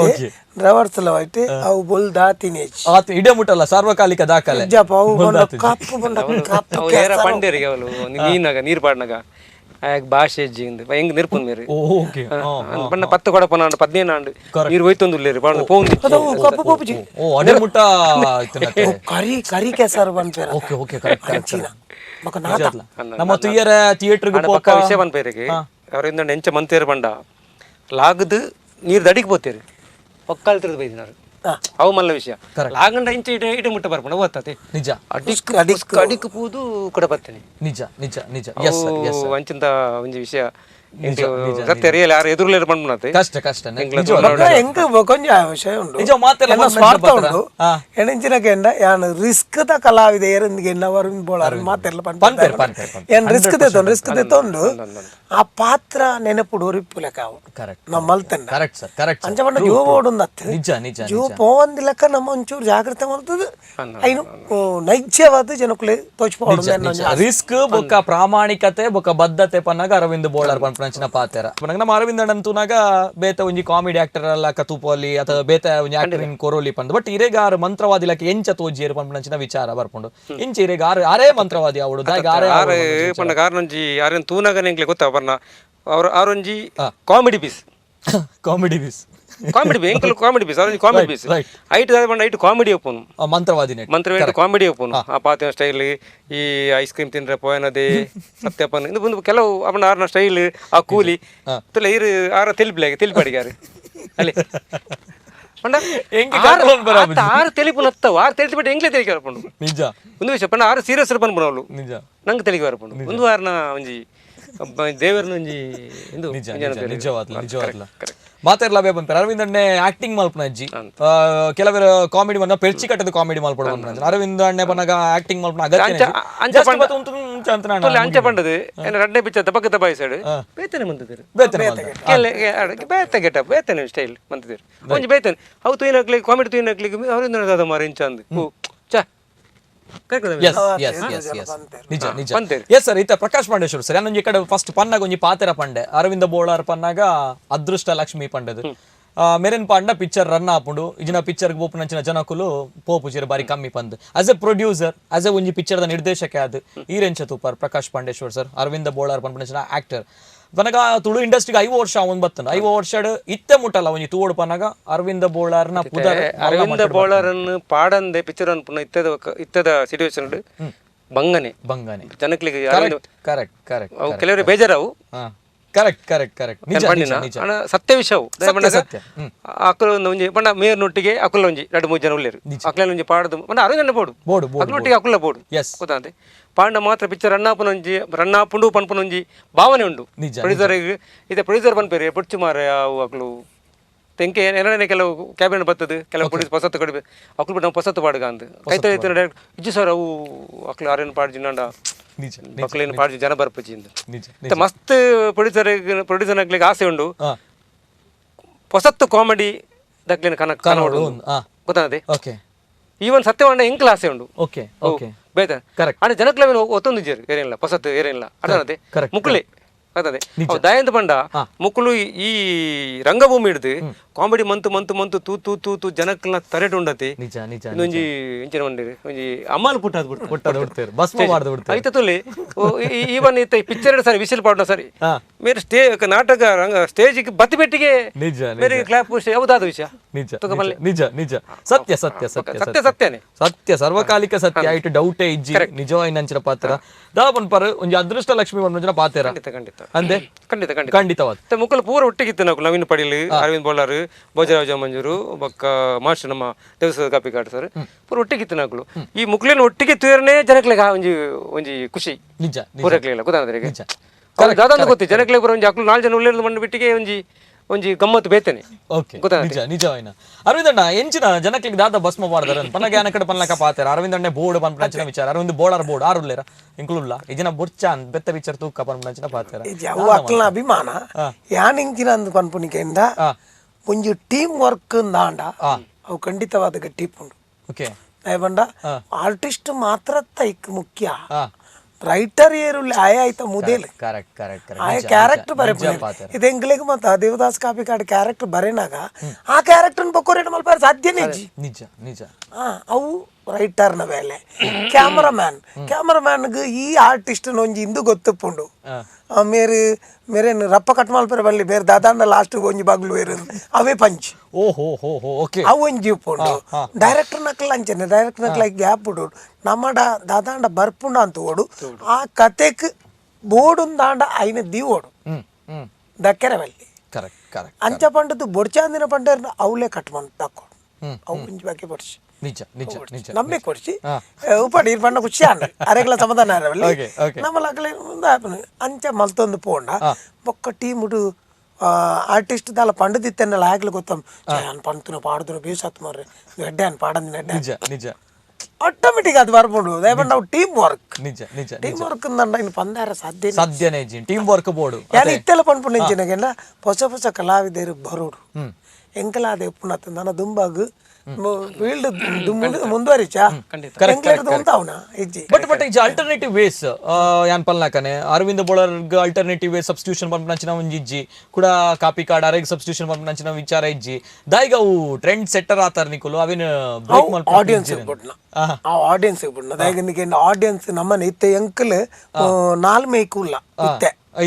G: ಡ್ರೈವರ್ಸ್ಲ ವೈಟ್ ಅವು ಬೊಲ್ ದಾತಿನೇಜ್
A: ಇಡೇ ಮುಟ್ಟಲ್ಲ ಸಾರ್ವಕಾಲಿಕ ದಾಖಲೆ
G: ಜಪ ಅವು ಬಂಡ ಕಪ್ಪು ಬಂಡ ಕಪ್ಪು
B: ಏರ ಪಂಡೇರಿಗೆ ಅವಳು ನೀನಾಗ ನೀರು ಪಾಡ್ನಾಗ ಭಾಷೆ ಹೆಂಗ್ ನಿರ್ಪುಂದ್ ಮೇರೆ
A: ಓಕೆ
B: ಪಂಡ 10 ಕೊಡಪನ 15 ಆಂಡ್ ನೀರು ಹೋಯ್ತೊಂದುಲ್ಲೇರಿ ಪಾಂಡು ಪೋಂದಿ
G: ಅದವು ಕಪ್ಪು ಪೋಪುಜಿ
A: ಓ ಅಡೆ ಮುಟ್ಟ
G: ಕರಿ ಕರಿ ಕೆಸರು ಬಂದ್ಪೇರ
A: ಓಕೆ ಓಕೆ ಕರೆಕ್ಟ್
G: ಅಂಚಿನ ಮಕ ನಾತ
A: ನಮ್ಮ ತುಯ್ಯರ ಥಿಯೇಟರ್ ಗೆ
B: ಪಕ್ಕ ವಿಷಯ ಬಂದ್ಪೇರಿಗೆ ಅವರಿಂದ ನೆಂಚ ಮಂತೇರು ಬಂಡ ಲಾಗದು ನೀರು ದಡಿಗೆ పోతೇರಿ ಪಕ್ಕಾಲ್ ತಿರ್ದು ಬೈದಿನಾರು ಅವು ಮಲ್ಲ ವಿಷಯ ಲಾಗಂಡ ಇಂಚ ಇಟೆ ಮುಟ್ಟ ಬರ್ಪಣ ಓದ್ತತೆ
A: ನಿಜ
B: ಅಡಿಕ್ ಪೂದು ಕೂಡ ಬರ್ತೇನೆ
A: ನಿಜ ನಿಜ ನಿಜ ಎಸ್ ಎಸ್
B: ಅಂಚಿಂತ ಒಂಜಿ ವಿಷಯ ಸತ್ಯ ರಿಯಲ್ ಯಾರು ಎದುರುಲೇರು ಪಂಡ್ಮನತೆ
A: ಕಷ್ಟ ಕಷ್ಟ
G: ಎಂಕ ಕೊಂಚ ವಿಷಯ ಉಂಡು
A: ನಿಜ ಮಾತೆಲ್ಲ
G: ಸ್ವಾರ್ಥ ಉಂಡು ಎಣಂಚಿನ ಕೆಂಡ ಯಾನ್ ರಿಸ್ಕ್ ದ ಕಲಾವಿದ ಏರಂದಿಗೆ ವರುಣ್ ಬೋಳಾರ್ ಮಾತೆಲ್ಲ ಏನ್ ರಿಸ್ಕ್ ತೆತ್ತೊಂಡು ಆ ಪಾತ್ರ ನೆನಪುಡು ಒರಿಪ್ಪು ಲೆಕ್ಕ ಅವು ನಮ್ಮ ಮಲ್ತನ್ನ
A: ಕರೆಕ್ಟ್ ಸರ್ ಕರೆಕ್ಟ್
G: ಅಂಚ ಪಂಡ ಜೀವ ಓಡುಂದತ್ತೆ
A: ನಿಜ ನಿಜ
G: ಜೀವ ಪೋವಂದಿ ಲೆಕ್ಕ ನಮ್ಮ ಒಂಚೂರು ಜಾಗ್ರತೆ ಮಾಡ್ತದೆ ಐನು ನೈಜ್ಯವಾದ ಜನಕ್ಕುಲೆ ತೋಚ್ಪೋಡು
A: ರಿಸ್ಕ್ ಬೊಕ್ಕ ಪ್ರಾಮಾಣಿಕತೆ ಬೊಕ್ಕ ಬದ್ಧತೆ ಪನ್ನಾಗ ಅರವಿಂದ್ ಬೋಳಾರ್ ಪಂಪನಂಚಿನ ಪಾತ್ರ ನಮ್ಮ ಅರವಿಂದ್ ಅಣ್ಣಂತೂನಾಗ ಬೇತ ಒಂಜಿ ಕಾಮಿಡಿ ಆಕ್ಟರ್ ಅಲ್ಲ ಕತುಪೋಲಿ ಅಥವಾ ಬೇತ ಒಂಜಿ ಆಕ್ಟರ್ ಕೊರೋಲಿ ಪಂದ್ ಬಟ್ ಇರೆಗಾರ ಮಂತ್ರವಾದಿ ಲಕ್ಕೆ ಎಂಚ ತೋಜಿಯರು ಪಂಪನಂಚಿನ ವಿಚಾರ ಬರ್ಪುಂಡು ಇಂಚ ಇರೆಗಾರ ಆರೇ ಮಂತ್ರವಾದಿ ಅವಡು
B: ಆರೆ ಪಂಡ ಕಾರಣಂಜಿ ಆರೆನ್ ತೂನಾಗ ನಿಂಗ್ಲೆ ಗೊತ್ತಾ ಬರ್ನ ಅವರೊಂಜಿ ಕಾಮಿಡಿ ಪೀಸ್
A: ಕಾಮಿಡಿ ಪೀಸ್
B: ಎಂಕಲ್ ಕಾಮಿಡಿ ಪೀಸ್ ಅವರೊಂಜಿ ಕಾಮಿಡಿ ಪೀಸ್ ಐಟ್ ಬಂಡ ಐಟ್ ಕಾಮಿಡಿ ಒಪ್ಪುನು ಮಂತ್ರವಾದಿ ಕಾಮಿಡಿ ಒಪ್ಪುನು ಆ ಪಾತಿನ ಸ್ಟೈಲ್ ಈ ಐಸ್ ಕ್ರೀಮ್ ತಿಂದ್ರೆ ಪೋಯನದೆ ಸತ್ಯಪ್ಪನ ಇದು ಬಂದು ಕೆಲವು ಅವನ ಆರ್ನ ಸ್ಟೈಲ್ ಆ ಕೂಲಿ ತುಲೆ ಇರು ಆರ ತೆಲಿಪಾಡಿಗಾರು ಅಲ್ಲಿ ಆರು ತೆಲಿಪು ನತ್ತವು ಆರು ತೆಲಿಬಿಟ್ಟು ಎಂಗ್ಲೇ ತೆಲಿಗೆ ಬರ್ಪುಂಡು
A: ನಿಜ
B: ಒಂದು ವಿಷಯ ಪಂಡ ಆರು ಸೀರಿಯಸ್ ಬಂದ್ಬಿಡವಳು ನಿಜ ನಂಗೆ ತೆಲಿಗೆ ಬರ್ಪುಂಡು ಒಂದು ವಾರನ ಒಂಜಿ ದೇವರನ ಒಂಜಿ ಇಂದು
A: ನಿಜವಾದ್ಲ ಮಾತಾಡ್ಲಾ ಬಂತಾರೆ ಅರವಿಂದ್ ಅಣ್ಣೆ ಆಕ್ಟಿಂಗ್ ಮಲ್ಪನಜ್ಜಿ ಕೆಲವರು ಕಾಮಿಡಿ ಬಂದ ಪೆರ್ಚಿ ಕಟ್ಟದ ಕಾಮಿಡಿ ಮಲ್ಪಡ ಅರವಿಂದ್ ಅಣ್ಣೆ ಬನ್ನಾಗ ಆಕ್ಟಿಂಗ್ ಮಲ್ಪನ
B: ಅಂಚೆ ಪಂಡದು ರಡ್ಡೆ ಪಿಚ್ಚ ದಬಕ ದಬಾಯಿಸಾಡು ಬೇತನೆ ಮಂತಿದ್ರು ಬೇತನೆ ಸ್ಟೈಲ್ ಮಂತಿದ್ರು ಒಂಜಿ ಬೇತನೆ ಅವು ತೂಯಿನಕ್ಲಿಗೆ ಕಾಮಿಡಿ ತೂಯಿನಕ್ಲಿಗೆ ಅವರಿಂದ ಅದ ಮಾರ ಇಂಚ ಅಂದ್ ಚಾ ಪ್ರಕಾಶ್ ಪಾಂಡೇಶ್ವರ್ ಸರ್ ನಾನು ಈ ಕಡೆ ಫಸ್ಟ್ ಪನ್ನಾಗ ಒಂಜಿ ಪಾತೆರ ಪಂಡೆ ಅರವಿಂದ ಬೋಳಾರ್ ಪನ್ನಾಗ ಅದೃಷ್ಟ ಲಕ್ಷ್ಮಿ ಪಂಡದು ಮೇರೆನ್ ಪಾಂಡ ಪಿಕ್ಚರ್ ರನ್ ಆಪುಂಡು ಇಜಿನ ಪಿಕ್ಚರ್ ಬೋಪುನಂಚಿನ ಜನಕುಲು ಪೋಪುಜಿರ ಬಾರಿ ಕಮ್ಮಿ ಪಂದ್ as a producer as A ಒಂಜಿ ಪಿಕ್ಚರ್ ದ ನಿರ್ದೇಶಕ ಅದು ಈರೆಂಚ ತೂಪರ್ ಪ್ರಕಾಶ್ ಪಾಂಡೇಶ್ವರ್ ಸರ್ ಅರವಿಂದ ಬೋಳಾರ್ ಪಂಪನಂಚಿನ ಆಕ್ಟರ್
A: ಪನಗ ತುಳು ಇಂಡಸ್ಟ್ರಿಗೆ 5 ವರ್ಷ ಅವನ್ ಬತ್ತನ 5 ವರ್ಷ ಇತ್ತೆ ಮುಟ್ಟಲ್ಲ ಒಂಜಿ ತೂವಡು ಪನಗ ಅರವಿಂದ ಬೋಳಾರ್ನ ಪುದರ್
B: ಅರವಿಂದ ಬೋಳಾರನ್ನು ಪಾಡಂದೆ ಪಿಕ್ಚರ್ ಅನ್ಪುನ ಇತ್ತದ ಸಿಚುವೇಶನ್ ಬಂಗನೆ ಜನಕ್ಲಿಗೆ
A: ಕರೆಕ್ಟ್
B: ಅವು ಕೆಲವರಿಗೆ ಬೇಜಾರವು
A: ಕರೆಕ್ಟ್
B: ಸತ್ಯ ವಿಷಯವು ಅಕ್ಕಲ ಒಂಜಿ ಪಂಡ ಮೇರ್ನೊಟ್ಟಿಗೆ ಅಕ್ಕಲ ಒಂಜಿ 2-3 ಜನ ಉಳ್ಳೇರು ಅಕ್ಕಲ ಒಂಜಿ ಪಾಡದು ಪಂಡ ಅರವಿಂದ ಬೋಡು ಅಕ್ಕಲೊಟ್ಟಿಗೆ ಅಕ್ಕಲ ಬೋಡು ಗೊತ್ತಾಂತೆ ಪಾಂಡ ಮಾತ್ರ ಪಿಕ್ಚರ್ ರನ್ನಾಪುಂಡು ಪನ್ಪುನೊಂಜಿ ಭಾವನೆ ಉಂಡು ಪ್ರೊಡ್ಯೂಸರ್ಗೆ ಇದೆ ಪ್ರೊಡ್ಯೂಸರ್ ಪನ್ಪೇರಿ ಪೊಡ್ಚು ಮಾರ ಅವು ಅಕ್ಕಲು ತೆಂಕೆ ಎರಡನೇ ಕೆಲವು ಕ್ಯಾಬಿನೆಟ್ ಬರ್ತದೆ ಕೆಲವು ಪ್ರೊಡ್ಯೂಸ್ ಪಸತ್ತು ಕಡಿಮೆ ಅಕ್ಕಲು ಬಿಟ್ಟು ನಾವು ಪಸತ್ತು ಪಾಡುಗ ಅಂತ ಕೈತ ಡೈರೆಕ್ಟ್ ಇಜ್ಜು ಸರ್ ಅವು ಅಕ್ಕಲು ಆರೇನು ಪಾಡ್ಜಿ ನಂಡ ಮಕ್ಕಳೇನು ಪಾಡ್ಜಿ ಜನ ಬರ್ಪಚ್ಚಿ ಅಂತ ಮಸ್ತ್ ಪ್ರೊಡ್ಯೂಸರ್ ಆಗ್ಲಿಕ್ಕೆ ಆಸೆ ಉಂಡು ಪೊಸತ್ತು ಕಾಮಿಡಿ ದಕ್ಲಿನ ಕನೋಡು ಗೊತ್ತಾದೆ ಈವನ್ ಸತ್ಯವಾಂಡ ಎಂಕ್ಲ ಆಸೆ ಉಂಡು ಬೇತ ಆದ್ರೆ ಜನಕ್ಲೇನು ಒತ್ತೊಂದು ಜೇರು ಏನಿಲ್ಲ ಪೊಸತ್ತು ಏನಿಲ್ಲ ಅದೇ ಮುಕ್ಳೆ ಅದೇ ದಯಂತ ಪಂಡ ಮುಕ್ಕಳು ಈ ರಂಗಭೂಮಿ ಹಿಡ್ದು ಕಾಮಿಡಿ ಮಂತು ತೂ ಜನಕ್ಲ ತರೆಟ್ ಉಂಡತಿ ಒಂಜಿ ಇಂಚಿನ ಒಂದಿರಿ ಒಂಜಿ ಅಮ್ಮಲ್ ಪುಟ್ಟದ ಐತ ತುಲಿ ಈವನ್ ಇತ್ತ ಪಿಕ್ಚರ್ ಸರಿ ವಿಸಿಲ್ ಪಾಡ್ನ ಸರಿ ಮೇರೆ ನಾಟಕ ಸ್ಟೇಜ್ ಬತ್ತಿ ಬೆಟ್ಟಿಗೆ ಮೇರೆ ಕ್ಲಾಪ್ ಯಾವುದಾದ ವಿಷಯ
A: ನಿಜ ಸತ್ಯ ಸರ್ವಕಾಲಿಕ ಸತ್ಯ ಐಟ್ ಡೌಟೇ ಇಜ್ಜಿ ನಿಜವಾಯಿನ ಅಂಚಿನ ಪಾತ್ರ ದಾಪನ್ ಪರ ಒಂಜಿ ಅದೃಷ್ಟ ಲಕ್ಷ್ಮಿ ಒಂದೊಂಜನ ಪಾತ್ರ ಅಂದೆ ಖಂಡಿತವಾದ
B: ಮುಕ್ಕಲು ಪೂರ ಒಟ್ಟಿಗಿತ್ತು ನಾವು ನವೀನ್ ಪಡೀಲ್ ಅರವಿಂದ್ ಬೋಳಾರ್ ಭೋಜರಾಜ ಮಂಜೂರು ಬೊಕ್ಕ ಮಾಸ್ಟರ್ ನಮ್ಮ ದೇವಸ್ಥಾನ ಕಾಪಿಕಾಡ್ ಸರ್ ಪೂರ ಒಟ್ಟಿಗಿತ್ತು ನಾಗಳು ಈ ಮುಕ್ಲೇನು ಒಟ್ಟಿಗೆ ತೂರನೇ ಜನಕ್ಲೆಗ ಒಂಜಿ ಖುಷಿ ಪೂರಕ್ಲಿಲ್ಲ ಗೊತ್ತಾದ್ರೆ ದಾದಂತ ಗೊತ್ತಿ ಜನಕ್ಲೆ ಪೂರ ಒಂಜಿ ಅಕ್ಲು 4 ಜನ ಉಳ್ಳೇರು ಮಂಡು ಬಿಟ್ಟಿಗೆ ಒಂಜಿ ಗಮ್ಮತ್ತು ಬೇತೇನೆ
A: ನಿಜವಾಯಿನ ಅರವಿಂದಣ್ಣ ಎಂಚಿನ ಜನಕ್ಲಿಗೆ ದಾದ ಭಸ್ಮ ಮಾಡ್ದಾರ ಪನ್ನ ಜ್ಞಾನ ಕಡೆ ಪನ್ನಕ ಪಾತಾರ ಅರವಿಂದಣ್ಣೆ ಬೋರ್ಡ್ ಪನ್ಪಂಚಿನ ವಿಚಾರ ಅರವಿಂದ್ ಬೋಳಾರ್ ಆರುಲ್ಲೇರ ಇಂಕ್ಲುಲ್ಲ ಇಜಿನ ಬುರ್ಚಾನ್ ಬೆತ್ತ ವಿಚಾರ ತೂಕ ಪನ್ಪಂಚಿನ ಪಾತಾರ
G: ಅವು ಅಕ್ಲನ ಅಭಿಮಾನ ಯಾನ್ ಇಂಚಿನ ಅಂದು ಪನ್ಪುನಿಕೆಯಿಂದ ಒಂಜಿ ಟೀಮ್ ವರ್ಕ್ ದಾಂಡ ಅವು ಖಂಡಿತವಾದ ಗಟ್ಟಿ ಉಂಡು ಬಂಡ ಆರ್ಟಿಸ್ಟ್ ಮಾತ್ರ ತೈಕ್ ಮುಖ್ಯ ರೈಟರ್ ಏರು ಆಯ್ತ ಮುದೇಲ್ ಆಯ ಕ್ಯಾರೆಕ್ಟರ್ ಬರೆ ಇದು ಎಂಗ್ಲಿಗೆ ಮತ್ತ ದೇವದಾಸ್ ಕಾಪಿಕಾಡ್ ಕ್ಯಾರೆಕ್ಟರ್ ಬರೆನಾಗ ಆ ಕ್ಯಾರೆಕ್ಟರ್ ಬೊಕ್ಕೋರೇಟ್ ಮಲ್ಪಾರ ಸಾಧ್ಯನೇ
A: ನಿಜ
G: ಅವು ರೈಟರ್ನ ಬೇಲೆ ಕ್ಯಾಮರಾಮ್ಯಾನ್ಗೆ ಈ ಆರ್ಟಿಸ್ಟ್ ಒಂಜಿ ಇಂದು ಗೊತ್ತುಪ್ಪುಂಡು ಮೇರೇನು ರಪ್ಪ ಕಟ್ ಮಲ್ಪರೆ ಬಲ್ಲಿ ಬೇರೆ ದಾದಾಂಡ ಲಾಸ್ಟ್ ಒಂಜಿ ಬಾಗ್ಲು ಬೇರೆ ಅವೇ ಪಂಚ್ ಅವು ಒಂಜಿ ಉಪ್ಪುಂಡು ಡೈರೆಕ್ಟರ್ ನಕ್ಲ ಅಂಚನೆ ಡೈರೆಕ್ಟರ್ ನಕ್ಲ ಗ್ಯಾಪ್ ಉಡು ನಮ್ಮ ದಾದಾಂಡ ಬರ್ಪುಂಡ ಅಂತ ಓಡು ಆ ಕತೆಕ್ ಬೋರ್ಡ್ ದಾಂಡ ಐನ ದೀವೋಡು ದಕ್ಕೆರೆ ಬಲ್ಲಿ ಅಂಚ ಪಂಡದು ಬೊಡ್ಚಾಂದಿನ ಪಂಡ ಅವಲೇ ಕಟ್ ಮಾಡಿ ತಕ್ಕೋಡು ಅವು ಒಂಜಿ ಬಾಕಿ ಬಡ್ಸಿ ನಮ್ಮೆ ಕೊಡ್ಸಿ ಉಪಡಿ ಪಂಡ ಖುಷಿ ಅರೆಗ್ಲ ಸಮಾಧಾನ ನಮ್ಮಲ್ಲಿ ಅಂಚ ಮಲ್ತೊಂದು ಪೋಂಡ ಒಕ್ಕ ಟೀಮುಡು ಆರ್ಟಿಸ್ಟ್ ದಾಲ ಪಂಡದಿತ್ತೇನಲ್ಲ ಆಗ್ಲಿ ಗೊತ್ತಮ್ ನಾನು ಪಂತನ ಪಾಡಿದ್ರು ಬೀಸತ್ ಮಾರ್ರೆ ಗಡ್ಡೆ ಅನ್ ಪಾಡಂದಿನ ನಿಜ ಆಟೋಮೆಟಿಕ್ ಅದು ಬರ್ಬೋದು ದಯಪಂಡ ನಾವು ಟೀಮ್ ವರ್ಕ್ ಇನ್ನು ಪಂದಾರ
A: ಸಾಧ್ಯನೇ ಟೀಮ್ ವರ್ಕ್ ಬೋರ್ಡು
G: ಯಾರು ಇತ್ತೆಲ್ಲ ಪಂಪುಣಿಂಚಿನಾಗೆಲ್ಲ ಹೊಸ ಕಲಾವಿದರು ಬರೋಡು ಎಂಕಲಾದ ಎಪ್ಪುನತ್ತ ನನ್ನ ದುಂಬಾಗ ಫೀಲ್ಡ್ ಮುಂದುವರಿಚಾ
A: ಬಟ್ ಇಜ ಆಲ್ಟರ್ನೇಟಿವ್ ವೇಸ್ ಯಾನ್ ಪಲ್ನಾಕನೆ ಅರವಿಂದ ಬೋಳರ್ಗ್ ಆಲ್ಟರ್ನೇಟಿವ್ ವೇ ಸಬ್ಸ್ಟಿಟ್ಯೂಷನ್ ಪಂಪನಂಚಿನ ಒಂಜಿ ಇಜ್ಜಿ ಕೂಡ ಕಾಪಿ ಕಾರ್ಡ್ ಅರೆಗ್ ಸಬ್ಸ್ಟಿಟ್ಯೂಷನ್ ಪಂಪನಂಚಿನ ವಿಚಾರ ಇಜ್ಜಿ ದಾಯಿಗ ಅವು ಟ್ರೆಂಡ್ ಸೆಟ್ಟರ್ ಆತರ ನಿಕುಲು ಅವಿನ
G: ಆಡಿಯನ್ಸ್ ಬಿಡ್ನ ಆ ಆಡಿಯನ್ಸ್ ಬಿಡ್ನ ದಾಯಿಗ ನಿಗೆ ಆಡಿಯನ್ಸ್ ನಮ್ಮನೆ ಇತ್ತೆ ಎಂಕಲ್ ನಾಲ್ಮೇಕುಲ್ಲ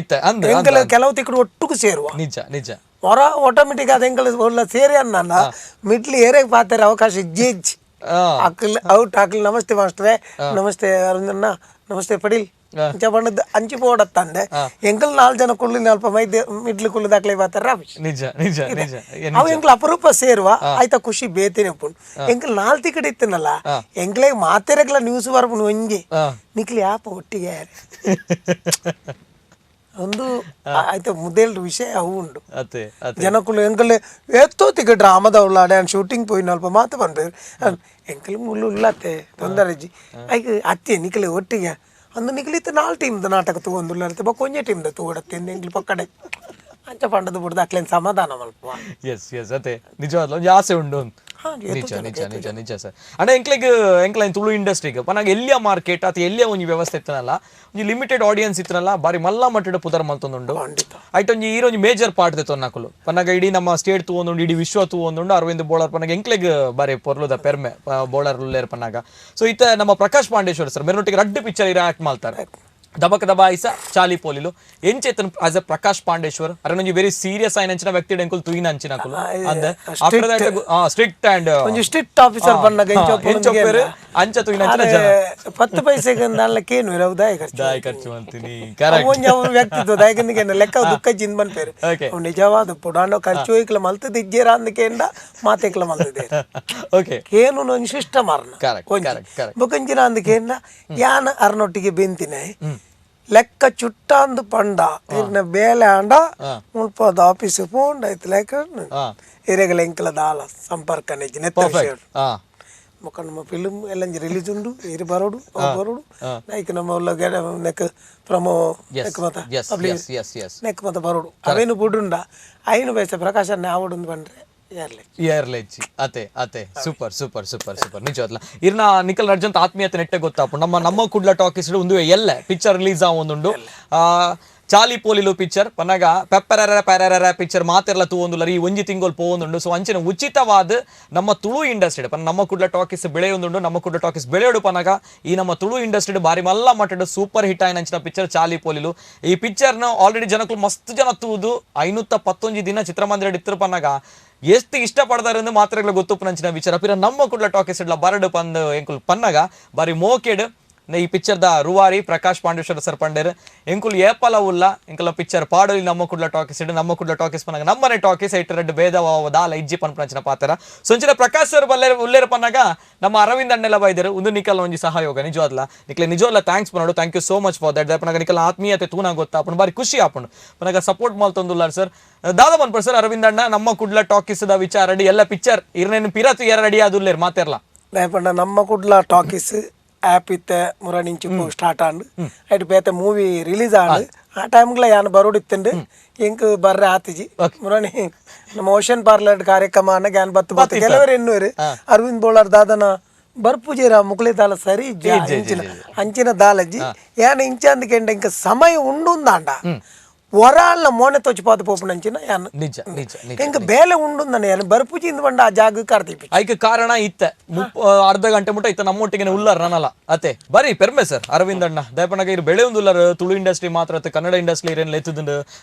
G: ಇತ್ತೆ ಎಂಕಲ್ ಕೆಲವು ತಿಕ್ಕಡು ಒಟ್ಟುಗೂ ಸೇರುವ
A: ನಿಜ
G: ಹೊರ ಆಟೋಮೆಟಿಕ್ ಅದು ಎಂಕಲ್ ಒಳ್ಳೆ ಸೇರಿ ಅನ್ನ ಮಿಡ್ಲಿ ಏರೆಗೆ ಪಾತಾರೆ ಅವಕಾಶ ಇಜ್ಜಿ ಅಕ್ಕಲ್ ಔಟ್ ಹಾಕ್ಲಿ ನಮಸ್ತೆ ಮಾಸ್ಟ್ರೆ ನಮಸ್ತೆ ಅರವಿಂದಣ್ಣ ನಮಸ್ತೆ ಪಡೀಲ್ ಬಣ್ಣದ ಅಂಚಿ ಪೋಡತ್ತಂದೆ ಎಂಕಲ್ 4 ಜನ ಕುಳ್ಳಿ ಅಲ್ಪ ಮೈದೆ ಮಿಡ್ಲಿ ಕುಳ್ಳಿ ದಾಖಲೆ ಪಾತಾರ ಅವು ಎಂಕಲ್ ಅಪರೂಪ ಸೇರುವ ಆಯ್ತಾ ಖುಷಿ ಬೇತೇನೆ ಪುಣ್ ಎಂಕಲ್ 4 ತಿಕಡೆ ಇತ್ತನಲ್ಲ ಎಂಕ್ಲೆಗೆ ಮಾತೆರೆಗ್ಲ ನ್ಯೂಸ್ ಬರ್ಪುಣ್ ಒಂಜಿ ನಿಕ್ಲಿ ಯಾಪ ಒಟ್ಟಿಗೆ ಒಂದು ಆಯ್ತು ಮುದೇಲ್ ವಿಷಯ ಅವು ಉಂಡು ಜನಕ್ಕಳು ಎಂಕಲ್ ಎತ್ತೋ ತಿಕ್ಕ ಡ್ರಾಮದ ಉಳ್ಳಾಡೆ ಶೂಟಿಂಗ್ ಪೋಯಿನ ಅಲ್ಪ ಮಾತು ಬಂದ್ಬೇರು ಎಂಕಲ್ ಮುಳ್ಳು ಉಳ್ಳತ್ತೆ ತೊಂದರೆಜ್ಜಿ ಆಯ್ಕೆ ಅತ್ತೆ ನಿಕ್ಲೆ ಒಟ್ಟಿಗೆ ಅಂದು ನಿಕ್ಲಿತ್ತು 4 ಟೀಮ್ದ ನಾಟಕ ತಗೊಂಡುಳ್ಳತ್ತೆ ಬೊಕ್ಕೊಂಜೆ ಟೀಮ್ದ ತಗೊಡತ್ತೆ ಎಂಕ್ಲಿ ಪಕ್ಕಡೆ ಅಂಚ ಪಂಡದ ಬಿಡ್ದು ಅಕ್ಲೇನು ಸಮಾಧಾನ ಮಲ್ಪ
A: ಅದೇ ನಿಜವಾದ ಒಂದು ಆಸೆ ಉಂಡು ನಿಜ ಸರ್ ಅಂದ್ರೆ ಎಂಕ್ಲೈನ್ ತುಳು ಇಂಡಸ್ಟ್ರಿಗೆ ಪನಾಗ ಎಲ್ಲಿಯ ಮಾರ್ಕೆಟ್ ಅಥವಾ ಎಲ್ಲಿಯ ಒಂಜಿ ವ್ಯವಸ್ಥೆ ಇತ್ತನಲ್ಲ ಒಂಜಿ ಲಿಮಿಟೆಡ್ ಆಡಿಯನ್ಸ್ ಇತ್ತನಲ್ಲ ಬಾರಿ ಮಲ್ಲ ಮಟ್ಟದ ಪುದರ್ ಮಲ್ತೊಂದುಂಡು ಐಟ್ ಒಂಜಿ ಈರೊಂಜಿ ಮೇಜರ್ ಪಾರ್ಟ್ ತೆತ್ತೊನ್ನಕುಲು ಪನ್ನಾಗ ಇಡೀ ನಮ್ಮ ಸ್ಟೇಟ್ ತೂವೊಂದುಂಡು ಇಡೀ ವಿಶ್ವ ತೂವೊಂದುಂಡು ಅರವಿಂದ್ ಬೋಳಾರ್ ಪನ್ನಾಗ ಎಂಕ್ಲೆಗ್ ಬಾರಿ ಪೊರ್ಲುದ ಪೆರ್ಮೆ ಬೋಳಾರ್ ಉಲ್ಲೇರ್ ಪನ್ನಾಗ ಸೊ ಇತ್ತ ನಮ್ಮ ಪ್ರಕಾಶ್ ಪಾಂಡೇಶ್ವರ್ ಸರ್ ಮೇರೊಟ್ಟಿಗೆ ರಡ್ಡು ಪಿಕ್ಚರ್ ಆಕ್ಟ್ ಮಾಡ್ತಾರೆ ದಬಕ ದಬಾಯಿಸ ಚಾಲಿ ಪೋಲಿಲು ಎಂಚೇತನ್ ಆಸ್ ಎ ಪ್ರಕಾಶ್ ಪಾಂಡೇಶ್ವರ್ ಅರೆ ನಂಜಿ ವೆರಿ ಸೀರಿಯಸ್ ಆಯ್ನ ಅಂಚಿನ ವ್ಯಕ್ತಿ ಎಂಕುಲ್ ತುಯಿನ ಅಂಚಿನಕುಲು ಅಂದ ಆಫ್ಟರ್ ದಟ್ ಸ್ಟ್ರಿಕ್ಟ್ ಅಂಡ್
G: ಒಂಜಿ ಸ್ಟ್ರಿಕ್ಟ್ ಆಫೀಸರ್ ಬನ್ನಗ
A: ಎಂಚೋಪೆರು ಅಂಚ ತುಯಿನ ಅಂಚಿನ ಜನ
G: 10 ಪೈಸೆಗೆ ದಾನ್ಲಕ್ಕೆ ಏನು ಇರವು ದಾಯ
A: ಖರ್ಚು ಅಂತೀನಿ ಕರೆಕ್ಟ್
G: ಒಂಜಿ ಅವ್ರ ವ್ಯಕ್ತಿತ್ವ ದಾಯಕನಿಗೆ ಲೆಕ್ಕ ದುಃಖ ಜಿನ್ ಬನ್ಪೇರು ಅವ್ ನಿಜವಾದ ಪುಡಾಂಡೋ ಖರ್ಚು ಹೋಯ್ಕಲ ಮಲ್ತದ ಇಜ್ಜೇರ ಅಂದಕೆಂಡ ಮಾತೆಕ್ಲ ಮಲ್ತದೆ
A: ಓಕೆ
G: ಏನು ನಂಜಿ ಶಿಷ್ಟ ಮಾರ್ನ
A: ಕರೆಕ್ಟ್
G: ಬುಕಂಜಿನ ಅಂದಕೆಂಡ ಯಾನ ಅರ್ನೊಟ್ಟಿಗೆ ಬೆಂತಿನೆ ಲೆಕ್ಕ ಚುಟ್ಟಾಂದು ಪಂಡ ಇರ್ನ ಬೇಲೆ ಆಂಡ ಮುಲ್ಪದ ಆಫೀಸ್ ಪೋಂಡ ಐತ್ ಲೆಕ್ಕ ಇರೆಗಲ ಎಂಕಲ ದಾಲ ಸಂಪರ್ಕ ನೆಜ್ಜಿ ನೆತ್ತ ಮುಖ ನಮ್ಮ ಫಿಲ್ಮ್ ಎಲ್ಲ ರಿಲೀಸ್ ಉಂಡು ಇರು ಬರೋಡು ಬರೋಡು ನೈಕ್ ನಮ್ಮ ಒಳ್ಳೆ ನೆಕ್ ಪ್ರಮೋ ನೆಕ್ ಮತ ನೆಕ್ ಮತ ಬರೋಡು ಅವೇನು ಬುಡುಂಡ ಐನು ಪೈಸೆ ಪ್ರಕಾಶ್ ಆವಡು ಬಂದ್ರೆ
A: ಏರ್ಲೆಚ್ಚಿ ಅತೆ ಸೂಪರ್ ನಿಜವಲ್ಲ ಇರ್ನ ನಿಖಲ್ ರಜಂತ ಆತ್ಮೀಯತೆ ನೆಟ್ಟೆ ಗೊತ್ತಾಪು ನಮ್ಮ ಕುಡ್ಲ ಟಾಕೀಸ್ ಒಂದು ಎಲ್ಲ ಪಿಕ್ಚರ್ ರಿಲೀಸ್ ಆವೊಂದುಂಡು ಚಾಲಿ ಪೋಲಿಲು ಪಿಕ್ಚರ್ ಪನ್ನಗ ಪೆಪ್ಪರ ಪಿಕ್ಚರ್ ಮಾತೆರ್ಲ ತೂವೊಂದುಲ್ಲ ಈ ಒಂಜಿ ತಿಂಗಳು ಪೋವೊಂದುಂಡು ಸೊ ಅಂಚಿನ ಉಚಿತವಾದ ನಮ್ಮ ತುಳು ಇಂಡಸ್ಟ್ರಿ ಪನ್ನ ನಮ್ಮ ಕುಡ್ಲ ಟಾಕೀಸ್ ಬೆಳೆಯೊಂದುಂಡು ನಮ್ಮ ಕುಡ್ಲ ಟಾಕೀಸ್ ಬೆಳೆಯೋಡು ಪನ್ನಗ ಈ ನಮ್ಮ ತುಳು ಇಂಡಸ್ಟ್ರಿ ಬಾರಿ ಮಲ್ಲ ಮಟ್ಟದ ಸೂಪರ್ ಹಿಟ್ ಆಯ್ನ ಅಂಚಿನ ಪಿಕ್ಚರ್ ಚಾಲಿ ಪೋಲಿಲು ಈ ಪಿಕ್ಚರ್ನ ಆಲ್ರೆಡಿ ಜನಕ್ಕೂ ಮಸ್ತ್ ಜನ ತೂದು 511 ದಿನ ಚಿತ್ರಮಂದಿರ ಇತ್ತಿರು ಪನ್ನಗ ಎಷ್ಟು ಇಷ್ಟಪಡ್ತಾರೆ ಮಾತ್ರ ಗೊತ್ತು ನಂಚಿನ ವಿಚಾರ ಪಿರ ನಮ್ಮ ಕುಡ್ಲ ಟಾಕೀಸ್ ಇಡ್ಲ ಬರಡು ಪಂದ್ ಎಂಕುಲ್ ಪನ್ನಗ ಬಾರಿ ಮೋಕೆಡ್ ಈ ಪಿಕ್ಚರ್ ದ ರೂವಾರಿ ಪ್ರಕಾಶ್ ಪಾಂಡೇಶ್ವರ ಸರ್ ಪಂಡೇರ್ ಎಂಕುಲ್ ಏಪಲ ಉಲ್ಲ ಎಂಕಲ ಪಿಕ್ಚರ್ ಪಾಡಲಿ ನಮ್ಮ ಕುಡ್ಲ ಟಾಕೀಸ್ ಇಡು ನಮ್ಮ ಕುಡ್ಲ ಟಾಕೀಸ್ ಪನ್ನಾಗ ನಮ್ಮನೆ ಟಾಕೀಸ್ ಐಟ್ ರೆಡ್ ಭೇದ ದಾಲ ಇಜ್ಜಿ ಪಂಪಂಚಿನ ಪಾತ್ರ ಸೊಂಚಿನ ಪ್ರಕಾಶ್ ಸರ್ ಬಲ್ಲೆ ಉಲ್ಲೇರ ಪನ್ನಾಗ ನಮ್ಮ ಅರವಿಂದ್ ಅಣ್ಣೆಲ್ಲ ಬೈದರು ಒಂದು ನಿಖಲ್ ಒಂಜಿ ಸಹಯೋಗ ನಿಜವಾದ್ಲ ನಿಖಲೆ ಥ್ಯಾಂಕ್ಸ್ ಪನ್ನೋಡು thank you so much for that ಪನ್ನಾಗ ನಿಖಲ್ ಆತ್ಮೀಯತೆ ತೂನ ಗೊತ್ತಾಪುಂಡು ಬಾರಿ ಖುಷಿ ಆಪುಂಡು ಪನ್ನಾಗ ಸಪೋರ್ಟ್ ಮಾಡ್ತೊಂದುಲ್ಲಾರ ಸರ್ ದಾದ ಬನ್ಪರ್ ಸರ್ ಅರವಿಂದ್ ಅಣ್ಣ ನಮ್ಮ ಕುಡ್ಲ ಟಾಕೀಸ್ ದ ವಿಚಾರ ರೆಡಿ ಎಲ್ಲ ಪಿಕ್ಚರ್ ಇರ್ನೇನು ಪಿರತು ಯಾರ ರೆಡಿ ಆದುಲ್ಲೇರ್ ಮಾತೆರ್ಲ
G: ದಯಪಂಡ ನಮ್ಮ ಕುಡ್ಲ ಟಾಕೀಸ್ ಆ್ಯಪ್ ಇತ್ತೆ ಮುರಣಿಂಚು ಸ್ಟಾರ್ಟ್ ಆಂಡು ಐಟ್ ಬೇತೆ ಮೂವಿ ರಿಲೀಸ್ ಆಂಡು ಆ ಟೈಮ್ಗಳ ಯಾನ್ ಬರೋಡಿತ್ತಂಡು ಎಂಕ್ ಬರ್ರೆ ಆತಿಜಿ ಮುರಣಿ ನಮ್ಮ ಓಷನ್ ಪಾರ್ಲರ್ ಕಾರ್ಯಕ್ರಮ ಅನ್ನ ಗ್ಯಾನ್ ಬತ್ತು ಕೆಲವರು ಎನ್ನುವರು ಅರವಿಂದ್ ಬೋಳರ್ ದಾದನ ಬರ್ಪುಜೇರ ಮುಕ್ಲೆ ದಾಲ ಸರಿ ಅಂಚಿನ ದಾಲಜ್ಜಿ ಯಾನ ಇಂಚ ಅಂದಕೆಂಡ ಇಂಕ ಸಮಯ ಉಂಡುಂದಾಂಡ ಒರಾಳ್ನ ಮೋನೆ ತೊಚ್ಚಿಪಾದ ಪೋಪುನಂಚಿನ ಯಾನ್
A: ನಿಜ
G: ಇಂಕ ಬೇಲೆ ಉಂಡುಂದನ ಯಾನ್ ಬರ್ಪುಜಿಂದ ಬಂಡ ಆ ಜಾಗ ಕಾರ್ತಿಪಿ
A: ಐಕೆ ಕಾರಣ ಇತ್ತ ಅರ್ಧ ಗಂಟೆ ಮುಟ್ಟ ಇತ್ತ ನಮ್ಮೊಟ್ಟಿಗೆ ಉಳ್ಳಾರ ನನಲ್ಲ ಅತೆ ಬರೀ ಪೆರ್ಮೆ ಸರ್ ಅರವಿಂದ್ ಅಣ್ಣ ದಯಪಣ್ಣಗ ಇರು ಬೆಳೆ ಉಲ್ಲರ್ ತುಳು ಇಂಡಸ್ಟ್ರಿ ಮಾತ್ರ ಕನ್ನಡ ಇಂಡಸ್ಟ್ರಿ ಇರೇನು ಲೆತ್ತುಂಡು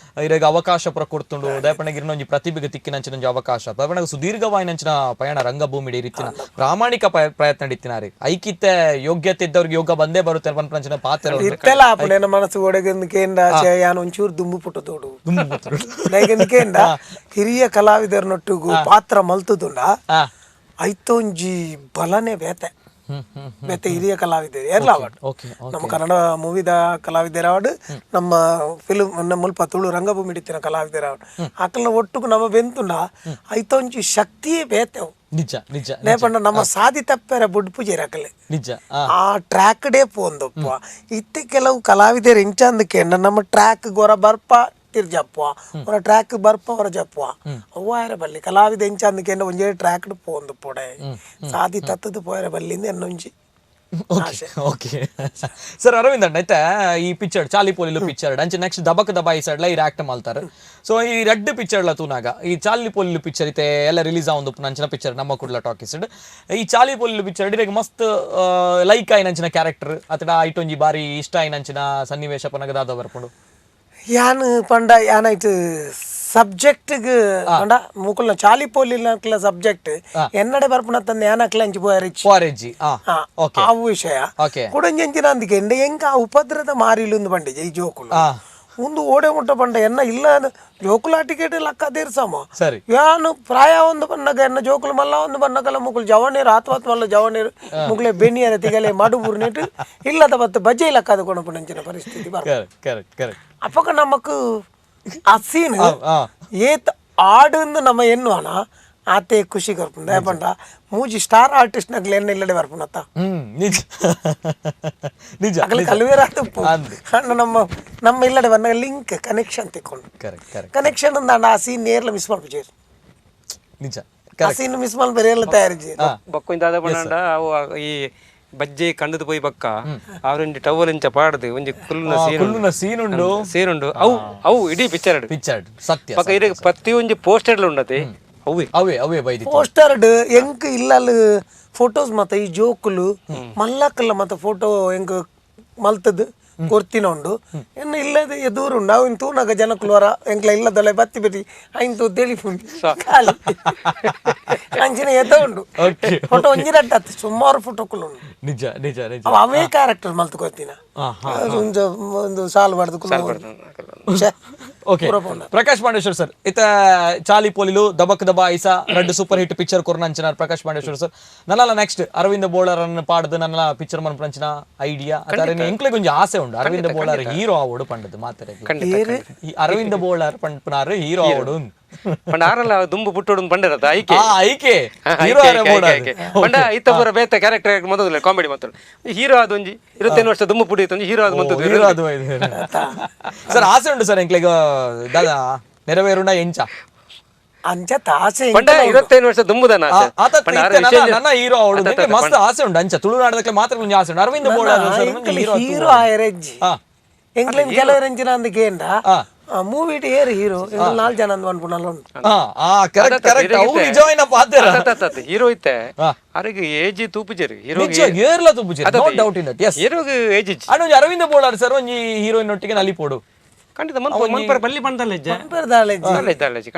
A: ಇರಾಗ ಅವಕಾಶ ಪುರ ಕೊಡ್ತುಂಡು ದಯಪಣ್ಣಗ ಇರಿನೊಂಜಿ ಪ್ರತಿಭೆಗೆ ತಿಕ್ಕಿನಂಚಿನೊಂಜಿ ಅವಕಾಶ ದಯಪಣ್ಣಗ ಸುದೀರ್ಘವಾಯಿನಂಚಿನ ಪಯಣ ರಂಗಭೂಮಿ ಇರಿತ್ತಿನ ಪ್ರಾಮಾಣಿಕ ಪ್ರಯತ್ನ ಇತ್ತಿನಾರಿ ಐಕಿತ್ತೆ ಯೋಗ್ಯತೆ ಇದ್ದವ್ರಿಗೆ ಯೋಗ ಬಂದೇ ಬರುತ್ತೆ ಪಂಪಂಚಿನ ಪಾತ್ರ
G: ಇತ್ತೆಲ್ಲ ಆಪುನ ಮನಸ್ಸು ಒಡಗಂದಕೇಂಡ ಯಾನ್ ಒಂಚೂರು ದುಂಬು ಪುಟ್ಟು ತೋಡು ದಯಗಂದಕೇಂಡ ಹಿರಿಯ ಕಲಾವಿದರನೊಟ್ಟಿಗೂ ಪಾತ್ರ ಮಲ್ತುದುಂಡ ಐತೊಂಜಿ ಬಲನೆ ಬೇತೆ ಹಿರಿಯ ಕಲಾವಿದರು ಎಲ್ಲ ನಮ್ಮ ಕನ್ನಡ ಮೂವಿದ ಕಲಾವಿದರಾವಡು ನಮ್ಮ ಫಿಲ್ಮ್ ಮುಲ್ಪ ತುಳು ರಂಗಭೂಮಿ ಇಡಿತಿನ ಕಲಾವಿದರಾವಡು ಆಕಲ್ನ ಒಟ್ಟಿಗೆ ನಮ್ಮ ಬೆಂತುಂಡ ಐತೊಂಜಿ ಶಕ್ತಿಯೇ ಬೇತೆವು
A: ನಿಜ
G: ನೇಪಂಡ ನಮ್ಮ ಸಾದಿ ತಪ್ಪೆರ ಬುಡ್ ಪೂಜೆ ಇರಕಲೆ
A: ನಿಜ
G: ಆ ಟ್ರ್ಯಾಕ್ ಡೇ ಪೋಂದಪ್ಪ ಇತ್ತೆ ಕೆಲವು ಕಲಾವಿದರು ಇಂಚಂದಕೆಂಡ ನಮ್ಮ ಟ್ರ್ಯಾಕ್ ಗೊರ ಬರ್ಪ ತಿರ್ಜಪ್ಪ ಹೊರ ಟ್ರ್ಯಾಕ್ ಬರ್ಪ ಹೊರ ಜಪ್ಪ ಅವ್ವಾರ ಬಲ್ಲಿ ಕಲಾವಿದ ಎಂಚಂದಕೆಂಡ ಒಂಜೇ ಟ್ರ್ಯಾಕ್ ಪೋಂದು ಪೊಡೆ ಸಾದಿ ತತ್ತದು ಪೋಯರ ಬಲ್ಲಿಂದ ಎನ್ನೊಂಜಿ
A: ಓಕೆ ಸರ್ ಅರವಿಂದ್ ಅಣ್ಣ ಐತೆ ಈ ಪಿಕ್ಚರ್ ಚಾಲಿ ಪೋಲಿಲು ಪಿಕ್ಚರ್ ಅಂಚೆ ನೆಕ್ಸ್ಟ್ ದಬಕ ದಬಾಯಿ ಸೈಡ್ಲ ಈ ಆಕ್ಟ್ ಮಾಡ್ತಾರೆ ಸೊ ಈ ರೆಡ್ ಪಿಕ್ಚರ್ಲ ತೂನಾಗ ಈ ಚಾಲಿ ಪೋಲಿಲು ಪಿಕ್ಚರ್ ಐತೆ ಎಲ್ಲ ರಿಲೀಸ್ ಆವೊಂದು ನಂಚಿನ ಪಿಕ್ಚರ್ ನಮ್ಮ ಕುಡ್ಲ ಟಾಕೀಸ್ ಈ ಚಾಲಿ ಪೋಲಿಲು ಪಿಕ್ಚರ್ ಇಡೀಗ ಮಸ್ತ್ ಲೈಕ್ ಆಯ್ ನಂಚಿನ ಕ್ಯಾರೆಕ್ಟರ್ ಅತಡ ಐಟೊಂಜಿ ಬಾರಿ ಇಷ್ಟ ಆಯ್ ನಂಚಿನ ಸನ್ನಿವೇಶ ಪನಗ ದಾದ ಬರ್ಪುಂಡು
G: ಯಾನ್ ಪಂಡ ಯಾನಾಯ್ತು ಸಬ್ಜೆಕ್ಟ್ ಪಂಡ ಮುಕುಲ್ನ ಚಾಲಿ ಪೋಲಿನ ಸಬ್ಜೆಕ್ಟ್ ಎನ್ನಡೆ ಬರ್ಪುನ ತಂದೆ ಯಾನಕ್ಲ ಅಂಚಿ
A: ಪೋರೆಜ್ಜಿ
G: ಆ ವಿಷಯ ಕುಡಂಜಂಚಿನ ಅಂದಿಕೆ ಎಂಕ ಉಪದ್ರದ ಮಾರಿಲು ಬಂಡಿಜೆ ಈ ಜೋಕುಲು ಒಂದು ಓಡೆ ಮುಟ್ಟ ಪಂಡ ಎನ್ನ ಇಲ್ಲ ಜೋಕುಲ ಟಿಕೆಟ್ ಲಕ್ಕ ತೀರ್ಸಮ ಯಾನು ಪ್ರಾಯ ಒಂದು ಬನ್ನಗ ಎನ್ನ ಜೋಕುಲು ಮಲ್ಲ ಒಂದು ಬನ್ನಗಲ ಮುಕುಲ್ ಜವನೀರು ಆತ್ಮತ್ ಮಲ್ಲ ಜವನೀರು ಮುಗ್ಲೆ ಬೆನ್ನಿಯರ ತಿಗಲೆ ಮಡುಬೂರು ನೆಟ್ಟು ಇಲ್ಲದ ಬತ್ತು ಬಜ್ಜೆ ಲಕ್ಕದ ಕೊಣಪುನಂಚಿನ ಪರಿಸ್ಥಿತಿ ಬರ ಅಪ್ಪಕ ನಮಕ್ ಆ ಸೀನ್ ಏತ್ ಆಡು ನಮ್ಮ ಎನ್ನುವನ ಆತೆ ಖುಷಿ ಕರ್ಪುಂಡ ಪಂಡ ಮೂಜಿ ಸ್ಟಾರ್ ಆರ್ಟಿಸ್ಟ್ ನಗ್ಲೆ ಎನ್ನ ಇಲ್ಲಡೆ ಬರ್ಪುನತ್ತ ಕಲ್ವೇರ ನಮ್ಮ ಇಲ್ಲಡೆ ಬಂದಾಗ ಲಿಂಕ್ ಕನೆಕ್ಷನ್ ತಿಕ್ಕೊಂಡು ಕನೆಕ್ಷನ್ ಅಂದ ಆ ಸೀನ್ ನೇರ್ಲ ಮಿಸ್ ಮಾಡ್ಬಿಟ್ಟು
A: ನಿಜ
G: ಆ ಸೀನ್ ಮಿಸ್ ಮಾಡಿ ಬೇರೆ ಎಲ್ಲ ತಯಾರಿಸಿ
B: ಬಕ್ಕು ದಾದ ಪಂಡ ಅವು ಈ ಬಜ್ಜೆ ಕಂಡದು ಪೋಯಿ ಬಕ್ಕ ಅವರೊಂದು ಟವಲ್ ಇಂಚ ಪಾಡದು ಒಂಜಿ ಕುಲ್ಲುನ ಸೀನ್ ಉಂಡು ಅವು ಇಡೀ ಪಿಕ್ಚರ್
A: ಸತ್ಯ
B: ಪಕ್ಕ ಇರ ಪ್ರತಿ ಒಂಜಿ ಪೋಸ್ಟರ್ ಉಂಡತೆ
A: ಅವೇ ಬೈದಿ
G: ಪೋಸ್ಟರ್ ಎಂಕ್ ಇಲ್ಲಲ್ ಫೋಟೋಸ್ ಮತ್ತ ಈ ಜೋಕುಲು ಮಲ್ಲಕ್ಕಲ್ಲ ಮತ್ತ ಫೋಟೋ ಎಂಕ್ ಮಲ್ತದ್ ಕೊರ್ತಿನೊಂಡು ಇನ್ನು ಇಲ್ಲದೆ ಎದುರುಂಡು ಅವಿನ ತೂನಾಗ ಜನಕ್ಕಳು ವರ ಎಂಕ್ಲ ಇಲ್ಲದೊಲೆ ಬತ್ತಿ ಬಿಟ್ಟು ಐನ್ ತೂ ತಿಳಿಪುಂಡು ಖಾಲಿ ಅಂಚಿನ ಎದ್ದ ಉಂಡು ಫೋಟೋ ಒಂಜಿರಟ್ಟ ಸುಮಾರು ಫೋಟೋಗಳು ಉಂಡು
A: ನಿಜ ನಿಜ ನಿಜ
G: ಅವೇ ಕ್ಯಾರೆಕ್ಟರ್ ಮಲ್ತು ಕೊಡ್ತೀನ ಒಂದು ಸಾಲು ಬಡ್ದು
A: ಓಕೆ ಪ್ರಕಾಶ್ ಪಾಂಡೇಶ್ವರ್ ಸರ್ ಇತ ಚಾಲಿ ಪೋಲಿಲು ದಬಕ್ ದಬ ಐಸಾ రెండు ಸೂಪರ್ ಹಿಟ್ ಪಿಕ್ಚರ್ ಕೊರ್ನಂಚಿನ ಪ್ರಕಾಶ್ ಪಾಂಡೇಶ್ವರ್ ಸರ್ ನನ್ನಲ್ಲ ನೆಕ್ಸ್ಟ್ ಅರವಿಂದ ಬೋಳರ್ ಅನ್ನು ಪಾಡ್ದು ನನ್ನಲ್ಲ ಪಿಕ್ಚರ್ ಮನ್ಪಂಚಿನ ಐಡಿಯಾ ಅದಾರೆ ಎಂಕ್ಲೆ ಕೊಂಚ ಆಸೆ ಉಂಡು ಅರವಿಂದ ಬೋಳರ್ ಹೀರೋ ಆವೋಡು ಪಂಡದು ಮಾತಾರೆ ಅರವಿಂದ ಬೋಳರ್ ಪಂಪನಾರು ಹೀರೋ ಆವೋಡು
B: ಪಂಡ ಆರಲ್ಲ ದುಂಬು ಪುಟ್ಟೋಡು ಪಂಡರತ ಐಕೆ
A: ಐಕೆ ಹೀರೋ
B: ಪಂಡ ಇತ್ತ ಪೂರ ಬೇತ ಕ್ಯಾರೆಕ್ಟರ್ ಮೊದಲು ಕಾಮಿಡಿ ಮಾತಾಡು ಹೀರೋ ಅದೊಂಜಿ 25 ವರ್ಷ ದುಂಬು ಪುಡಿ ಇತ್ತು ಹೀರೋ ಅದು ಮಂತದ್ದು
A: ಹೀರೋ ಅದು ಸರ್ ಆಸೆ ಉಂಟು ಸರ್ ಎಂಕ್ಲೆಗ ದಾದಾ ನೆರವೇರುಂಡ ಎಂಚ
G: ಅಂಚ ಆಸೆ
B: ಪಂಡ 25 ವರ್ಷ ದುಂಬುದನ
A: ನನ್ನ ಹೀರೋ ಅವಡು ಮಸ್ತ್ ಆಸೆ ಉಂಟು ಅಂಚ ತುಳುನಾಡದಕ್ಕೆ ಮಾತ್ರ ಒಂಜಿ ಆಸೆ ಉಂಟು ಅರವಿಂದ ಬೋಳರ್
G: ಹೀರೋ ಆಯರೆಜ್ಜಿ ಎಂಕ್ಲೆನ್ ಕೆಲವರೆಂಚಿನ ಅಂದಕೇಂಡ ಮೂವಿ ಏರು ಹೀರೋ 4 ಜನ ಅಂದ್ ಅನ್ಪುನಲ್ಲ
A: ನಿಜವಾಯಿನ ಪಾತ್ರ
B: ಹೀರೋ ಇತ್ತೆ ಅರಿಗೆ ಏಜ್ ತೂಪುಜರು ಹೀರೋ
A: ಏರ್ಲ ತೂಪುಜರು no doubt in that yes
B: ಹೀರೋಗೆ ಏಜ್
A: ಅಣ್ಣು ಅರವಿಂದ ಬೋಳರ್ ಸರ್ ಒಂಜಿ ಹೀರೋಯಿನ್ ಒಟ್ಟಿಗೆ ನಲ್ಲಿ ಪೋಡು
B: ಖಂಡಿತ ಮನ್ಪರ ಬಲ್ಲಿ ಪಂಡಲೆಜ್ಜೆ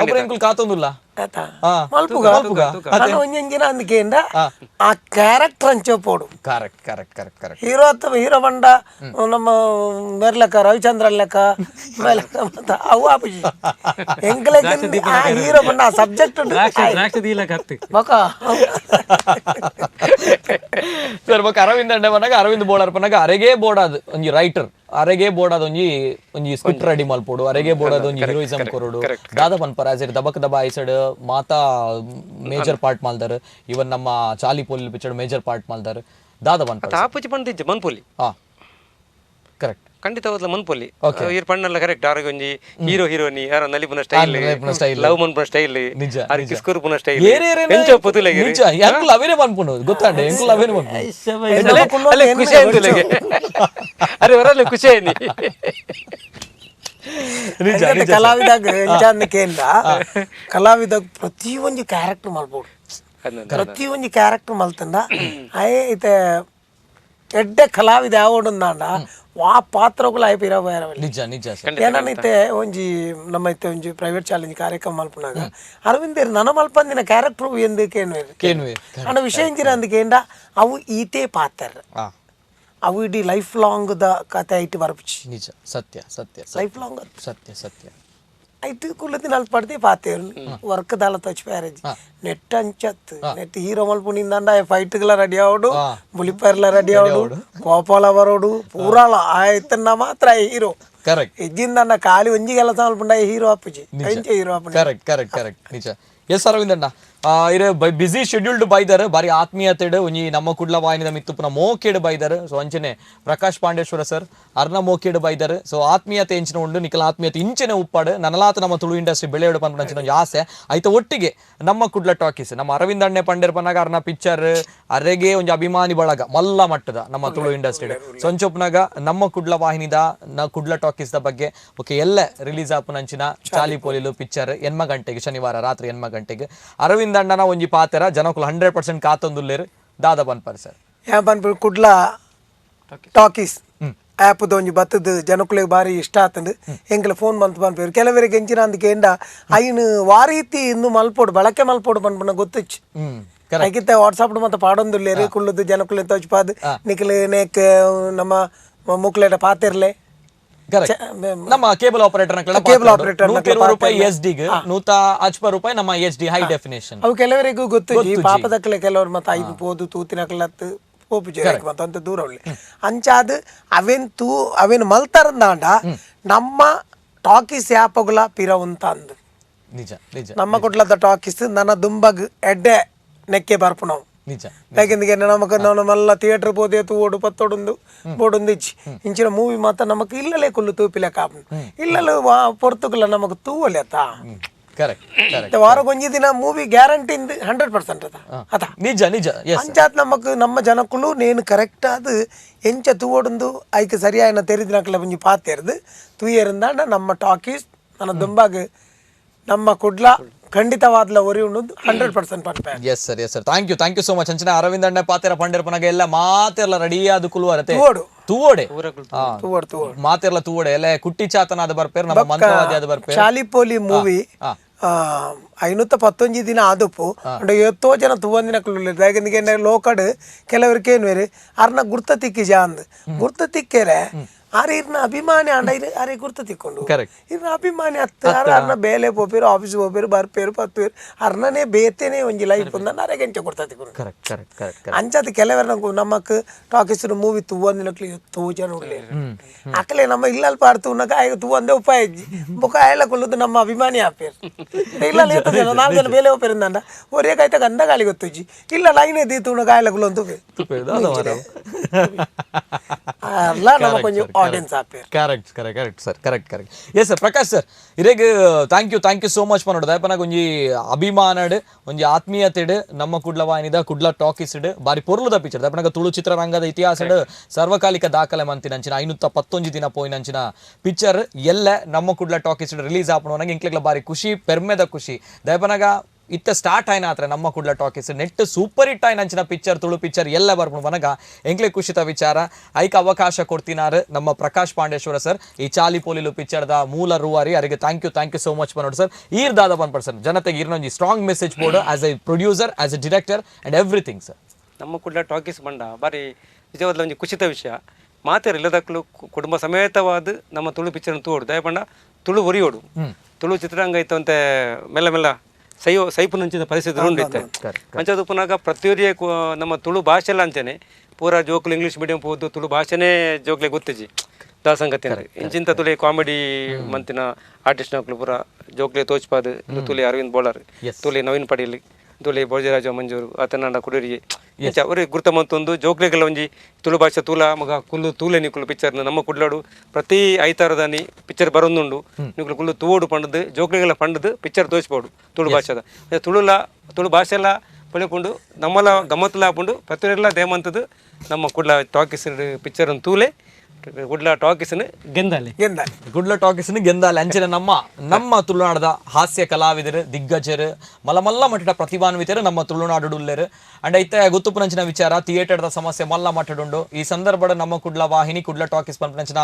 A: ಒಬ್ಬರು ಎಂಕುಲ್ ಕಾತೊಂದುಲ್ಲ
G: ಮಲ್ಪುಗ ಅದು ಒಂಜಿನ ಅಂದಕೇಂಡ ಆ ಕ್ಯಾರೆಕ್ಟರ್ ಅಂಚೆ ಪೋಡು
A: correct correct correct correct
G: hero ಅಥವಾ ಹೀರೋ ಬಂಡ ನಮ್ಮ ಮೇರ್ಲೆಕ್ಕ ರವಿಚಂದ್ರನ್ ಲೆಕ್ಕ ಅವು ಆಪುಜಿ ಎಂಕ್ಲೆ ಹೀರೋ ಬಂಡ ಆ ಸಬ್ಜೆಕ್ಟ್
A: ಸರ್ ಬೊಕ ಅರವಿಂದ್ ಅಂಡೆ ಪನ್ನಗ ಅರವಿಂದ್ ಬೋಳರ್ ಪನ್ನಗ ಅರೆಗೆ ಬೋಡಾದ್ ಒಂಜಿ ರೈಟರ್ ಅರೆಗೆ ಬೋಡಾದ್ ಒಂಜಿ ಸ್ಕ್ರಿಪ್ಟ್ ರೆಡಿ ಮಲ್ಪೋಡು ಅರೆಗೆ ಬೋಡಾದ್ ಒಂಜಿ ಹೀರೋಯಿಸಮ್ ಕೊರೋಡು ದಾದ ಪನ್ಪರ ಆಸೆ ದಬಕ್ ದಬ ಐಸಡ್ ಮಾತಾ ಮೇಜರ್ ಪಾರ್ಟ್ ಮಾಲ್ದಾರ್ ಇವನ್ ನಮ್ಮ ಚಾಲಿ ಪೋಲಿ ಪಿಕ್ಚರ್ ಮೇಜರ್ ಪಾರ್ಟ್ ಮಾಲ್ದಾರ್ ದಾದ ಪನ್ಪರ
B: ಆಪುಜಿ ಪಂಡಿಜ್ಜೆ ಮನ್ಪೊಲಿ
A: ಕರೆಕ್ಟ್
B: ಖಂಡಿತ ಹೋದ್ಲ ಮನ್ಪೊಲಿ ಇರ್ ಪಣ್ಣಲ್ಲ ಕರೆಕ್ಟ್ ಆರೋಗ್ಯ ಒಂಜಿ ಹೀರೋ ಹೀರೋನಿ ಯಾರ ನಲಿಪುನ ಸ್ಟೈಲ್ ಲವ್ ಮನ್ಪುನ ಸ್ಟೈಲ್
A: ನಿಜ
B: ಅರಿ ಕಿಸ್ಕೂರು ಪುನ ಸ್ಟೈಲ್ ಎಂಚ ಪುತುಲೆಗೆ
A: ನಿಜ ಎಂಕುಲ್ ಅವೇನೆ ಮನ್ಪುನು ಗೊತ್ತಾಂಡೆ ಎಂಕುಲ್ ಅವೇನೆ ಮನ್ಪುನು
B: ಅಲ್ಲ ಖುಷಿ ಆಯ್ತುಲೆಗೆ ಅರೆ ವರಲ್ಲ ಖುಷಿ ಆಯ್ನಿ
G: ಕಲಾವಿದಾಗ ಎಂಚಾಂದಕೇಂದ್ರ ಕಲಾವಿದಾಗ ಪ್ರತಿಯೊಂದು ಕ್ಯಾರೆಕ್ಟರ್ ಮಲ್ಬೋದು ಪ್ರತಿಯೊಂದು ಕ್ಯಾರೆಕ್ಟರ್ ಮಲ್ತಂದ ಅಯ್ಯ ಇತ್ತೆ ಎಡ್ಡೆ ಕಲಾವಿದ ಯಾವೋಡಂದಾಂಡ ಆ ಪಾತ್ರಗಳು ಆಯ್ತು ಇರಬಾರವಲ್ಲಿ
A: ನಿಜ ನಿಜ
G: ಏನೈತೆ ಒಂಜಿ ನಮ್ಮ ಐತೆ ಒಂಜಿ ಪ್ರೈವೇಟ್ ಚಾಲೆಂಜ್ ಕಾರ್ಯಕ್ರಮ ಮಲ್ಪನಾಗ ಅರವಿಂದ್ ನನ್ನ ಮಲ್ಪಂದಿನ ಕ್ಯಾರೆಕ್ಟರ್ ಎಂದಕ್ಕೇನು ಅಣ್ಣ ವಿಷಯ ಎಂಜಿನ ಅಂದಕೇಂಡ ಅವು ಈತೆ ಪಾತ್ರ ಅವು ಇಡೀ ಲೈಫ್ ಲಾಂಗ್ ದ ಕತೆ ಐಟಿ ಬರ್ಪಿಚ್ಚಿ
A: ನಿಜ ಸತ್ಯ ಸತ್ಯ
G: ಲೈಫ್ ಲಾಂಗ್
A: ಸತ್ಯ ಸತ್ಯ
G: ಐದು ಕುಲ್ಲತಿ ನಲ್ಪು ಪಡ್ತಿ ಪಾತೇರು ವರ್ಕ್ ದಾಲ ತಚ್ಚ ಪ್ಯಾರೇಜ್ ನೆಟ್ ಅಂಚತ್ ನೆಟ್ ಹೀರೋ ಮಲ್ಪುನಿಂದ ಫೈಟ್ಗಳ ರೆಡಿ ಆವಡು ಬುಲಿಪರ್ಲ ರೆಡಿ ಆವಡು ಕೋಪಾಲ ಬರೋಡು ಪೂರಾಳ ಆಯ್ತನ್ನ ಮಾತ್ರ ಹೀರೋ
A: ಕರೆಕ್ಟ್
G: ಇಜ್ಜಿಂದ ಖಾಲಿ ಒಂಜಿ ಕೆಲಸ ಮಲ್ಪುಂಡ ಹೀರೋ ಅಪ್ಪುಜಿ ಎಂಚೆ ಹೀರೋ ಅಪ್ಪ
A: ಕರೆಕ್ಟ್ ಕರೆಕ್ಟ್ ಕರೆಕ್ಟ್ ನಿಜ ಎಸ್ ಅರವಿಂದಣ್ಣ ಇರ ಬಿಸಿ ಶೆಡ್ಯೂಲ್ಡ್ ಬೈದಾರೆ ಬಾರಿ ಆತ್ಮೀಯತೆಡ್ ಒಂಜಿ ನಮ್ಮ ಕುಡ್ಲ ವಾಹಿನಿದ ಮಿತ್ತುಪುನ ಮೋಕೆಡ್ ಬೈದಾರೆ ಸೊ ಅಂಚನೆ ಪ್ರಕಾಶ್ ಪಾಂಡೇಶ್ವರ ಸರ್ ಅರ್ನ ಮೋಕೆಡ್ ಬೈದಾರೆ ಸೊ ಆತ್ಮೀಯತೆ ಎಂಚಿನ ಉಂಡು ನಿಖಲ ಆತ್ಮೀಯತೆ ಇಂಚಿನ ಉಪ್ಪಾಡು ನನಲಾತ ನಮ್ಮ ತುಳು ಇಂಡಸ್ಟ್ರಿ ಬೆಳೆಯೋಡು ಪಂಚಿನ ಒಂದು ಆಸೆ ಆಯ್ತು ಒಟ್ಟಿಗೆ ನಮ್ಮ ಕುಡ್ಲ ಟಾಕೀಸ್ ನಮ್ಮ ಅರವಿಂದ್ ಅಣ್ಣೆ ಪಂಡೇರ್ ಪನ್ನಾಗ ಅರ್ನ ಪಿಕ್ಚರ್ ಅರೆಗೆ ಒಂಜಿ ಅಭಿಮಾನಿ ಬಳಗ ಮಲ್ಲ ಮಟ್ಟದ ನಮ್ಮ ತುಳು ಇಂಡಸ್ಟ್ರಿ ಸೊಂಚೊಪ್ನಾಗ ನಮ್ಮ ಕುಡ್ಲ ವಾಹಿನಿದ ಕುಡ್ಲ ಟಾಕೀಸ್ ದ ಬಗ್ಗೆ ಓಕೆ ಎಲ್ಲ ರಿಲೀಸ್ ಆಪುನಂಚಿನ ಚಾಲಿ ಪೋಲಿಲು ಪಿಕ್ಚರ್ 8 ಗಂಟೆಗೆ ಶನಿವಾರ ರಾತ್ರಿ 8 ಗಂಟೆಗೆ ಅರವಿಂದ್ ಅಣ್ಣನ ಒಂಜಿ ಪಾತ್ರ ಜನಕ್ಕೂ 100% ಕಾತೊಂದುಲ್ಲೇರು ದಾದ ಪನ್ಪರ್ ಸರ್
G: ಯಾ ಪನ್ಪರ್ ಕುಡ್ಲ ಟಾಕೀಸ್ ಆ್ಯಪ್ ಒಂಜಿ ಬತ್ತದ ಜನಕ್ಕಳಿಗೆ ಬಾರಿ ಇಷ್ಟ ಆತಂದು ಎಂಕಲ ಫೋನ್ ಬಂತು ಪನ್ಪೇರು ಕೆಲವರಿಗೆ ಎಂಚಿನ ಅಂದಕೇಂಡ ಐನು ವಾರೀತಿ ಇನ್ನು ಮಲ್ಪೋಡು ಬಳಕೆ ಮಲ್ಪೋಡು ಪನ್ಪುನ ಗೊತ್ತುಚ್ಚು ಐಕಿತ್ತ ವಾಟ್ಸಾಪ್ ಮತ್ತೆ ಪಾಡೊಂದುಲ್ಲೇರು ಕುಳ್ಳದು ಜನಕ್ಕಳು ತೋಚ್ಪಾದು ನಿಖಲ್ ನೇಕ್ ನಮ್ಮ ಮುಕ್ಲೇಟ ಪಾತಿರ್ಲೆ
A: ನಮ್ಮ ಕೇಬಲ್ ಆಪರೇಟರ್ ₹120 SD ₹150 ನಮ್ಮ HD ಹೈ ಡೆಫಿನೇಷನ್
G: ಅವು ಕೆಲವರಿಗೂ ಗೊತ್ತು ಪಾಪದಕ್ಕಲೆ ಕೆಲವರು ಮತ್ತೆ ಐದು ಪೋದು ತೂತಿನಕ್ಲತ್ತು ಪೋಪು ಅಂತ ದೂರ ಉಳ್ಳಿ ಅಂಚಾದ ಅವೇನು ಮಲ್ತಾರಂದಾಂಡ ನಮ್ಮ ಟಾಕೀಸ್ ಯಾಪಗುಲ ಪಿರವಂತ ಅಂದು
A: ನಿಜ ನಿಜ
G: ನಮ್ಮ ಕೊಡ್ಲದ ಟಾಕೀಸ್ ನನ್ನ ದುಂಬಗ್ ಎಡ್ಡೆ ನೆಕ್ಕೆ ಬರ್ಪು ನಾವು
A: ನಿಜ
G: ಯಾಕೆಂದ್ರೆ ನಮಕ್ ನಮ್ಮಲ್ಲ ಥಿಯೇಟರ್ పోతే తోడు పత్తోడుందు బోడుంది ఇంచిన మూవీ మాత్రం నమకు ఇల్లలే కుళ్ళు తూపిలే కాపు ఇల్లలు పొర్తుకుల నమకు తూవలేత
A: ಕರೆಕ್ಟ್ ಕರೆಕ್ಟ್
G: ವಾರ ಕೊಂಜಿ ದಿನ ಮೂವಿ ಗ್ಯಾರಂಟಿ 100% ಅದ
A: ನಿಜ ನಿಜ
G: ಅಂಚಾತ್ ನಮಕ್ ನಮ್ಮ ಜನಕ್ಕಳು ನೇನು ಕರೆಕ್ಟ್ ಅದು ಎಂಚ ತೂವೊಂದು ಐಕೆ ಸರಿಯಾಯಿನ ತೆರಿದಿನಕಲ ಒಂಜಿ ಪಾತೆರ್ದು ತೂಯರಿಂದಾಂಡ ನಮ್ಮ ಟಾಕೀಸ್ ನನ್ನ ದುಂಬಾಗ ನಮ್ಮ ಕುಡ್ಲ ಖಂಡಿತವಾದ್ಲ ಒರಿ ಉಣ್ಣದು 100% ಪನ್ಪೆ.
A: Yes sir thank you so much ಅಂಚನೆ ಅರವಿಂದ್ ಅಣ್ಣ ಪಾತೆರ ಪಂಡೇರ್ಪನಾಗ ಎಲ್ಲ ಮಾತೆಲ್ಲ ರೆಡಿ ಆದ ಕುಲುವರತೆ ತೂವೋಡೆ ಮಾತೆಲ್ಲ ತೂವೋಡೆ ಎಲ್ಲ ಕುಟ್ಟಿ ಚಾತನಾದ ಬರ್ಪೇರು ನಮ್ಮ ಮಂತ್ರವಾದಿ ಆದ ಬರ್ಪೇರು
G: ಚಾಲಿಪೋಲಿ ಮೂವಿ 511 ದಿನ ಆದಪ್ಪು ಅಂದ್ರೆ ಎಷ್ಟೋ ಜನ ತುವಂದಿನ ಯಾಕಂದ್ರೆ ಲೋಕಡ್ ಕೆಲವರಿಗೆ ಏನು ಬೇರೆ ಅರ್ನ ಗುರ್ತ ತಿಕ್ಕಿಜ ಅಂದ್ ಗುರ್ತ ತಿಕ್ಕೇರೆ ಆರೆ ಇರ್ನ ಅಭಿಮಾನಿ ಅಂಡ ಅರೆ ಗುರ್ತ ತಿಕ್ಕೊಂಡು ಇರ್ನ ಅಭಿಮಾನಿ ಹತ್ತ ಅರ್ನ ಬೇಲೆ ಪೋಪೇರು ಆಫೀಸ್ ಪೋಪೇರು ಬರ್ಪೇರು ಪತ್ತೇರು ಅರ್ನನೇ ಬೇತೇನೆ ಒಂಜಿ ಲೈಫ್ ಒಂದ ಅರೆ ಗಂಟೆ ಗುರ್ತ ತಿಕ್ಕೊಂಡು ಅಂಚದ ಕೆಲವರ ನಮ್ಮಕ್ ಟಾಕೀಸ್ ಮೂವಿ ತುವಂದಿನಕ್ಲಿ ಎಷ್ಟೋ ಜನ ಉಳ್ಳೆ ಅಕಲೆ ನಮ್ಮ ಇಲ್ಲಲ್ ಪಾರ್ತು ಉನ್ನಕ ಆಯ್ತು ತುವಂದೆ ಉಪಾಯ ಬೊಕ ಆಯಲ ಕೊಲ್ಲುದು ನಮ್ಮ ಅಭಿಮಾನಿ ಆಪೇರು ಇಲ್ಲ ಎತ್ತ ಜನ 4 ಜನ ಬೇಲೆ ಹೋಪೇರಿಂದಂಡ ಒರೇ ಕಾಯ್ತ ಗಂಧ ಗಾಳಿ ಗೊತ್ತುಜಿ ಇಲ್ಲ ಲೈನೇ ದೀತು ಉನ್ನಕ ಆಯಲ ಕೊಲ್ಲೊಂದು ಅಲ್ಲ ನಮ್ಮ ಕೊಂಚ ಆಡಿಯನ್ಸ್ ಆಪೇರು
A: correct yes sir Prakash sir ಇರೇಗ ಥ್ಯಾಂಕ್ ಯು ಸೋ ಮಚ್ ಪನ್ನೋಡು ದಯಪನಾಗ ಒಂಜಿ ಅಭಿಮಾನಡ್ ಒಂಜಿ ಆತ್ಮೀಯತೆಡ್ ನಮ್ಮ ಕುಡ್ಲ ವಾಹಿನಿದ ಕುಡ್ಲ ಟಾಕೀಸ್ಡ್ ಬಾರಿ ಪೊರ್ಲುದ ಪಿಕ್ಚರ್ ದಯಪನಾಗ ತುಳು ಚಿತ್ರರಂಗದ ಇತಿಹಾಸಡ್ ಸರ್ವಕಾಲಿಕ ದಾಖಲೆ ಮಂತಿನಂಚಿನ 511 ದಿನ ಪೋಯಿನಂಚಿನ ಪಿಕ್ಚರ್ ಎಲ್ಲ ನಮ್ಮ ಕುಡ್ಲ ಟಾಕೀಸ್ಡ್ ರಿಲೀಸ್ ಆಪಣವನಾಗ ಇಂಕ್ಲೆಗ್ಲ ಬಾರಿ ಖುಷಿ ಪೆರ್ಮೆದ ಖುಷಿ ದಯಪನಾಗ ಇತ್ತ ಸ್ಟಾರ್ಟ್ ಆಯ್ನ ಆತ್ರ ನಮ್ಮ ಕುಡ್ಲ ಟಾಕೀಸ್ ನೆಟ್ ಸೂಪರ್ ಹಿಟ್ ಆಯ್ನ ಅಂಚಿನ ಪಿಕ್ಚರ್ ತುಳು ಪಿಕ್ಚರ್ ಎಲ್ಲ ಬರ್ಬೋದು ಮನಗ ಎಂಕ್ಲೆ ಖುಷಿತ ವಿಚಾರ ಐಕ್ ಅವಕಾಶ ಕೊಡ್ತಿನಾರ ನಮ್ಮ ಪ್ರಕಾಶ್ ಪಾಂಡೇಶ್ವರ ಸರ್ ಈ ಚಾಲಿ ಪೋಲಿಲು ಪಿಕ್ಚರ್ದ ಮೂಲ ರೂವಾರಿ ಅವರಿಗೆ ಥ್ಯಾಂಕ್ ಯು ಸೋ ಮಚ್ ಪನ್ನೋಡು ಸರ್ ಈರ್ದಾದ ಪನ್ಪರ್ಸನ್ ಜನತೆಗೆ ಇರ್ನೊಂಜಿ strong message board as a producer as a director and everything sir
B: ನಮ್ಮ ಕುಡ್ಲ ಟಾಕೀಸ್ ಬಂಡ ಬಾರಿ ನಿಜವಾದ ಒಂದು ಖುಷಿತ ವಿಷಯ ಮಾತೇರು ಇಲ್ಲದಕ್ಕೂ ಕುಟುಂಬ ಸಮೇತವಾದ ನಮ್ಮ ತುಳು ಪಿಕ್ಚರ್ ತೋಡು ದಯಪಂಡ ತುಳು ಒರಿಯೋಡು ತುಳು ಚಿತ್ರರಂಗ ಇತ್ತು ಅಂತ ಮೆಲ್ಲ ಸೈಪು ನಂಚಿನ ಪರಿಸ್ಥಿತಿ ಉಂಡಿತ್ತೆ ಅಂಚದು ಪುನಃ ಪ್ರತಿಯೊರಿಯ ನಮ್ಮ ತುಳು ಭಾಷೆಲ್ಲ ಅಂಚನೆ ಪೂರ ಜೋಕ್ಲು ಇಂಗ್ಲೀಷ್ ಮೀಡಿಯಂ ಹೋದು ತುಳು ಭಾಷೆನೇ ಜೋಕ್ಲೆ ಗೊತ್ತಿಜಿ ದಾಸಂಗತಿ ಇಂಚಿಂತ ತುಳಿ ಕಾಮಿಡಿ ಮಂತಿನ ಆರ್ಟಿಸ್ಟ್ ನಕ್ಲು ಪೂರ ಜೋಕ್ಲೆ ತೋಚ್ಪಾದ್ ತುಳಿ ಅರವಿಂದ್ ಬೋಳರ್ ತುಳಿ ನವೀನ್ ಪಡೀಲ್ ತುಳಿ ಭೋಜರಾಜ ಮಂಜೂರು ಆತನ ಕುಡಿಯರಿಗೆ ಅವ್ರಿಗೆ ಗುರುತ ಮಂತೊಂದು ಜೋಕ್ಲೆಗಳ ಒಂಜಿ ತುಳು ಭಾಷೆ ತೂಲ ಮಗ ಕುಲ್ಲು ತೂಲೆ ನಿಕುಲು ಪಿಕ್ಚರ್ನ ನಮ್ಮ ಕುಡ್ಲಾಡು ಪ್ರತಿ ಐತಾರದಾನಿ ಪಿಕ್ಚರ್ ಬರೊಂದುಂಡು ನಿಕುಲು ಕುಲ್ಲು ತೂವೋಡು ಪಂಡದು ಜೋಕ್ಲೆಗಳ ಪಂಡದು ಪಿಕ್ಚರ್ ತೋಚ್ಬೋದು ತುಳು ಭಾಷೆದ ತುಳು ಭಾಷೆ ಎಲ್ಲ ಪಳಿಕೊಂಡು ನಮ್ಮಲ್ಲ ಗಮ್ಮತ್ತುಲ ಹಾಕೊಂಡು ಪ್ರತಿಯೊರೆಲ್ಲ ದೇಮಂತದ್ದು ನಮ್ಮ ಕುಡ್ಲ ಟಾಕೀಸ್ ಪಿಕ್ಚರ್ ತೂಲೆ ಗುಡ್ಲ ಟಾಕೀಸ್ನ ಗುಡ್ಲ ಟಾಕೀಸ್ನ ಗೆಂದಾಲೆ ಅಂಚನೆ ನಮ್ಮ ತುಳುನಾಡದ ಹಾಸ್ಯ ಕಲಾವಿದರು ದಿಗ್ಗಜರು ಮಲ್ಲ ಮಟ್ಟದ ಪ್ರತಿಭಾನ್ವಿತರು ನಮ್ಮ ತುಳುನಾಡು ಉಳ್ಳೇರು ಅಂಡ್ ಐತೆ ಗೊತ್ತುಪುನಂಚಿನ ವಿಚಾರ ಥಿಯೇಟರ್ದ ಸಮಸ್ಯೆ ಮಲ್ಲ ಮಟ್ಟಡುಂಡು ಈ ಸಂದರ್ಭದ ನಮ್ಮ ಕುಡ್ಲ ವಾಹಿನಿ ಕುಡ್ಲ ಟಾಕೀಸ್ ಪಂಪನಂಚಿನ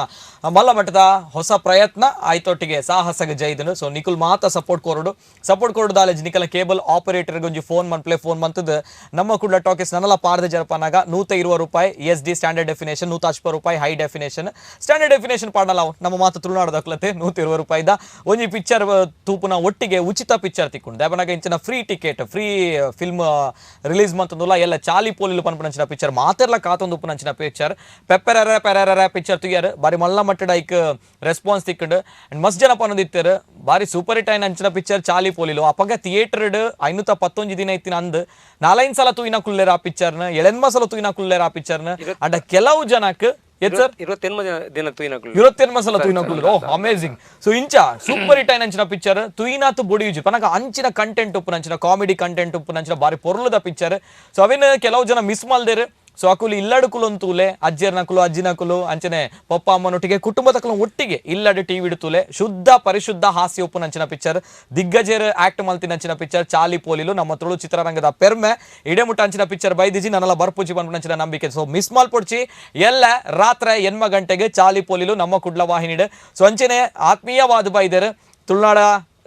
B: ಮಲ್ಲ ಮಟ್ಟದ ಹೊಸ ಪ್ರಯತ್ನ ಆಯ್ತೊಟ್ಟಿಗೆ ಸಾಹಸಗ ಜೈದನು ಸೊ ನಿಕುಲ್ ಮಾತ ಸಪೋರ್ಟ್ ಕೊರಡು ದಾಲೇಜ್ ನಿಕಲ ಕೇಬಲ್ ಆಪರೇಟರ್ ಒಂಜಿ ಫೋನ್ ಮಂತದ ನಮ್ಮ ಕುಡ್ಲ ಟಾಕೀಸ್ ನನ್ನಲ್ಲ ಪಾರ್ದ ಜರಪನಾಗ ₹120 SD standard definition ₹180 high definition standard definition ಪಾಡಲ್ಲ ನಮ್ಮ ಮಾತು ತುಳುನಾಡದ ಅಕ್ಲತೆ ₹120 ಒಂಜಿ ಪಿಕ್ಚರ್ ತೂಪುನ ಒಟ್ಟಿಗೆ ಉಚಿತ ಪಿಕ್ಚರ್ ತಿಕ್ಕೊಂಡು ದಯಪನಾಗ ಇಂಚಿನ free ticket free film release ಮಂತಂದುಲ್ಲ ಎಲ್ಲ ಚಾಲಿ ಪೋಲಿಲು ಪನ್ಪನಂಚಿನ ಪಿಕ್ಚರ್ ಮಾತೆರ್ಲ ಕಾತೊಂದು ಉಪ್ಪುನಂಚಿನ ಪಿಕ್ಚರ್ ಪೆಪ್ಪೆರ ಪಿಕ್ಚರ್ ತುಯ್ಯಾರ ಬಾರಿ ಮಲ್ಲ ಮಟ್ಟದ ಐಕ್ ರೆಸ್ಪಾನ್ಸ್ ತಿಕ್ಕೊಂಡು ಅಂಡ್ ಮಸ್ತ್ ಜನ ಪನ್ನೋದಿತ್ತರು ಬಾರಿ ಸೂಪರ್ ಹಿಟ್ ಆಯ್ನ ಅಂಚಿನ ಪಿಕ್ಚರ್ ಚಾಲಿ ಪೋಲಿಲು ಅಪ್ಪಗ ಥಿಯೇಟರ್ಡ್ 511 ದಿನ ಇತ್ತಿನ ಅಂದ್ 4 ಸಲ ತೂಯಿನ ಕುಲ್ಲೇರ ಆ ಪಿಕ್ಚರ್ನ 7 ಸಲ ತೂಯಿನ ಕುಲ್ಲೇರ ಆ ಪಿಕ್ಚರ್ನ ಅಂಡ್ ಕೆಲವು ಜನಕ್ಕೆ 28 ಸಲ ತುಯಿನಕುಲು ಅಮೇಜಿಂಗ್ ಸೊ ಇಂಚ ಸೂಪರ್ ಹಿಟ್ ಆಯ್ನ ಅಂಚಿನ ಪಿಕ್ಚರ್ ತುಯಿನಾತು ಬೊಡಿಯುಜಿ ಪನಕ ಅಂಚಿನ ಕಂಟೆಂಟ್ ಉಪ್ಪು ನಂಚಿನ ಕಾಮಿಡಿ ಕಂಟೆಂಟ್ ಉಪ್ಪು ನಂಚಿನ ಬಾರಿ ಪೊರ್ಲುದ ಪಿಕ್ಚರ್ ಸೊ ಅವೇನು ಕೆಲವು ಜನ ಮಿಸ್ ಮಲ್ದೇರು ಸೊ ಅಕುಲು ಇಲ್ಲಡುಕುಲು ಅಂತೂಲೆ ಅಜ್ಜಿಯರ್ನಕುಲು ಅಜ್ಜಿನಕುಲು ಅಂಚನೆ ಪಪ್ಪ ಅಮ್ಮನೊಟ್ಟಿಗೆ ಕುಟುಂಬದಕಲು ಒಟ್ಟಿಗೆ ಇಲ್ಲಡು ಟಿವಿ ಇಡುತ್ತೂಲೆ ಶುದ್ಧ ಪರಿಶುದ್ಧ ಹಾಸ್ಯ ಉಪ್ಪು ನಂಚಿನ ಪಿಕ್ಚರ್ ದಿಗ್ಗಜರು ಆಕ್ಟ್ ಮಲ್ತಿ ನಂಚಿನ ಪಿಕ್ಚರ್ ಚಾಲಿ ಪೋಲಿಲು ನಮ್ಮ ತುಳು ಚಿತ್ರರಂಗದ ಪೆರ್ಮೆ ಇಡೆಮುಟ್ಟ ಅಂಚಿನ ಪಿಕ್ಚರ್ ಬೈದಿಜಿ ನನ್ನಲ್ಲ ಬರ್ಪುಜಿ ಪನ್ಪುನಂಚಿನ ನಂಬಿಕೆ ಸೊ ಮಿಸ್ ಮಾಲ್ಪೊಡ್ಚಿ ಎಲ್ಲ ರಾತ್ರಿ 8 ಗಂಟೆಗೆ ಚಾಲಿ ಪೋಲಿಲು ನಮ್ಮ ಕುಡ್ಲ ವಾಹಿನಿಡ್ ಸೊ ಅಂಚನೆ ಆತ್ಮೀಯವಾದ ಬೈದರು ತುಳುನಾಡ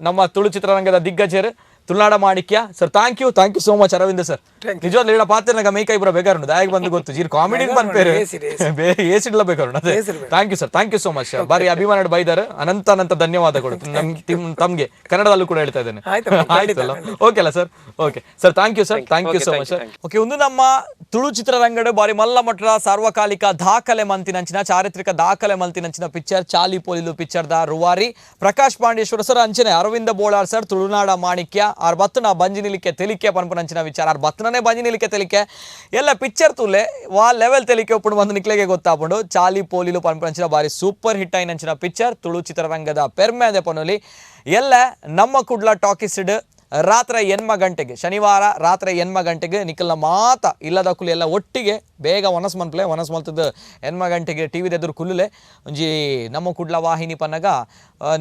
B: ನಮ್ಮ ತುಳು ಚಿತ್ರರಂಗದ ದಿಗ್ಗಜರು ತುಳುನಾಡ ಮಾಣಿಕ್ಯ sir thank you so much Arvind sir ನಿಜವಾಗ್ಲೂ ಹೇಳ ಪಾತ್ರ ಮೇಕ ಇಬ್ಬರ ಬೇಕಾರು ದಯಾಗ ಬಂದು ಗೊತ್ತು ಜೀರ್ ಕಾಮಿಡಿ ಬಂದ್ಪೇರು ಏಸಿಡ್ಲ ಬೇಕಾರು ಅದೇ ಥ್ಯಾಂಕ್ ಯು ಸೋ ಮಚ್ ಬಾರಿ ಅಭಿಮಾನ ಬೈದಾರ ಅನಂತ ಧನ್ಯವಾದಗಳು ತಮ್ಗೆ ಕನ್ನಡದಲ್ಲೂ ಕೂಡ ಹೇಳ್ತಾ ಇದ್ದೇನೆ ಆಯ್ತಲ್ಲ ಓಕೆ ಅಲ್ಲ sir okay sir thank you so much sir okay ಒಂದು ನಮ್ಮ ತುಳು ಚಿತ್ರರಂಗದ ಬಾರಿ ಮಲ್ಲ ಮಟ್ಟದ ಸಾರ್ವಕಾಲಿಕ ದಾಖಲೆ ಮಂತಿನಂಚಿನ ಚಾರಿತ್ರಿಕ ದಾಖಲೆ ಮಂತಿನಂಚಿನ ಪಿಕ್ಚರ್ ಚಾಲಿ ಪೋಲಿಲು ಪಿಕ್ಚರ್ದ ರೂವಾರಿ ಪ್ರಕಾಶ್ ಪಾಂಡೇಶ್ವರ ಸರ್ ಅಂಚನೆ ಅರವಿಂದ ಬೋಳಾರ್ ಸರ್ ತುಳುನಾಡ ಮಾಣಿಕ್ಯ ಆರ್ ಬತ್ತನ ಬಂಜಿ ನಿಲಿಕೆ ತೆಲಿಕೆ ಪನ್ಪನಂಚಿನ ವಿಚಾರ ಆರ್ ಬತ್ತನೇ ಬಂಜಿ ನಿಲಿಕೆ ತೆಲಿಕೆ ಎಲ್ಲ ಪಿಕ್ಚರ್ ತೂಲೆ ವಾ ಲೆವೆಲ್ ತೆಲಿಕೆ ಒಪ್ಪುಡು ಬಂದು ನಿಕ್ಲೆಗೆ ಗೊತ್ತಾಪುಂಡು ಚಾಲಿ ಪೋಲಿಲು ಪನ್ಪನಂಚಿನ ಬಾರಿ ಸೂಪರ್ ಹಿಟ್ ಆಯ್ನಂಚಿನ ಪಿಕ್ಚರ್ ತುಳು ಚಿತ್ರರಂಗದ ಪೆರ್ಮೆ ಅದೇ ಪನೋಲಿ ಎಲ್ಲ ನಮ್ಮ ಕುಡ್ಲ ಟಾಕೀಸ್ಡ್ ರಾತ್ರಿ 8 ಗಂಟೆಗೆ ಶನಿವಾರ ರಾತ್ರಿ 8 ಗಂಟೆಗೆ ನಿಖಲ್ನ ಮಾತ ಇಲ್ಲದ ಕುಲಿ ಎಲ್ಲ ಒಟ್ಟಿಗೆ ಬೇಗ ಒನಸ್ ಮಲ್ತದ್ದು 8 ಗಂಟೆಗೆ ಟಿವಿದ ಎದುರು ಕುಲ್ಲುಲೆ ಒಂಜಿ ನಮ್ಮ ಕುಡ್ಲ ವಾಹಿನಿ ಪನ್ನಗ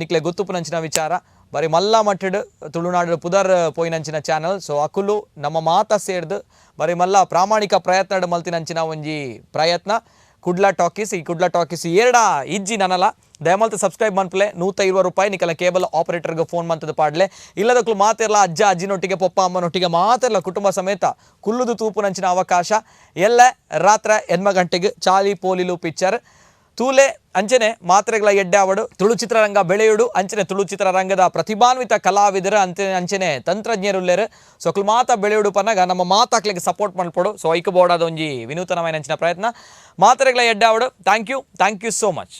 B: ನಿಕ್ಲೆ ಗೊತ್ತುಪುನಂಚಿನ ವಿಚಾರ
A: ಬಾರಿ ಮಲ್ಲ ಮಟ್ಟಡ್ ತುಳುನಾಡು ಪುದರ್ ಪೋಯಿನಂಚಿನ ಚಾನಲ್. ಸೊ ಅಕುಲು ನಮ್ಮ ಮಾತ ಸೇರ್ದು ಬಾರಿ ಮಲ್ಲ ಪ್ರಾಮಾಣಿಕ ಪ್ರಯತ್ನ ಮಲ್ತಿನಂಚಿನ ಒಂಜಿ ಪ್ರಯತ್ನ ಕುಡ್ಲಾ ಟಾಕೀಸ್. ಈ ಕುಡ್ಲಾ ಟಾಕೀಸ್ ಎರಡ ಇಜ್ಜಿ ನನಲ ದಯಮಲ್ತು ಸಬ್ಸ್ಕ್ರೈಬ್ ಮನ್ಪಲೆ ₹120 ನಿಕಲ ಕೇಬಲ್ ಆಪರೇಟರ್ಗೆ ಫೋನ್ ಮಂತದ ಪಾಡ್ಲೆ ಇಲ್ಲದಕ್ಕೂ ಮಾತೆಲ್ಲ ಅಜ್ಜ ಅಜ್ಜಿನೊಟ್ಟಿಗೆ ಪಪ್ಪ ಅಮ್ಮನೊಟ್ಟಿಗೆ ಮಾತೆಲ್ಲ ಕುಟುಂಬ ಸಮೇತ ಕುಲ್ಲುದು ತೂಪುನಂಚಿನ ಅವಕಾಶ ಎಲ್ಲ ರಾತ್ರಿ 8 ಗಂಟೆಗೆ ಚಾಲಿ ಪೋಲಿಲು ಪಿಕ್ಚರ್ ತೂಲೆ ಅಂಚನೆ ಮಾತ್ರೆಗಳ ಎಡ್ಡೆ ಅವಡು ತುಳು ಚಿತ್ರರಂಗ ಬೆಳೆಯುಡು ಅಂಚನೆ ತುಳು ಚಿತ್ರರಂಗದ ಪ್ರತಿಭಾನ್ವಿತ ಕಲಾವಿದರ ಅಂಚನೆ ತಂತ್ರಜ್ಞರುಲ್ಲೇರು. ಸೊ ಅಕ್ಲು ಮಾತ ಬೆಳೆಯುಡು ಪನ್ನಾಗ ನಮ್ಮ ಮಾತಾಕ್ಲಿಗೆ ಸಪೋರ್ಟ್ ಮಾಡ್ಕೊಡು. ಸೊ ಐಕ ಬೋರ್ಡಾದ ಒಂಜಿ ವಿನೂತನమైన ಅಂಚಿನ ಪ್ರಯತ್ನ ಮಾತ್ರೆಗಳ ಎಡ್ಡೆ ಅವಡು. Thank you so much.